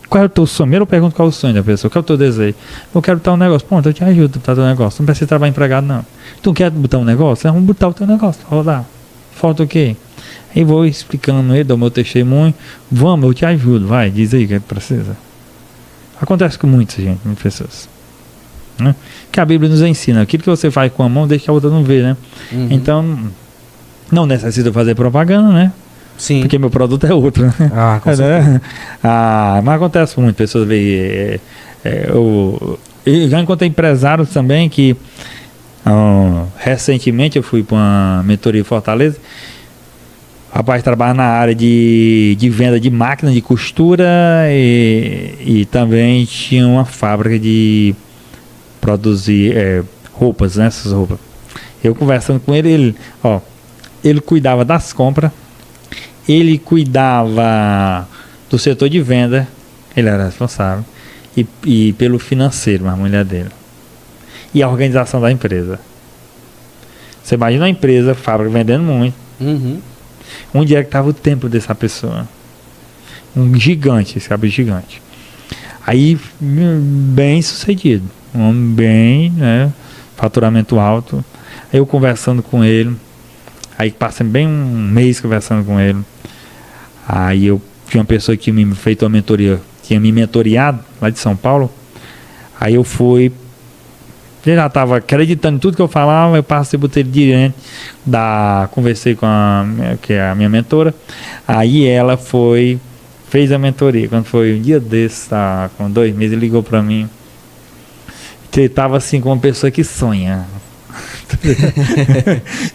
qual é o teu sonho? Primeiro eu pergunto qual é o sonho da pessoa, qual é o teu desejo? Eu quero botar um negócio. Pronto, eu te ajudo a botar teu negócio. Não precisa trabalhar empregado, não. Tu quer botar um negócio? Vamos botar o teu negócio, rodar. Falta o quê? Aí vou explicando ele, dou meu testemunho. Vamos, eu te ajudo, vai, diz aí o que precisa. Acontece com muita gente, muitas pessoas. Né? Que a Bíblia nos ensina, aquilo que você faz com a mão, deixa que a outra não ver, né? Então, não necessita fazer propaganda, né? Sim. Porque meu produto é outro, né? Com certeza. Mas acontece muito, pessoas veem. Eu já encontrei empresários também que recentemente eu fui para uma mentoria em Fortaleza. O rapaz trabalha na área de venda de máquina de costura e também tinha uma fábrica de produzir roupas, né? Essas roupas. Eu conversando com ele, ele cuidava das compras, ele cuidava do setor de venda, ele era responsável, e pelo financeiro, a mulher dele. E a organização da empresa. Você imagina a empresa, a fábrica vendendo muito. Onde é que estava o tempo dessa pessoa? Um gigante, esse cabelo gigante. Aí, bem sucedido. Um homem bem, né? Faturamento alto. Aí eu conversando com ele. Aí passei bem um mês conversando com ele. Aí eu tinha uma pessoa que me fez uma mentoria, tinha me mentoreado lá de São Paulo. Aí eu fui, ele já estava acreditando em tudo que eu falava, eu passei, botei ele diante, conversei com que é a minha mentora. Aí ela fez a mentoria. Quando foi um dia desse, com 2 meses, ele ligou para mim. Ele estava assim com uma pessoa que sonha.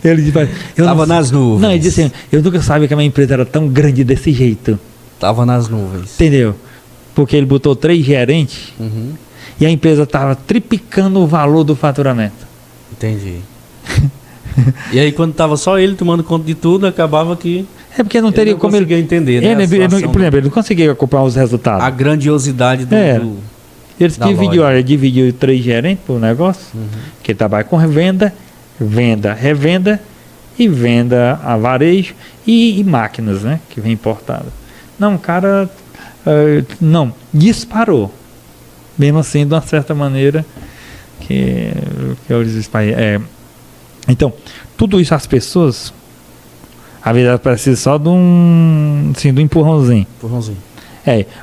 Ele disse, tava nas nuvens. Não, ele disse assim, eu nunca sabia que a minha empresa era tão grande desse jeito. Tava nas nuvens. Entendeu? Porque ele botou 3 gerentes e a empresa estava triplicando o valor do faturamento. Entendi. E aí quando tava só ele tomando conta de tudo, acabava que... porque não teria como ele entender, né? Por exemplo, ele não conseguia acompanhar os resultados. A grandiosidade do ele dividiu 3 gerentes por negócio, que trabalha com revenda, revenda e venda a varejo e máquinas, né? Que vem importada. Não, o cara disparou. Mesmo assim, de uma certa maneira, que eu então, tudo isso as pessoas, a vida precisa só de um empurrãozinho.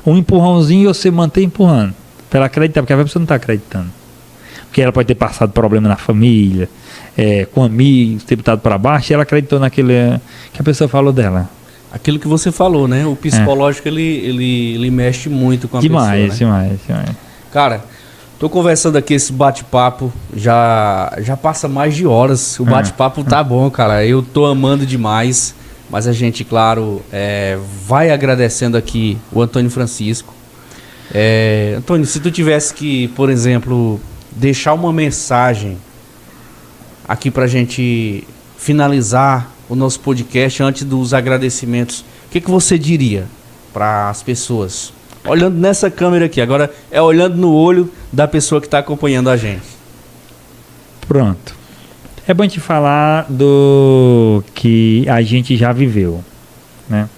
Um empurrãozinho e você manter empurrando. Para ela acreditar, porque a pessoa não está acreditando. Porque ela pode ter passado problema na família, com amigos, ter botado para baixo, e ela acreditou naquele que a pessoa falou dela. Aquilo que você falou, né? O psicológico, ele mexe muito com a pessoa, né? Demais. Cara, tô conversando aqui, esse bate-papo já passa mais de horas. O bate-papo tá bom, cara. Eu tô amando demais. Mas a gente, claro, vai agradecendo aqui o Antônio Francisco. Antônio, se tu tivesse que, por exemplo, deixar uma mensagem aqui pra gente finalizar o nosso podcast antes dos agradecimentos, o que você diria para as pessoas? Olhando nessa câmera aqui, agora olhando no olho da pessoa que está acompanhando a gente. Pronto. É bom te falar do que a gente já viveu, né?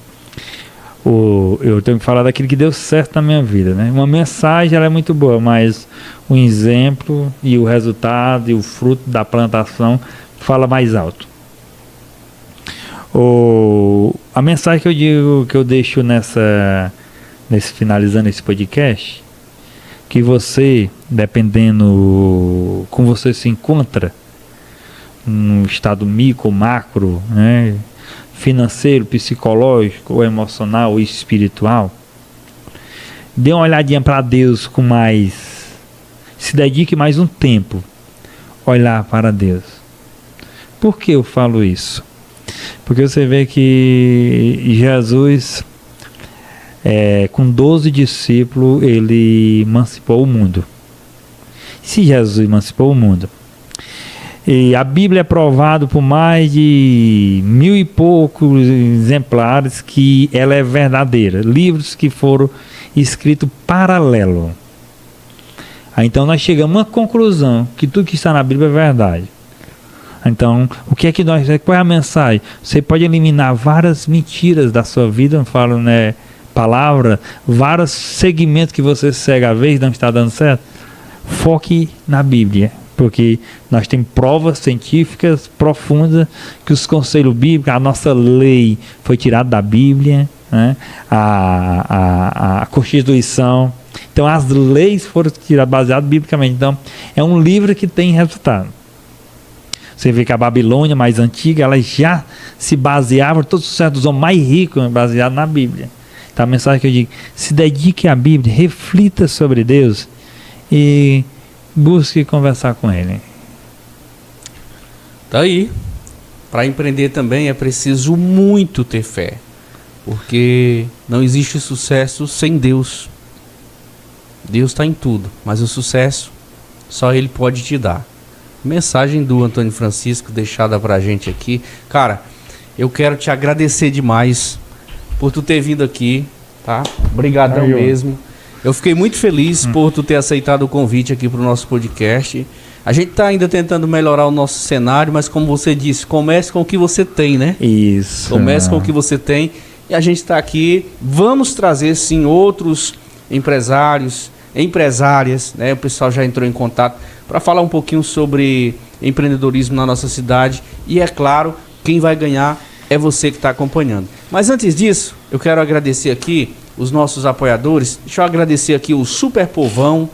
Eu tenho que falar daquilo que deu certo na minha vida, né? Uma mensagem ela é muito boa, mas o exemplo e o resultado e o fruto da plantação fala mais alto. A mensagem que eu deixo finalizando esse podcast, que você, dependendo como você se encontra, no estado micro, macro, né, financeiro, psicológico, ou emocional, ou espiritual, dê uma olhadinha para Deus com mais, se dedique mais um tempo a olhar para Deus. Por que eu falo isso? Porque você vê que Jesus, com 12 discípulos, ele emancipou o mundo. Se Jesus emancipou o mundo, e a Bíblia é provado por mais de 1000 e poucos exemplares que ela é verdadeira, livros que foram escritos paralelo. Então nós chegamos a uma conclusão que tudo que está na Bíblia é verdade. Então, o que é que nós... Qual é a mensagem? Você pode eliminar várias mentiras da sua vida, não falo, né, palavra, vários segmentos que você segue a vez, não está dando certo. Foque na Bíblia, porque nós temos provas científicas profundas que os conselhos bíblicos, a nossa lei foi tirada da Bíblia, né? a Constituição. Então, as leis foram tiradas baseadas biblicamente. Então, é um livro que tem resultado. Você vê que a Babilônia mais antiga, ela já se baseava, todos os certos homens mais ricos, baseados na Bíblia. Então a mensagem que eu digo, se dedique à Bíblia, reflita sobre Deus e busque conversar com Ele. Tá aí. Para empreender também é preciso muito ter fé, porque não existe sucesso sem Deus. Deus está em tudo, mas o sucesso só Ele pode te dar. Mensagem do Antônio Francisco deixada pra gente aqui. Cara, eu quero te agradecer demais por tu ter vindo aqui, tá? Obrigadão mesmo. Eu fiquei muito feliz por tu ter aceitado o convite aqui pro nosso podcast. A gente tá ainda tentando melhorar o nosso cenário, mas como você disse, comece com o que você tem, né? Isso. Comece com o que você tem e a gente tá aqui. Vamos trazer sim outros empresárias, né? O pessoal já entrou em contato para falar um pouquinho sobre empreendedorismo na nossa cidade. E é claro, quem vai ganhar é você que está acompanhando. Mas antes disso, eu quero agradecer aqui os nossos apoiadores. Deixa eu agradecer aqui o Super Povão,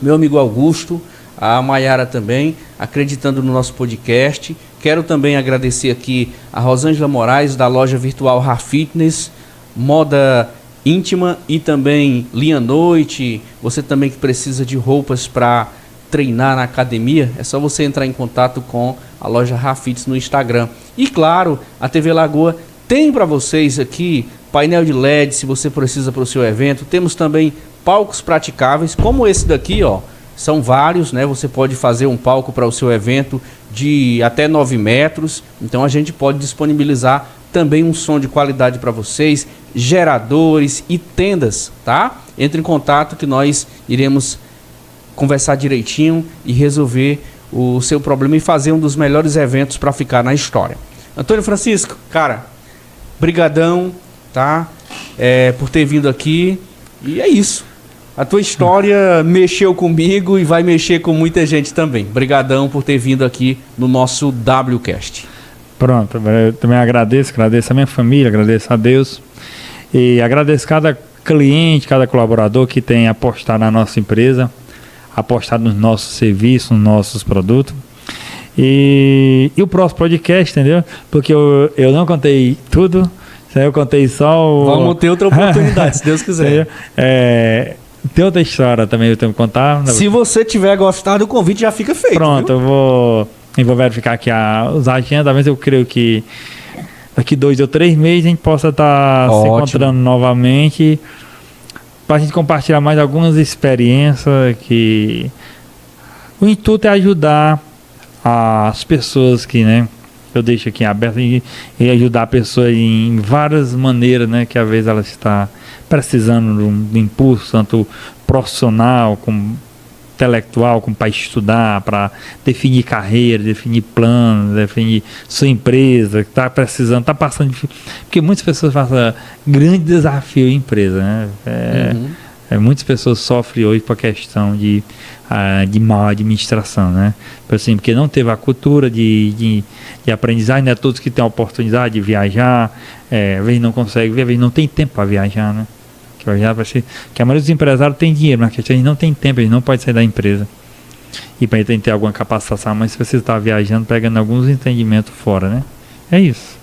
meu amigo Augusto, a Maiara também, acreditando no nosso podcast. Quero também agradecer aqui a Rosângela Moraes, da loja virtual Ra Fitness, moda íntima, e também Linha Noite. Você também que precisa de roupas para treinar na academia, é só você entrar em contato com a loja Ra Fitness no Instagram. E claro, a TV Lagoa tem para vocês aqui painel de LED, se você precisa para o seu evento. Temos também palcos praticáveis, como esse daqui, ó. São vários, né? Você pode fazer um palco para o seu evento de até 9 metros. Então a gente pode disponibilizar também um som de qualidade para vocês, geradores e tendas, tá? Entre em contato que nós iremos conversar direitinho e resolver o seu problema e fazer um dos melhores eventos para ficar na história. Antônio Francisco, cara, brigadão, tá? Por ter vindo aqui. E é isso. A tua história mexeu comigo e vai mexer com muita gente também. Brigadão por ter vindo aqui no nosso WCast. Pronto, eu também agradeço a minha família, agradeço a Deus e agradeço cada cliente, cada colaborador que tem apostado na nossa empresa, apostado nos nossos serviços, nos nossos produtos. E o próximo podcast, entendeu? Porque eu não contei tudo, eu contei só o... Vamos ter outra oportunidade, se Deus quiser. Tem outra história também eu tenho que contar. Se você tiver gostado, o convite já fica feito. Pronto, viu? eu vou verificar aqui os agendas, mas eu creio que daqui 2 ou 3 meses a gente possa estar se encontrando novamente para a gente compartilhar mais algumas experiências que o intuito é ajudar as pessoas que, né, eu deixo aqui aberto e ajudar a pessoa em várias maneiras, né, que às vezes ela está precisando de um impulso, tanto profissional como intelectual, como para estudar, para definir carreira, definir plano, definir sua empresa, que está precisando, está passando porque muitas pessoas passam grande desafio em empresa, né? Muitas pessoas sofrem hoje por questão de má administração, né? Assim, porque não teve a cultura de aprendizagem, não é todos que têm a oportunidade de viajar, às vezes não consegue ver, às vezes não tem tempo para viajar, né? viajar, porque a maioria dos empresários tem dinheiro, mas a gente não tem tempo, a gente não pode sair da empresa. E para ele ter alguma capacitação, mas se você está viajando, pegando alguns entendimentos fora, né? É isso.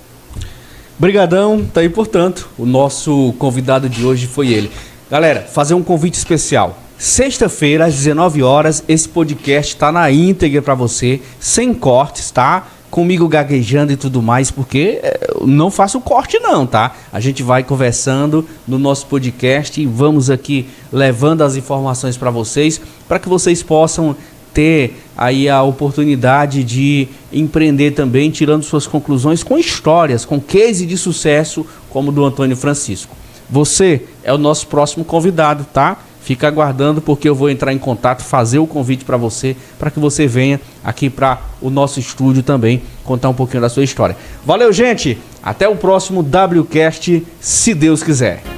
Brigadão, tá aí, portanto, o nosso convidado de hoje foi ele. Galera, fazer um convite especial. Sexta-feira, às 19 horas, esse podcast tá na íntegra para você, sem cortes, tá? Comigo gaguejando e tudo mais, porque não faço corte não, tá? A gente vai conversando no nosso podcast e vamos aqui levando as informações para vocês, para que vocês possam ter aí a oportunidade de empreender também, tirando suas conclusões com histórias, com case de sucesso, como o do Antônio Francisco. Você é o nosso próximo convidado, tá? Fica aguardando, porque eu vou entrar em contato, fazer o convite para você, para que você venha aqui para o nosso estúdio também contar um pouquinho da sua história. Valeu, gente! Até o próximo WCast, se Deus quiser.